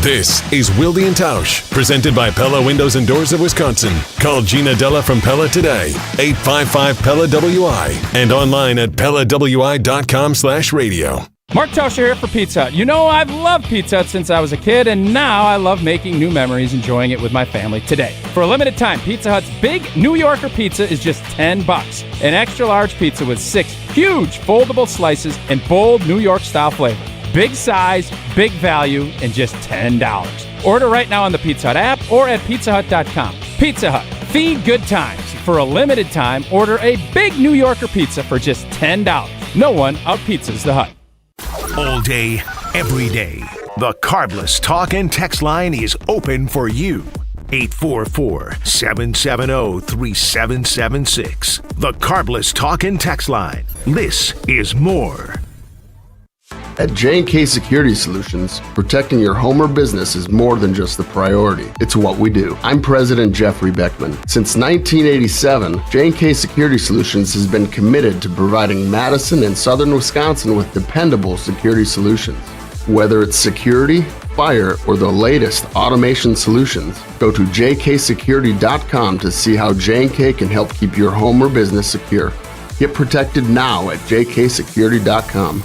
This is Wilde and Tausch, presented by Pella Windows and Doors of Wisconsin. Call Gina Della from Pella today, 855-PELLA-WI, and online at PellaWI.com/radio. Mark Tauscher here for Pizza Hut. You know, I've loved Pizza Hut since I was a kid, and now I love making new memories, enjoying it with my family today. For a limited time, Pizza Hut's big New Yorker pizza is just $10. An extra large pizza with 6 huge foldable slices and bold New York style flavor. Big size, big value, and just $10. Order right now on the Pizza Hut app or at pizzahut.com. Pizza Hut, feed good times. For a limited time, order a big New Yorker pizza for just $10. No one out-pizzas the Hut. All day, every day, the Carbless Talk and Text line is open for you. 844-770-3776. The Carbless Talk and Text line. This is more. At J&K Security Solutions, protecting your home or business is more than just the priority. It's what we do. I'm President Jeffrey Beckman. Since 1987, J&K Security Solutions has been committed to providing Madison and southern Wisconsin with dependable security solutions. Whether it's security, fire, or the latest automation solutions, go to jksecurity.com to see how J&K can help keep your home or business secure. Get protected now at jksecurity.com.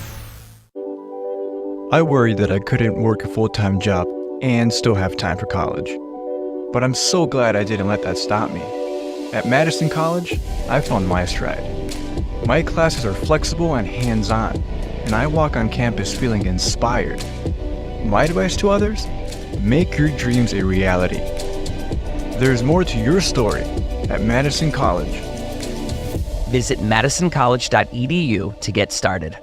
I worried that I couldn't work a full-time job and still have time for college. But I'm so glad I didn't let that stop me. At Madison College, I found my stride. My classes are flexible and hands-on, and I walk on campus feeling inspired. My advice to others? Make your dreams a reality. There's more to your story at Madison College. Visit madisoncollege.edu to get started.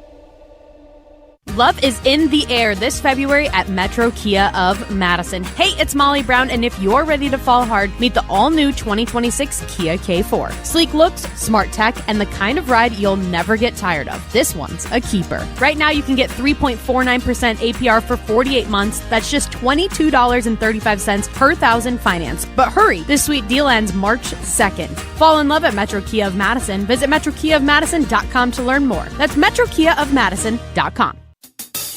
Love is in the air this February at Metro Kia of Madison. Hey, it's Molly Brown, and if you're ready to fall hard, meet the all-new 2026 Kia K4. Sleek looks, smart tech, and the kind of ride you'll never get tired of. This one's a keeper. Right now, you can get 3.49% APR for 48 months. That's just $22.35 per thousand finance. But hurry, this sweet deal ends March 2nd. Fall in love at Metro Kia of Madison. Visit metrokiaofmadison.com to learn more. That's metrokiaofmadison.com.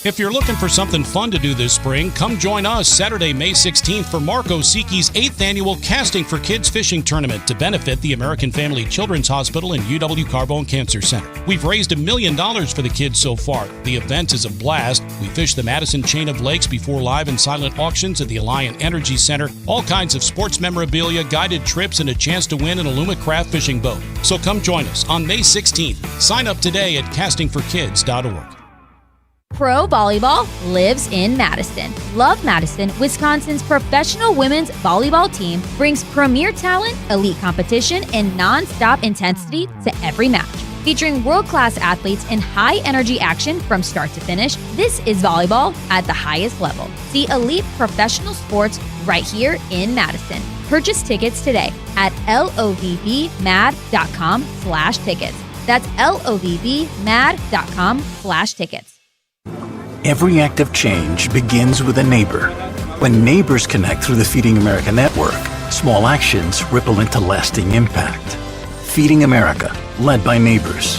If you're looking for something fun to do this spring, come join us Saturday, May 16th for Mark Osiki's 8th annual Casting for Kids Fishing Tournament to benefit the American Family Children's Hospital and UW-Carbone Cancer Center. We've raised $1 million for the kids so far. The event is a blast. We fish the Madison chain of lakes before live and silent auctions at the Alliant Energy Center. All kinds of sports memorabilia, guided trips, and a chance to win an Alumacraft fishing boat. So come join us on May 16th. Sign up today at castingforkids.org. Pro volleyball lives in Madison. Love Madison, Wisconsin's professional women's volleyball team brings premier talent, elite competition, and non-stop intensity to every match. Featuring world-class athletes and high-energy action from start to finish, this is volleyball at the highest level. See elite professional sports right here in Madison. Purchase tickets today at lovbmad.com/tickets. That's lovbmad.com/tickets. Every act of change begins with a neighbor. When neighbors connect through the Feeding America network, small actions ripple into lasting impact. Feeding America, led by neighbors.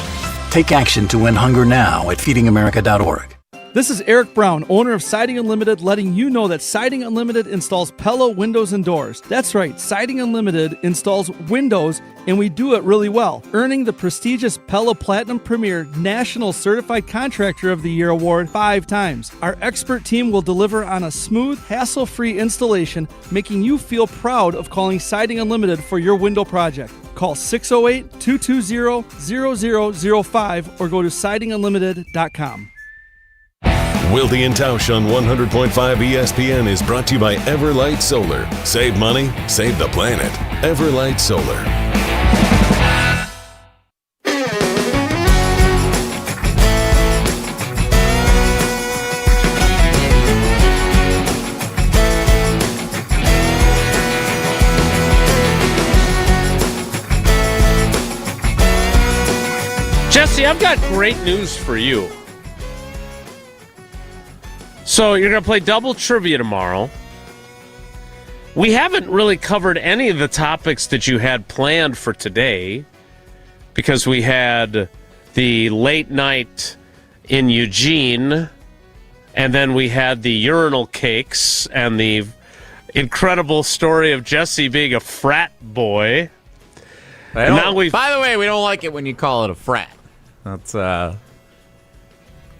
Take action to end hunger now at feedingamerica.org. This is Eric Brown, owner of Siding Unlimited, letting you know that Siding Unlimited installs Pella windows and doors. That's right, Siding Unlimited installs windows, and we do it really well, earning the prestigious Pella Platinum Premier National Certified Contractor of the Year award 5 times. Our expert team will deliver on a smooth, hassle-free installation, making you feel proud of calling Siding Unlimited for your window project. Call 608-220-0005 or go to sidingunlimited.com. Wilde and Tausch on 100.5 ESPN is brought to you by Everlight Solar. Save money, save the planet. Everlight Solar. Jesse, I've got great news for you. So you're going to play double trivia tomorrow. We haven't really covered any of the topics that you had planned for today because we had the late night in Eugene, and then we had the urinal cakes and the incredible story of Jesse being a frat boy. By the way, we don't like it when you call it a frat. That's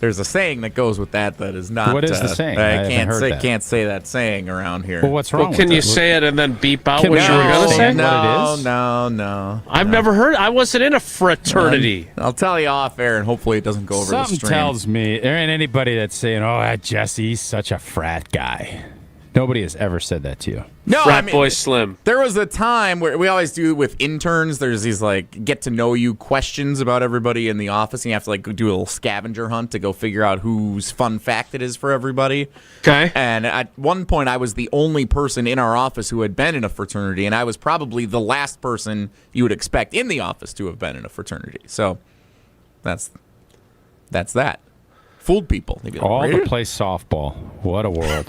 there's a saying that goes with that is not. What is the saying? I can't say that saying around here. Well, what's wrong? Well, can you say it and then beep out what you were going to say? No. I've never heard. I wasn't in a fraternity. I'll tell you off air, and hopefully it doesn't go over the stream. Something tells me there ain't anybody that's saying, "Oh, that Jesse's such a frat guy." Nobody has ever said that to you. No, Frat boy Slim. There was a time where we always do with interns. There's these get to know you questions about everybody in the office, and you have to do a little scavenger hunt to go figure out whose fun fact it is for everybody. Okay. And at one point, I was the only person in our office who had been in a fraternity, and I was probably the last person you would expect in the office to have been in a fraternity. So that's that. Fooled people. All to play softball. What a world.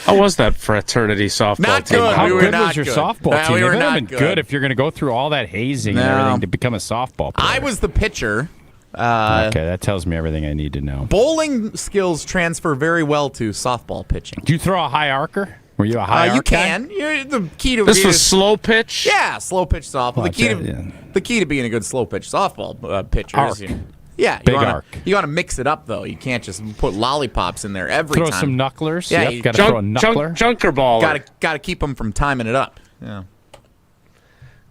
How was that fraternity softball not team? good. How we good were was your softball team? We It were would have not been good if you're going to go through all that hazing and everything to become a softball player. I was the pitcher. Okay, that tells me everything I need to know. Bowling skills transfer very well to softball pitching. Do you throw a high archer? Were you a high arc You can. The key to this was slow pitch? Yeah, slow pitch softball. Well, the key to being a good slow pitch softball pitcher is Big arc. You want to mix it up, though. You can't just put lollipops in there every throw time. Throw some knucklers. Yeah, got to throw a knuckler. Junker ball. Got to keep them from timing it up. Yeah.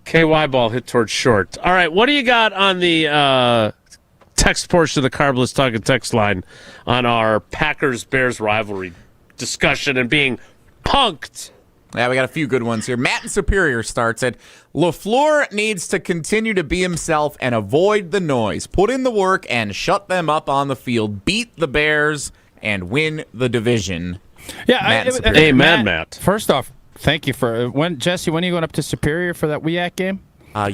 KY ball hit towards short. All right, what do you got on the text portion of the Carbless Talking text line on our Packers-Bears rivalry discussion and being punked? Yeah, we got a few good ones here. Matt in Superior starts at LaFleur needs to continue to be himself and avoid the noise. Put in the work and shut them up on the field. Beat the Bears and win the division. Yeah, amen, Matt. First off, thank you for Jesse. When are you going up to Superior for that WIAC game?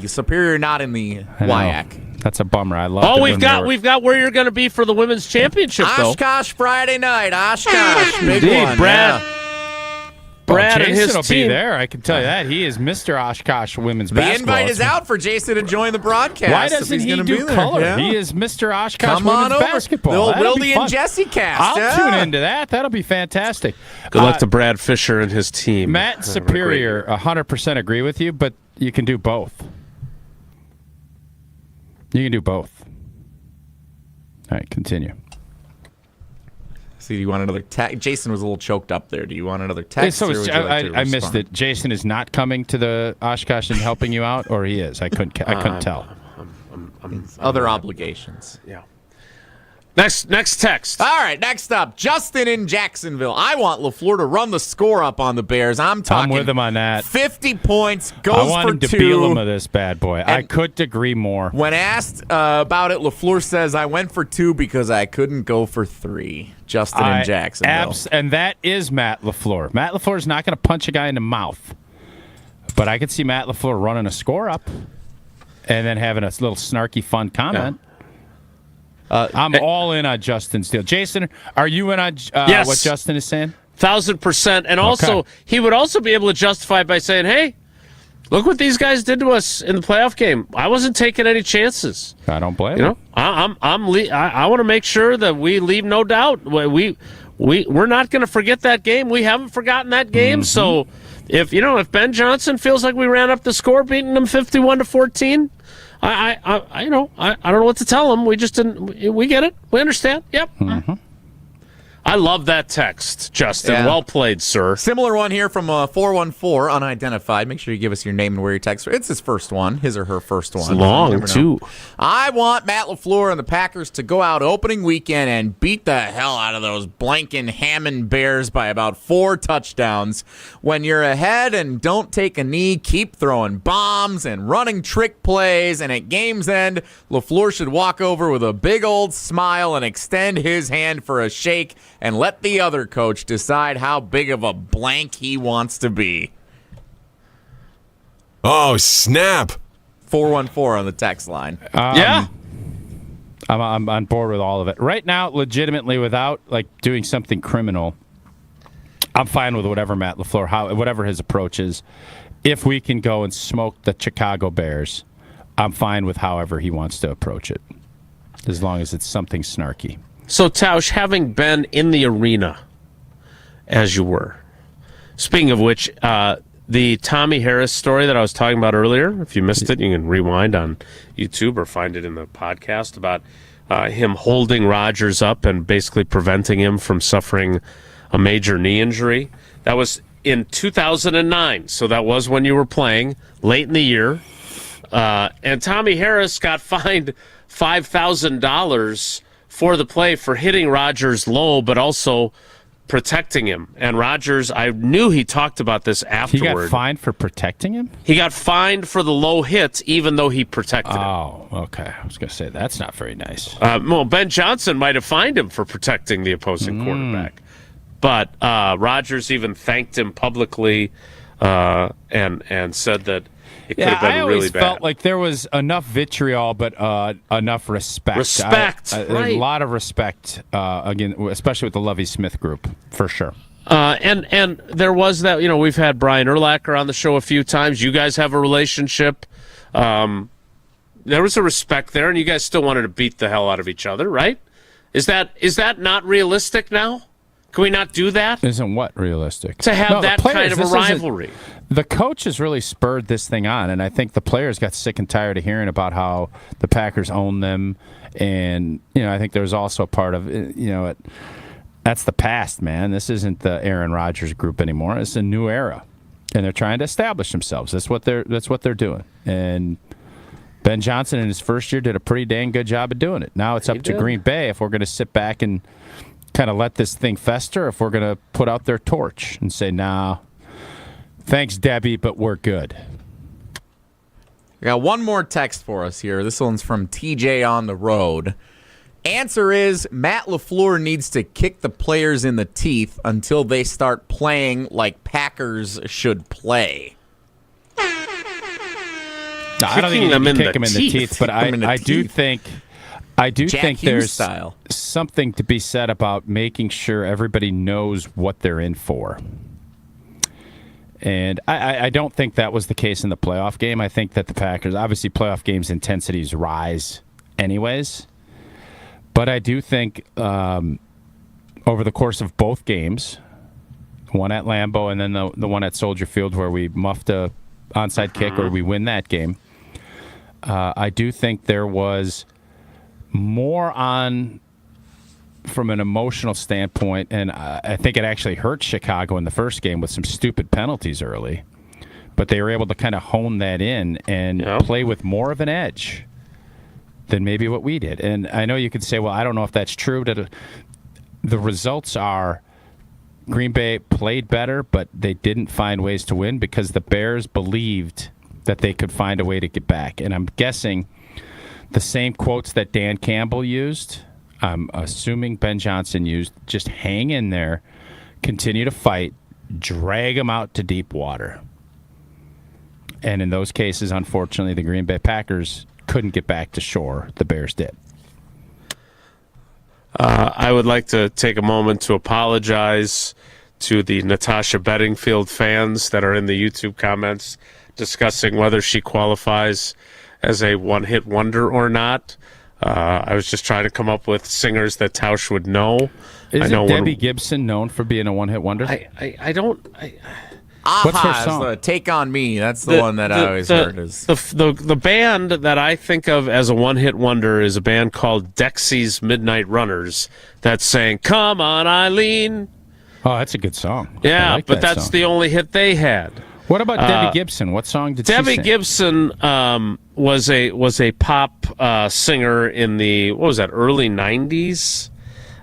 Superior not in the WIAC. That's a bummer. I love. Oh, we've got where you're going to be for the women's championship. Oshkosh Friday night. Oshkosh, big Indeed, one. Brad. Yeah. Brad Jason and his will team be there. I can tell you that. He is Mr. Oshkosh women's the basketball. The invite is out for Jason to join the broadcast. Why doesn't he do color? Yeah. He is Mr. Oshkosh Come women's on over. basketball. The old That'll Wilde be and fun. Jesse cast. I'll tune into that. That'll be fantastic. Good luck to Brad Fisher and his team. Matt Superior, 100% agree with you, but you can do both. You can do both. All right, continue. See, do you want another text? Jason was a little choked up there. Do you want another text? So I missed it. Jason is not coming to the Oshkosh and helping you out, or he is? I couldn't tell. Other obligations. Yeah. Next text. All right, next up, Justin in Jacksonville. I want LaFleur to run the score up on the Bears. I'm with him on that. 50 points, goes I want for him to 2. peel him of this bad boy. I couldn't agree more. When asked about it, LaFleur says, I went for 2 because I couldn't go for 3. Justin in Jacksonville. And that is Matt LaFleur. Matt LaFleur is not going to punch a guy in the mouth. But I could see Matt LaFleur running a score up and then having a little snarky, fun comment. Yeah. I'm all in on Justin's deal. Jason, are you in on yes. what Justin is saying? 1,000%. And also, he would also be able to justify it by saying, hey, Look what these guys did to us in the playoff game. I wasn't taking any chances. I don't blame you. I want to make sure that we leave no doubt. We're not going to forget that game. We haven't forgotten that game. So if Ben Johnson feels like we ran up the score, beating them 51-14, I don't know what to tell him. We just didn't. We get it. We understand. Yep. I love that text, Justin. Yeah. Well played, sir. Similar one here from 414, unidentified. Make sure you give us your name and where you text. It's his first one, his or her first one. It's long, too. I want Matt LaFleur and the Packers to go out opening weekend and beat the hell out of those blanking Hammond Bears by about 4 touchdowns. When you're ahead and don't take a knee, keep throwing bombs and running trick plays, and at game's end, LaFleur should walk over with a big old smile and extend his hand for a shake and let the other coach decide how big of a blank he wants to be. Oh, snap. 414 on the text line. I'm on board with all of it. Right now, legitimately, without doing something criminal, I'm fine with whatever Matt LaFleur, whatever his approach is. If we can go and smoke the Chicago Bears, I'm fine with however he wants to approach it, as long as it's something snarky. So, Tausch, having been in the arena as you were, speaking of which, the Tommy Harris story that I was talking about earlier, if you missed it, you can rewind on YouTube or find it in the podcast about him holding Rodgers up and basically preventing him from suffering a major knee injury. That was in 2009, so that was when you were playing, late in the year. And Tommy Harris got fined $5,000 for the play for hitting Rodgers low, but also protecting him. And Rodgers, I knew he talked about this afterward. He got fined for protecting him? He got fined for the low hit, even though he protected him. Oh, okay. I was going to say, that's not very nice. Well, Ben Johnson might have fined him for protecting the opposing quarterback. But Rodgers even thanked him publicly and said that it could have been really bad. I always felt like there was enough vitriol, but enough respect. Respect, right. A lot of respect, again, especially with the Lovie Smith group, for sure. And there was that, we've had Brian Urlacher on the show a few times. You guys have a relationship. There was a respect there, and you guys still wanted to beat the hell out of each other, right? Is that not realistic now? Can we not do that? Isn't what realistic? To have that kind of a rivalry. The coach has really spurred this thing on, and I think the players got sick and tired of hearing about how the Packers own them. And, I think there's also a part of, that's the past, man. This isn't the Aaron Rodgers group anymore. It's a new era, and they're trying to establish themselves. That's what they're doing. And Ben Johnson in his first year did a pretty dang good job of doing it. Now it's up to Green Bay if we're going to sit back and kind of let this thing fester, if we're going to put out their torch and say, nah, thanks, Debbie, but we're good. We got one more text for us here. This one's from TJ on the road. Answer is Matt LaFleur needs to kick the players in the teeth until they start playing like Packers should play. No, I don't think you can kick them in the teeth, but I do think there's style. Something to be said about making sure everybody knows what they're in for. And I don't think that was the case in the playoff game. I think that the Packers, obviously playoff games intensities rise anyways. But I do think over the course of both games, one at Lambeau and then the one at Soldier Field where we muffed a onside kick or we win that game, I do think there was more on from an emotional standpoint, and I think it actually hurt Chicago in the first game with some stupid penalties early, but they were able to kind of hone that in and play with more of an edge than maybe what we did. And I know you could say, well, I don't know if that's true. The results are Green Bay played better, but they didn't find ways to win because the Bears believed that they could find a way to get back. And I'm guessing the same quotes that Dan Campbell used, I'm assuming Ben Johnson used, just hang in there, continue to fight, drag them out to deep water. And in those cases, unfortunately, the Green Bay Packers couldn't get back to shore. The Bears did. I would like to take a moment to apologize to the Natasha Bedingfield fans that are in the YouTube comments. discussing whether she qualifies as a one-hit wonder or not. I was just trying to come up with singers that Tausch would know. Isn't Debbie Gibson known for being a one-hit wonder? I don't. What's her song? Take On Me. That's the one that I always heard. Is the band that I think of as a one-hit wonder is a band called Dexy's Midnight Runners that sang "Come On Eileen." Oh, that's a good song. Yeah, like but that that's song. the only hit they had. What about Debbie Gibson? What song did she sing? Debbie Gibson was a pop singer in the early '90s,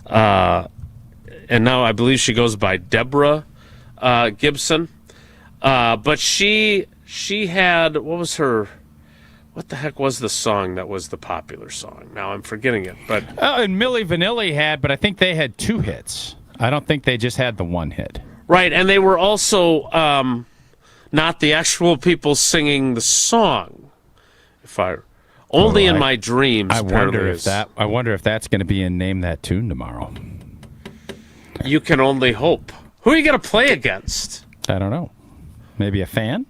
and now I believe she goes by Deborah Gibson. But she had what the heck was the song that was the popular song? Now I'm forgetting it. But and Milli Vanilli had, but I think they had 2 hits. I don't think they just had the one hit. Right, and they were also not the actual people singing the song. In my dreams. I wonder if that's going to be in Name That Tune tomorrow. You can only hope. Who are you going to play against? I don't know. Maybe a fan?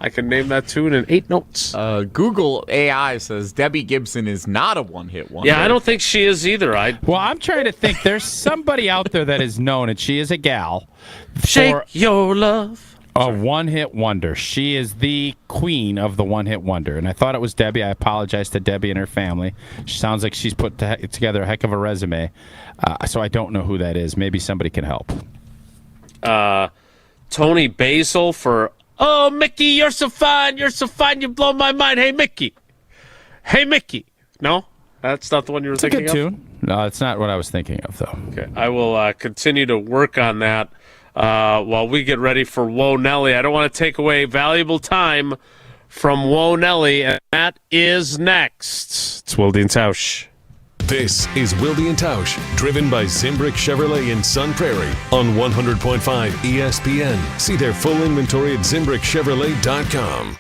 I can name that tune in 8 notes. Google AI says Debbie Gibson is not a one-hit wonder. Yeah, I don't think she is either. Well, I'm trying to think. There's somebody out there that is known, and she is a gal. Shake your love. A one-hit wonder. She is the queen of the one-hit wonder. And I thought it was Debbie. I apologize to Debbie and her family. She sounds like she's put together a heck of a resume. So I don't know who that is. Maybe somebody can help. Tony Basil for "Oh, Mickey, you're so fine, you blow my mind. Hey, Mickey. No, that's not the one you were thinking of? It's a good tune. No, it's not what I was thinking of, though. Okay, I will continue to work on that while we get ready for Whoa Nelly. I don't want to take away valuable time from Whoa Nelly, and that is next. It's Wilde and Tausch. This is Wilde and Tausch, driven by Zimbrick Chevrolet in Sun Prairie on 100.5 ESPN. See their full inventory at ZimbrickChevrolet.com.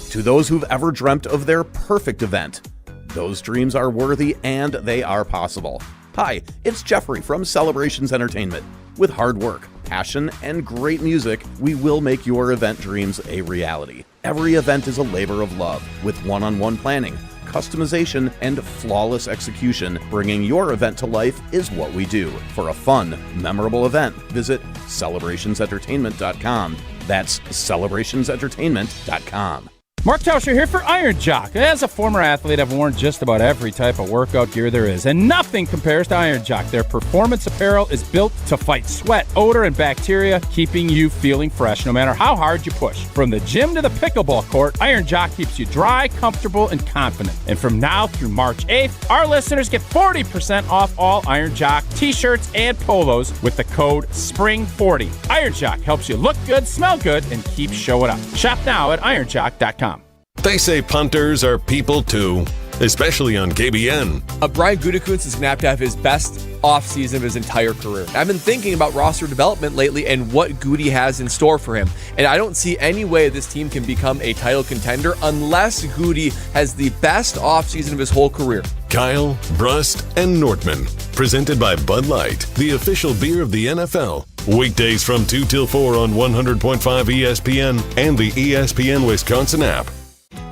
To those who've ever dreamt of their perfect event, those dreams are worthy and they are possible. Hi, it's Jeffrey from Celebrations Entertainment. With hard work, passion, and great music, we will make your event dreams a reality. Every event is a labor of love with one-on-one planning, customization, and flawless execution. Bringing your event to life is what we do. For a fun, memorable event, visit celebrationsentertainment.com. That's celebrationsentertainment.com. Mark Tauscher here for Iron Jock. As a former athlete, I've worn just about every type of workout gear there is, and nothing compares to Iron Jock. Their performance apparel is built to fight sweat, odor, and bacteria, keeping you feeling fresh no matter how hard you push. From the gym to the pickleball court, Iron Jock keeps you dry, comfortable, and confident. And from now through March 8th, our listeners get 40% off all Iron Jock t-shirts and polos with the code SPRING40. Iron Jock helps you look good, smell good, and keep showing up. Shop now at ironjock.com. They say punters are people too, especially on KBN. Brian Gutekunst is going to have his best offseason of his entire career. I've been thinking about roster development lately and what Goody has in store for him. And I don't see any way this team can become a title contender unless Goody has the best offseason of his whole career. Kyle, Brust, and Nordman. Presented by Bud Light, the official beer of the NFL. Weekdays from 2 till 4 on 100.5 ESPN and the ESPN Wisconsin app.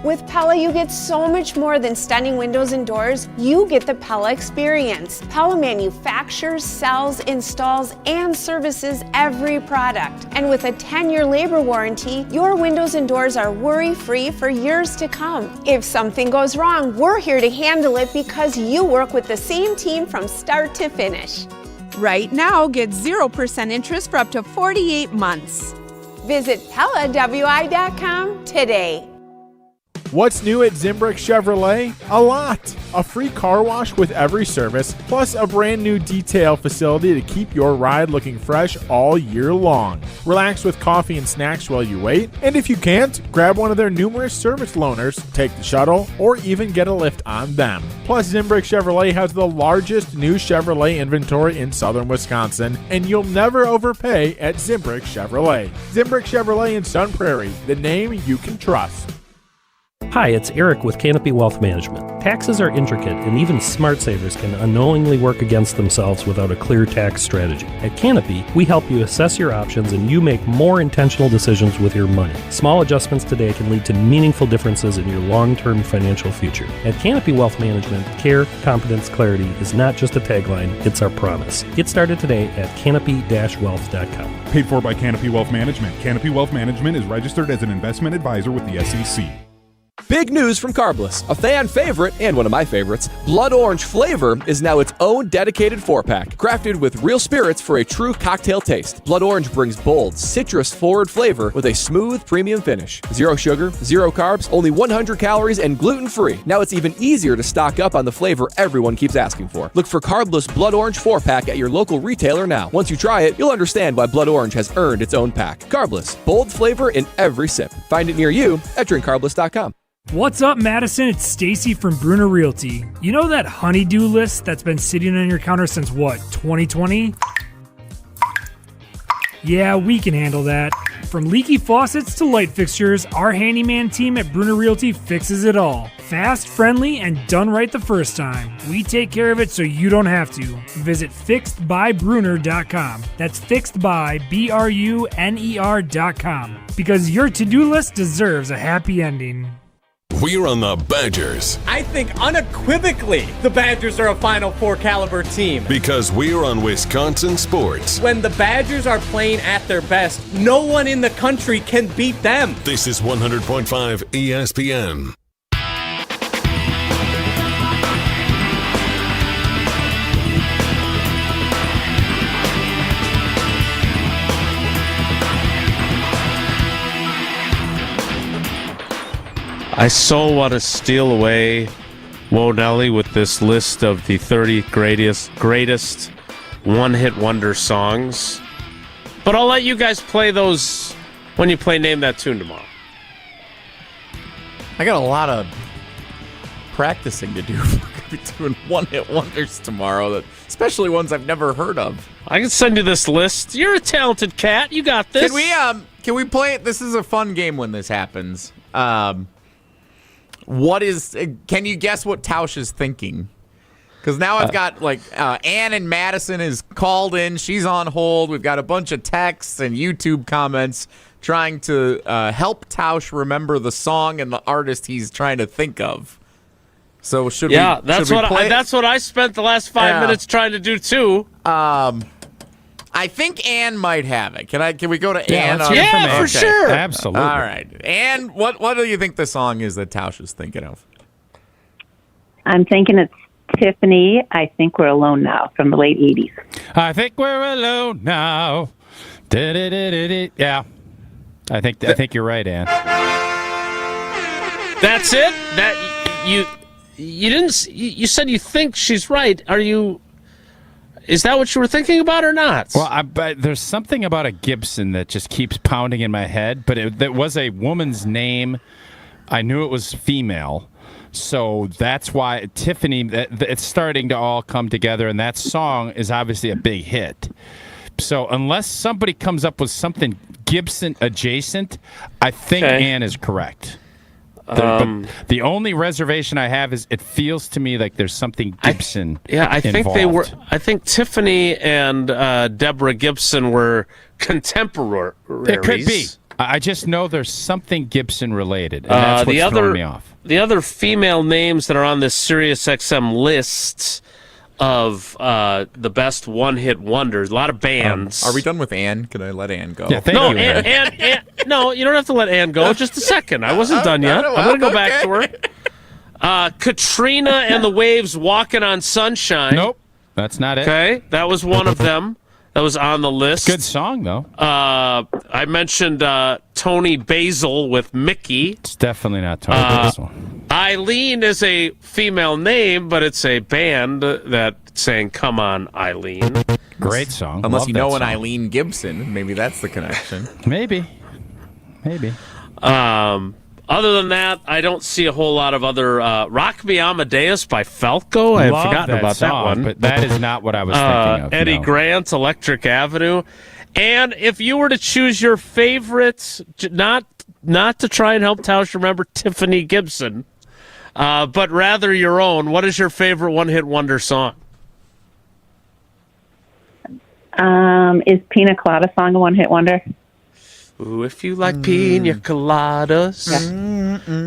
With Pella, you get so much more than stunning windows and doors. You get the Pella experience. Pella manufactures, sells, installs, and services every product. And with a 10-year labor warranty, your windows and doors are worry-free for years to come. If something goes wrong, we're here to handle it because you work with the same team from start to finish. Right now, get 0% interest for up to 48 months. Visit PellaWI.com today. What's new at Zimbrick Chevrolet? A lot. A free car wash with every service, plus a brand new detail facility to keep your ride looking fresh all year long. Relax with coffee and snacks while you wait, and if you can't, grab one of their numerous service loaners, take the shuttle, or even get a lift on them. Plus, Zimbrick Chevrolet has the largest new Chevrolet inventory in southern Wisconsin, and you'll never overpay at Zimbrick Chevrolet. Zimbrick Chevrolet in Sun Prairie, the name you can trust. Hi, it's Eric with Canopy Wealth Management. Taxes are intricate, and even smart savers can unknowingly work against themselves without a clear tax strategy. At Canopy, we help you assess your options and you make more intentional decisions with your money. Small adjustments today can lead to meaningful differences in your long-term financial future. At Canopy Wealth Management, care, competence, clarity is not just a tagline, it's our promise. Get started today at canopy-wealth.com. Paid for by Canopy Wealth Management. Canopy Wealth Management is registered as an investment advisor with the SEC. Big news from Carbless. A fan favorite, and one of my favorites, Blood Orange flavor is now its own dedicated 4-pack, crafted with real spirits for a true cocktail taste. Blood Orange brings bold, citrus-forward flavor with a smooth, premium finish. 0 sugar, 0 carbs, only 100 calories, and gluten-free. Now it's even easier to stock up on the flavor everyone keeps asking for. Look for Carbless Blood Orange 4-pack at your local retailer now. Once you try it, you'll understand why Blood Orange has earned its own pack. Carbless, bold flavor in every sip. Find it near you at drinkcarbless.com. What's up, Madison? It's Stacy from Bruner Realty. You know that honeydew list that's been sitting on your counter since what, 2020? Yeah, we can handle that. From leaky faucets to light fixtures, our handyman team at Bruner Realty fixes it all. Fast, friendly, and done right the first time. We take care of it so you don't have to. Visit fixedbybruner.com. That's fixedbybruner.com. Because your to-do list deserves a happy ending. We're on the Badgers. I think unequivocally the Badgers are a Final Four caliber team. Because we're on Wisconsin sports. When the Badgers are playing at their best, no one in the country can beat them. This is 100.5 ESPN. I so want to steal away Whoa Nelly with this list of the 30 greatest one-hit wonder songs. But I'll let you guys play those when you play Name That Tune tomorrow. I got a lot of practicing to do. We're going to be doing one-hit wonders tomorrow, especially ones I've never heard of. I can send you this list. You're a talented cat. You got this. Can we play it? This is a fun game when this happens. Can you guess what Tausch is thinking? Because now I've got Ann in Madison is called in. She's on hold. We've got a bunch of texts and YouTube comments trying to help Tausch remember the song and the artist he's trying to think of. So should we? Yeah, that's what I spent the last 5 minutes trying to do too. I think Ann might have it. Can we go to Ann? Yeah, for sure. Absolutely. All right. Ann, what do you think the song is that Tausch is thinking of? I'm thinking it's Tiffany, I Think We're Alone Now, from the late 80s. I think we're alone now. Yeah. I think you're right, Ann. That's it? You didn't you said you think she's right. Is that what you were thinking about or not? Well, but there's something about a Gibson that just keeps pounding in my head, but it was a woman's name. I knew it was female. So that's why Tiffany, it's starting to all come together, and that song is obviously a big hit. So unless somebody comes up with something Gibson adjacent, I think Ann is correct. But the only reservation I have is it feels to me like there's something Gibson. I think involved. they were. I think Tiffany and Deborah Gibson were contemporaries. It could be. I just know there's something Gibson related, and that's what's throwing me off. The other female names that are on this SiriusXM list of the best one-hit wonders, a lot of bands. Are we done with Ann? Can I let Ann go? Yeah, thank you, Ann. No, you don't have to let Ann go. Just a second. I wasn't done yet. I'm going to go back to her. Katrina and the Waves, Walking on Sunshine. Nope, that's not it. Okay, that was one of them. That was on the list. Good song, though. I mentioned Tony Basil with Mickey. It's definitely not Tony Basil. Eileen is a female name, but it's a band that saying "Come On, Eileen." Great song. Unless Love you know that an song. Eileen Gibson, maybe that's the connection. Maybe. Other than that, I don't see a whole lot of other Rock Me Amadeus by Falco. I had forgotten about that one. But that is not what I was thinking of. Eddie Grant's Electric Avenue. And if you were to choose your favorite, not not to try and help Tausch remember Tiffany Gibson, but rather your own. What is your favorite one-hit wonder song? Is Pina Colada song a one-hit wonder? Ooh, if you like pina coladas,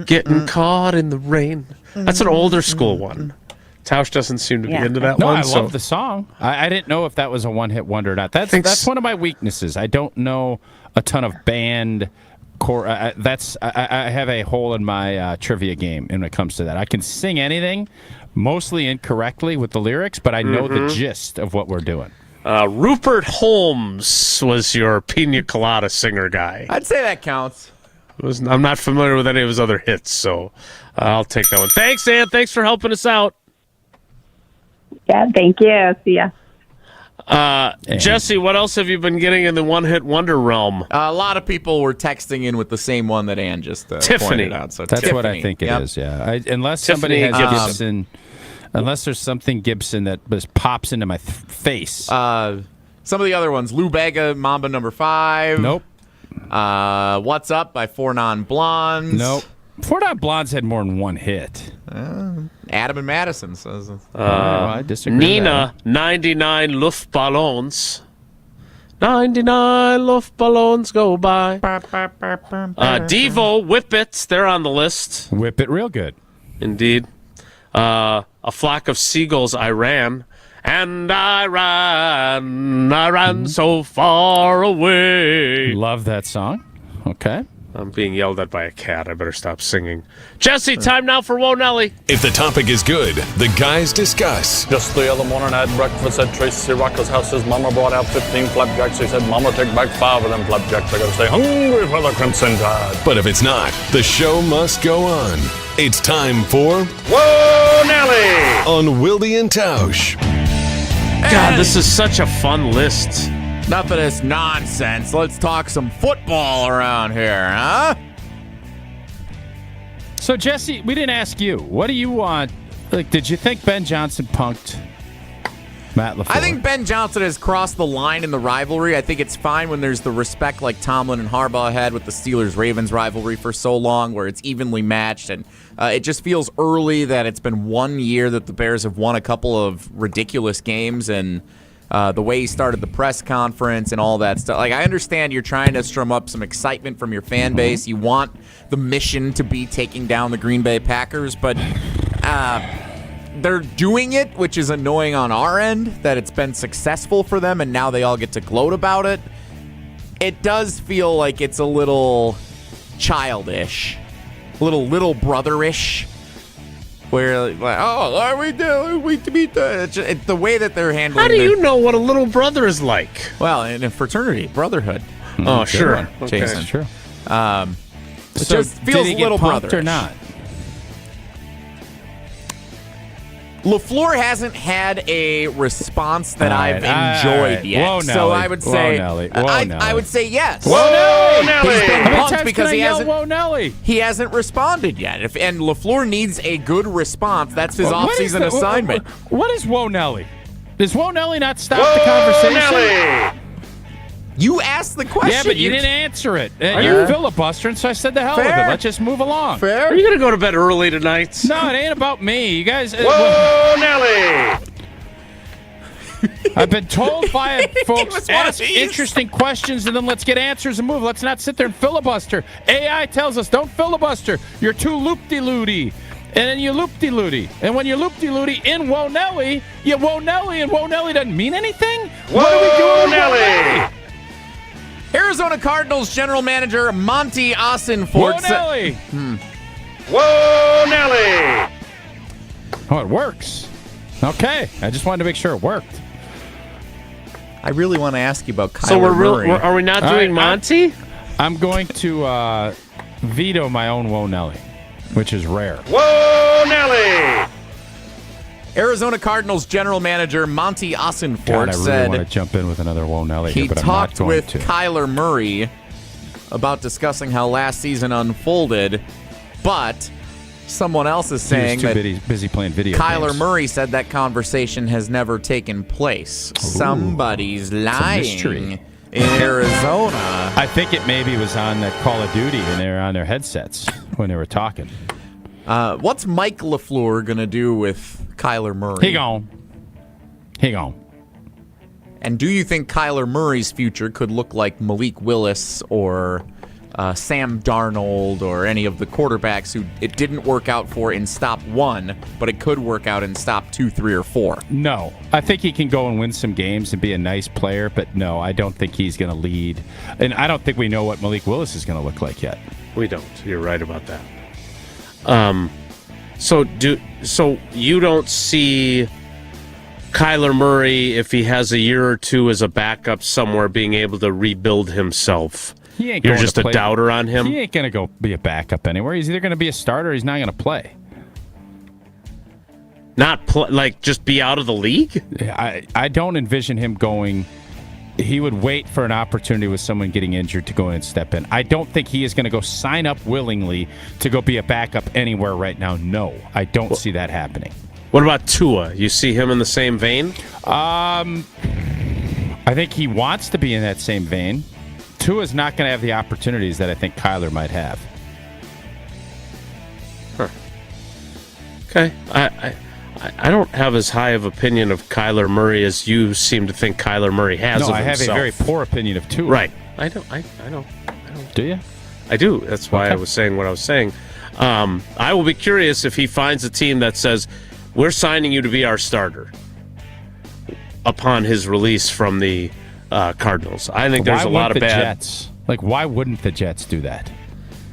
getting caught in the rain. That's an older school one. Tausch doesn't seem to be into that one. No, I love the song. I didn't know if that was a one-hit wonder or not. That's one of my weaknesses. I don't know a ton of band core. I have a hole in my trivia game when it comes to that. I can sing anything, mostly incorrectly with the lyrics, but I know the gist of what we're doing. Rupert Holmes was your pina colada singer guy. I'd say that counts. I'm not familiar with any of his other hits, so I'll take that one. Thanks, Ann. Thanks for helping us out. Yeah, thank you. See ya. Jesse, what else have you been getting in the one-hit wonder realm? A lot of people were texting in with the same one that Ann just Tiffany. pointed out. So That's Tiffany. what I think it is. Yeah, unless Tiffany somebody has Gibson. unless there's something Gibson that just pops into my face. Some of the other ones: Lou Bega, Mamba No. 5. Nope. What's Up by Four Non Blondes. Nope. Four Non Blondes had more than one hit. Adam and Madison says. I disagree. Nina, 99 Luftballons. 99 Luftballons go by. Devo, Whip It, they're on the list. Whip It real good. Indeed. A Flock of Seagulls, I Ran. And I ran so far away. Love that song. Okay. I'm being yelled at by a cat. I better stop singing. Jesse, time now for Whoa Nelly. If the topic is good, the guys discuss. Just the other morning I had breakfast at Tracy Rocker's house. His mama brought out 15 flapjacks. He said, Mama, take back 5 of them flapjacks. I gotta stay hungry for the Crimson Tide. But if it's not, the show must go on. It's time for Whoa Nelly on Wilde and Tausch. God, this is such a fun list. Enough of this nonsense. Let's talk some football around here, huh? So, Jesse, we didn't ask you. What do you want? Like, did you think Ben Johnson punked Matt LaFleur? I think Ben Johnson has crossed the line in the rivalry. I think it's fine when there's the respect like Tomlin and Harbaugh had with the Steelers-Ravens rivalry for so long, where it's evenly matched. And it just feels early that it's been 1 year that the Bears have won a couple of ridiculous games, and the way he started the press conference and all that stuff. Like, I understand you're trying to strum up some excitement from your fan base. You want the mission to be taking down the Green Bay Packers, but they're doing it, which is annoying on our end, that it's been successful for them and now they all get to gloat about it. It does feel like it's a little childish, little brother-ish. Where, like, oh, are we doing? We beat the way that they're handling. How do you know what a little brother is like? Well, in a fraternity, brotherhood. Oh, sure, okay. Jason. True. It So just feels did he a little get punked brother or not? LaFleur hasn't had a response that I've enjoyed yet. Whoa, so I would say, I would say yes. Whoa, Nelly! He's been How many punked times because can I he yell, hasn't. Whoa, Nelly? He hasn't responded yet. And LaFleur needs a good response. That's his offseason assignment. What is Whoa Nelly? Does Whoa Nelly not stop the conversation? Nelly! You asked the question. Yeah, but you didn't answer it. You're filibustering, so I said the hell with it. Let's just move along. Fair. Are you going to go to bed early tonight? No, it ain't about me. You guys. Whoa, Nelly! I've been told by folks, ask interesting questions and then let's get answers and move. Let's not sit there and filibuster. AI tells us don't filibuster. You're too loop-de-loody. And then you loop-de-loody. And when you loop-de-loody in Whoa Nelly, you Whoa Nelly, and Whoa Nelly doesn't mean anything? What are we doing with Whoa Nelly? Arizona Cardinals general manager Monty Ossenfort. Whoa Nelly! Whoa Nelly! Oh, it works. Okay, I just wanted to make sure it worked. I really want to ask you about Kyler So Murray. are we not doing Monty? I'm going to veto my own Whoa Nelly, which is rare. Whoa Nelly! Arizona Cardinals general manager Monty Ossenfort God, I really said want to jump in with another Whoa Nelly he here, but talked I'm not going with to. Kyler Murray about discussing how last season unfolded, but someone else is saying he was that too busy playing video Kyler games. Murray said that conversation has never taken place. Somebody's lying. mystery. in Arizona. I think it maybe was on that Call of Duty and they were on their headsets when they were talking. What's Mike LaFleur going to do with Kyler Murray? He gone. And do you think Kyler Murray's future could look like Malik Willis or Sam Darnold or any of the quarterbacks who it didn't work out for in stop 1, but it could work out in stop 2, 3, or 4? No. I think he can go and win some games and be a nice player, but no, I don't think he's going to lead. And I don't think we know what Malik Willis is going to look like yet. We don't. You're right about that. So you don't see Kyler Murray, if he has a year or two as a backup somewhere, being able to rebuild himself? You're just a doubter on him? He ain't going to go be a backup anywhere. He's either going to be a starter or he's not going to play. Just be out of the league? I don't envision him going. He would wait for an opportunity with someone getting injured to go in and step in. I don't think he is going to go sign up willingly to go be a backup anywhere right now. No, I don't see that happening. What about Tua? You see him in the same vein? I think he wants to be in that same vein. Tua's not going to have the opportunities that I think Kyler might have. Huh. Okay. I don't have as high of opinion of Kyler Murray as you seem to think Kyler Murray has of himself. No, I have a very poor opinion of Tua. Right. I don't. Do you? I do. That's why I was saying what I was saying. I will be curious if he finds a team that says, we're signing you to be our starter upon his release from the Cardinals. I think there's a lot of bad. Jets? Why wouldn't the Jets do that?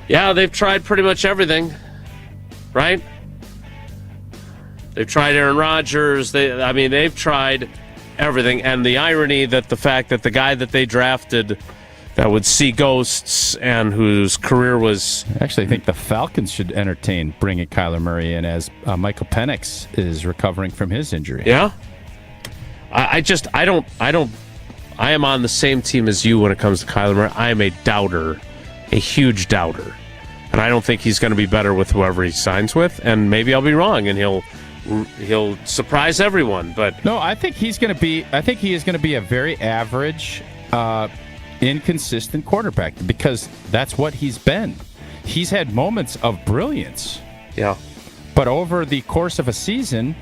Yeah, they've tried pretty much everything, right? They've tried Aaron Rodgers. They've tried everything. And the irony that the fact that the guy that they drafted that would see ghosts and whose career was... I actually think the Falcons should entertain bringing Kyler Murray in as Michael Penix is recovering from his injury. Yeah? I am on the same team as you when it comes to Kyler Murray. I am a doubter, a huge doubter. And I don't think he's going to be better with whoever he signs with. And maybe I'll be wrong and he'll surprise everyone. But no, I think he is going to be a very average, inconsistent quarterback because that's what he's been. He's had moments of brilliance. Yeah. But over the course of a season,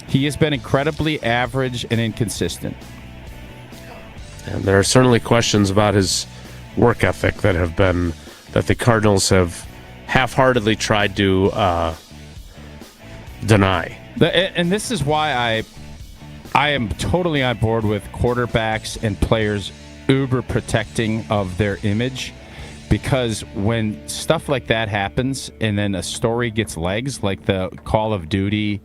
he has been incredibly average and inconsistent. And there are certainly questions about his work ethic that the Cardinals have half-heartedly tried to deny. And this is why I am totally on board with quarterbacks and players uber protecting of their image, because when stuff like that happens and then a story gets legs, like the Call of Duty,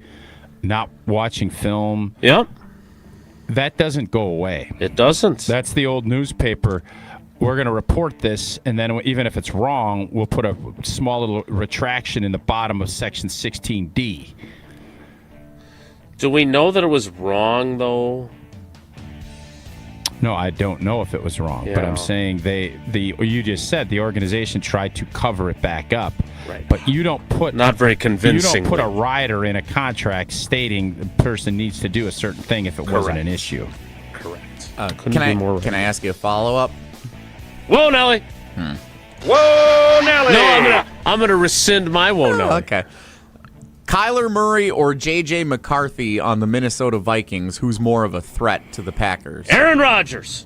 not watching film, that doesn't go away. It doesn't. That's the old newspaper. We're going to report this, and then even if it's wrong, we'll put a small little retraction in the bottom of Section 16D. Do we know that it was wrong, though? No, I don't know if it was wrong, but I'm saying you just said the organization tried to cover it back up. Right. But you don't put not very convincing. You don't put a rider in a contract stating the person needs to do a certain thing if it wasn't an issue. Correct. Can I ask you a follow-up? Whoa, Nelly. Whoa, Nelly. No, I'm gonna rescind my whoa, Nelly. Okay. Kyler Murray or J.J. McCarthy on the Minnesota Vikings, who's more of a threat to the Packers? Aaron Rodgers.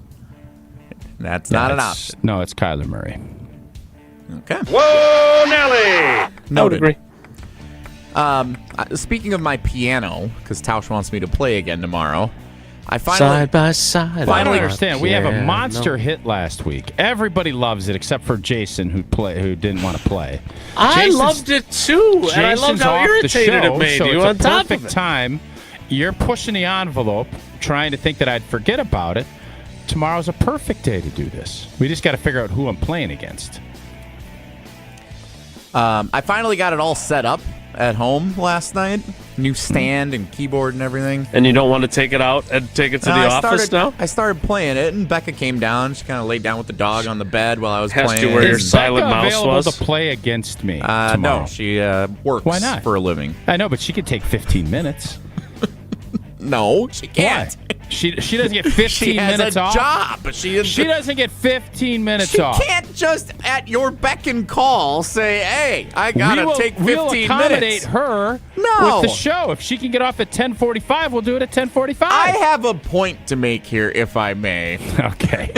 That's not an option. No, it's Kyler Murray. Okay. Whoa, Nelly. Noted. I would agree. Speaking of my piano, because Tausch wants me to play again tomorrow, I side by side. I don't understand. We have a monster hit last week. Everybody loves it except for Jason, who didn't want to play. I loved it too, and I loved how irritated it made you. On top of it, perfect time. You're pushing the envelope, trying to think that I'd forget about it. Tomorrow's a perfect day to do this. We just got to figure out who I'm playing against. I finally got it all set up at home last night. New stand and keyboard and everything. And you don't want to take it out and take it to the office now? I started playing it, and Becca came down. She kind of laid down with the dog on the bed while I was playing. You where your silent mouse available was? to play against me tomorrow? No, she works Why not? for a living. I know, but she could take 15 minutes. No, she can't. Why? She doesn't get 15 minutes off. She has a job, but she doesn't get 15 minutes off. She can't just at your beck and call say, "Hey, I gotta take 15 minutes." We'll accommodate minutes. her with the show. If she can get off at 10:45, we'll do it at 10:45. I have a point to make here, if I may. Okay.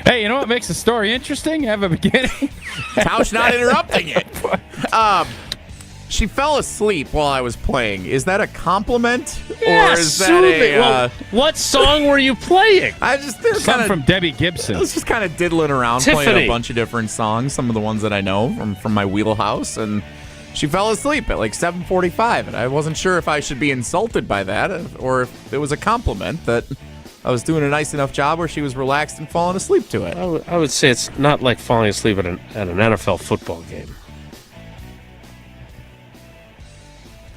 Hey, you know what makes the story interesting? Have a beginning. Tausch not interrupting it. She fell asleep while I was playing. Is that a compliment? Yeah, or is that well, what song were you playing? Something from Debbie Gibson. I was just kind of diddling around, playing a bunch of different songs, some of the ones that I know from my wheelhouse, and she fell asleep at like 7:45, and I wasn't sure if I should be insulted by that or if it was a compliment that I was doing a nice enough job where she was relaxed and falling asleep to it. I would say it's not like falling asleep at an NFL football game.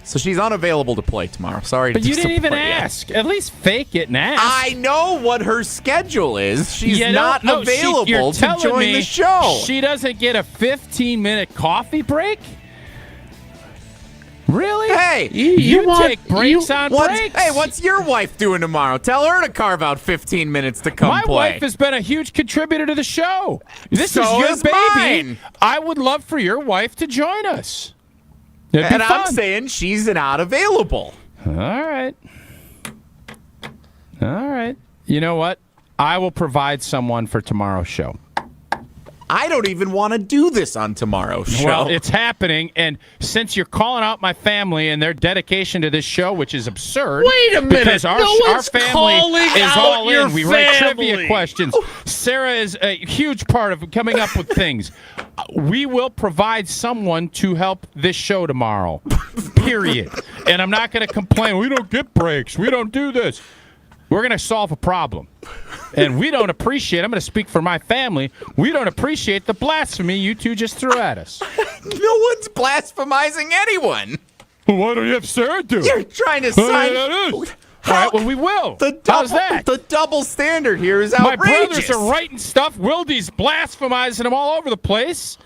So she's unavailable to play tomorrow. Sorry to But you didn't even disappoint you. ask. At least fake it and ask. I know what her schedule is. She's not you're available to telling join me the show. She doesn't get a 15-minute coffee break? Really? Hey, you take breaks on breaks. Hey, what's your wife doing tomorrow? Tell her to carve out 15 minutes to come My play. wife has been a huge contributor to the show. This So is your is baby. mine. I would love for your wife to join us. It'd be And fun. I'm saying she's not available. All right. You know what? I will provide someone for tomorrow's show. I don't even want to do this on tomorrow's show. Well, it's happening, and since you're calling out my family and their dedication to this show, which is absurd. Wait a minute. Because our one's family calling is out all your in. We write family. trivia questions. Sarah is a huge part of coming up with things. We will provide someone to help this show tomorrow, period. And I'm not going to complain. We don't get breaks. We don't do this. We're going to solve a problem. And we don't appreciate, I'm going to speak for my family, we don't appreciate the blasphemy you two just threw at us. No one's blasphemizing anyone. Well, why don't you have Sarah do it? You're trying to sign. All right, well, we will. How's that? The double standard here is My outrageous. brothers are writing stuff. Wildy's blasphemizing them all over the place.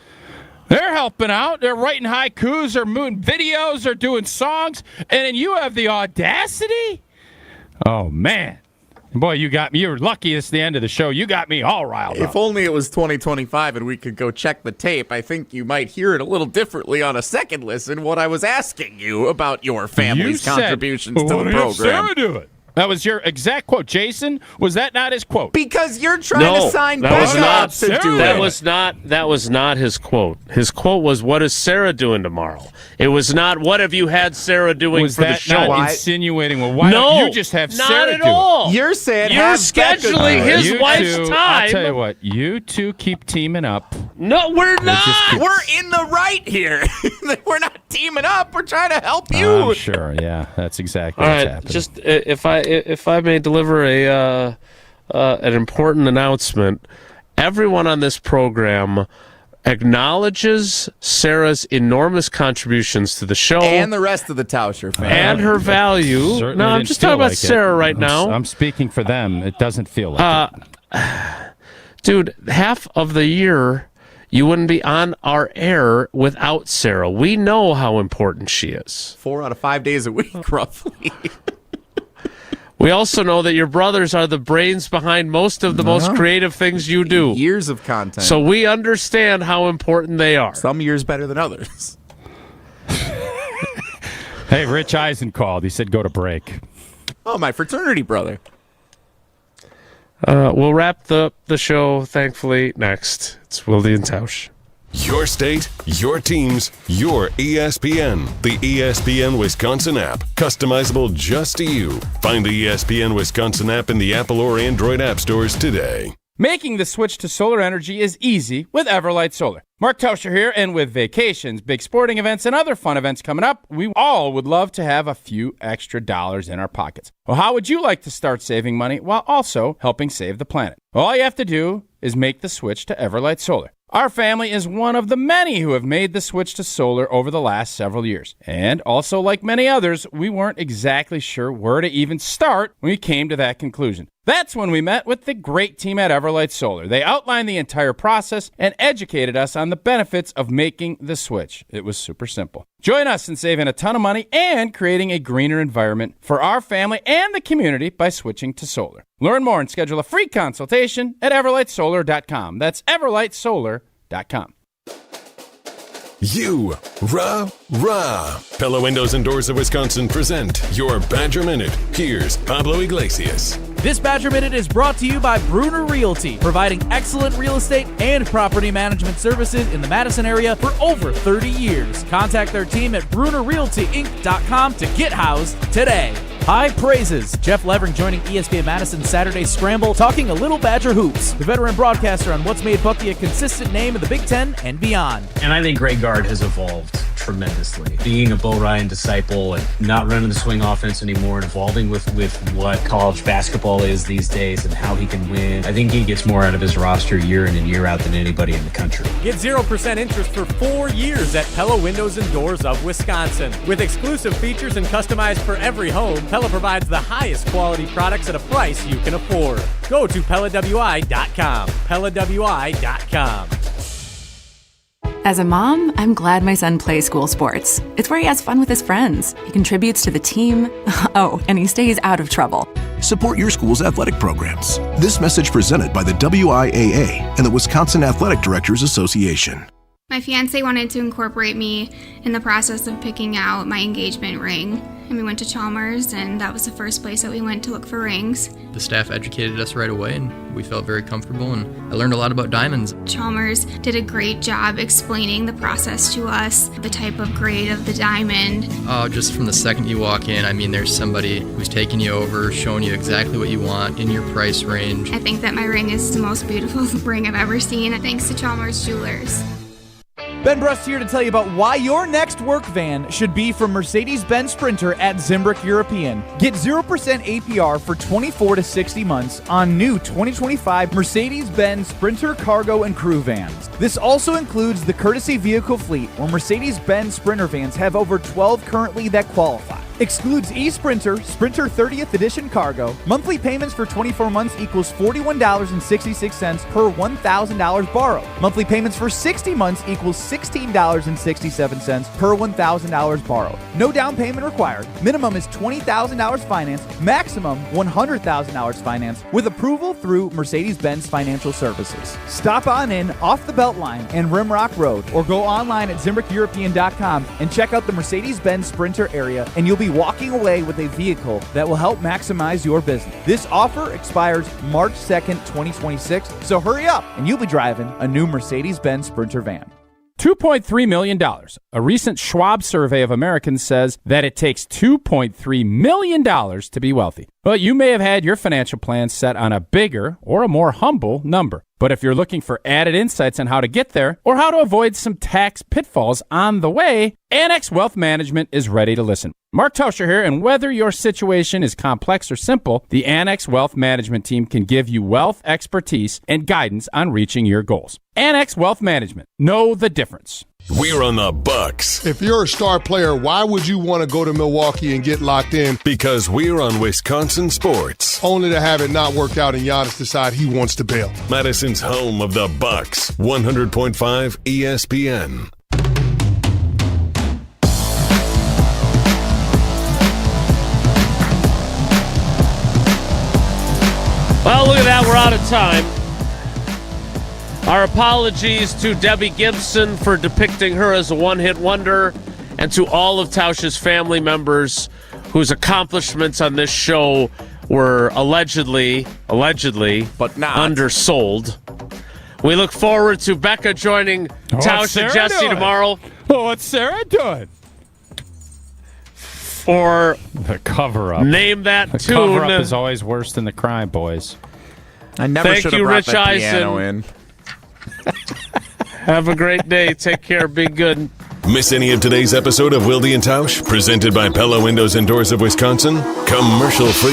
They're helping out. They're writing haikus. They're moving videos. They're doing songs. And then you have the audacity? Oh, man. Boy, you got me. You're lucky it's the end of the show. You got me all riled up. If only it was 2025 and we could go check the tape, I think you might hear it a little differently on a second listen what I was asking you about your family's contributions to the program. Sarah do it. That was your exact quote. Jason, was that not his quote? Because you're trying to sign backup to do that it. That was not his quote. His quote was, "What is Sarah doing tomorrow?" It was not, "What have you had Sarah doing Was for the that show?" not insinuating? Well, why don't you just have not Sarah at do all. it? You're saying you're have scheduling Becca do it. his You wife's two, time. I'll tell you what. You two keep teaming up. No, we're not. We're in the right here. We're not teaming up. We're trying to help you. I'm sure. Yeah, that's exactly All what's right, happening. just if I may deliver an important announcement, everyone on this program acknowledges Sarah's enormous contributions to the show And the rest of the Tauscher family. and her value. Certainly No, I'm didn't just feel talking about like Sarah it. right now. I'm speaking for them. It doesn't feel like it. Dude, half of the year you wouldn't be on our air without Sarah. We know how important she is. 4 out of 5 days a week, roughly. We also know that your brothers are the brains behind most of the most creative things you do. Years of content. So we understand how important they are. Some years better than others. Hey, Rich Eisen called. He said go to break. Oh, my fraternity brother. We'll wrap the show, thankfully, next. It's Wilde and Tausch. Your state, your teams, your ESPN. The ESPN Wisconsin app. Customizable just to you. Find the ESPN Wisconsin app in the Apple or Android app stores today. Making the switch to solar energy is easy with Everlight Solar. Mark Tauscher here, and with vacations, big sporting events, and other fun events coming up, we all would love to have a few extra dollars in our pockets. Well, how would you like to start saving money while also helping save the planet? Well, all you have to do is make the switch to Everlight Solar. Our family is one of the many who have made the switch to solar over the last several years. And also, like many others, we weren't exactly sure where to even start when we came to that conclusion. That's when we met with the great team at Everlight Solar. They outlined the entire process and educated us on the benefits of making the switch. It was super simple. Join us in saving a ton of money and creating a greener environment for our family and the community by switching to solar. Learn more and schedule a free consultation at everlightsolar.com. That's everlightsolar.com. You, rah. Pella Windows and Doors of Wisconsin present your Badger Minute. Here's Pablo Iglesias. This Badger Minute is brought to you by Bruner Realty, providing excellent real estate and property management services in the Madison area for over 30 years. Contact their team at BrunerRealtyInc.com to get housed today. High praises. Jeff Levering joining ESPN Madison Saturday Scramble, talking a little Badger hoops. The veteran broadcaster on what's made Bucky a consistent name in the Big Ten and beyond. And I think Greg Gard has evolved tremendously. Being a Bo Ryan disciple and not running the swing offense anymore and evolving with what college basketball is these days and how he can win. I think he gets more out of his roster year in and year out than anybody in the country. Get 0% interest for 4 years at Pella Windows and Doors of Wisconsin. With exclusive features and customized for every home, Pella provides the highest quality products at a price you can afford. Go to PellaWI.com. PellaWI.com. As a mom, I'm glad my son plays school sports. It's where he has fun with his friends. He contributes to the team. Oh, and he stays out of trouble. Support your school's athletic programs. This message presented by the WIAA and the Wisconsin Athletic Directors Association. My fiancé wanted to incorporate me in the process of picking out my engagement ring. And we went to Chalmers, and that was the first place that we went to look for rings. The staff educated us right away, and we felt very comfortable, and I learned a lot about diamonds. Chalmers did a great job explaining the process to us, the type of grade of the diamond. Oh, just from the second you walk in, I mean, there's somebody who's taking you over, showing you exactly what you want in your price range. I think that my ring is the most beautiful ring I've ever seen, thanks to Chalmers Jewelers. Ben Brust here to tell you about why your next work van should be from Mercedes-Benz Sprinter at Zimbrick European. Get 0% APR for 24 to 60 months on new 2025 Mercedes-Benz Sprinter cargo and crew vans. This also includes the courtesy vehicle fleet, where Mercedes-Benz Sprinter vans have over 12 currently that qualify. Excludes e-Sprinter, Sprinter 30th Edition Cargo. Monthly payments for 24 months equals $41.66 per $1,000 borrowed. Monthly payments for 60 months equals $16.67 per $1,000 borrowed. No down payment required. Minimum is $20,000 financed. Maximum $100,000 financed with approval through Mercedes-Benz Financial Services. Stop on in off the Beltline and Rimrock Road, or go online at ZimbrickEuropean.com and check out the Mercedes-Benz Sprinter area, and you'll be walking away with a vehicle that will help maximize your business. This offer expires March 2nd, 2026, so hurry up and you'll be driving a new Mercedes-Benz Sprinter van. $2.3 million. A recent Schwab survey of Americans says that it takes $2.3 million to be wealthy. Well, you may have had your financial plan set on a bigger or a more humble number. But if you're looking for added insights on how to get there or how to avoid some tax pitfalls on the way, Annex Wealth Management is ready to listen. Mark Tauscher here, and whether your situation is complex or simple, the Annex Wealth Management team can give you wealth expertise and guidance on reaching your goals. Annex Wealth Management. Know the difference. We're on the Bucks. If you're a star player, why would you want to go to Milwaukee and get locked in? Because we're on Wisconsin sports. Only to have it not work out and Giannis decide he wants to bail. Madison's home of the Bucks. 100.5 ESPN. Well, look at that. We're out of time. Our apologies to Debbie Gibson for depicting her as a one-hit wonder, and to all of Tausch's family members whose accomplishments on this show were allegedly, but not undersold. We look forward to Becca joining Tausch and Jesse tomorrow. Oh, what's Sarah doing? For the cover-up. Name that the tune. The cover-up is always worse than the crime, boys. I never should have brought Rich that piano in. Have a great day. Take care. Be good. Miss any of today's episode of Wilde and Tausch, presented by Pella Windows and Doors of Wisconsin? Commercial free.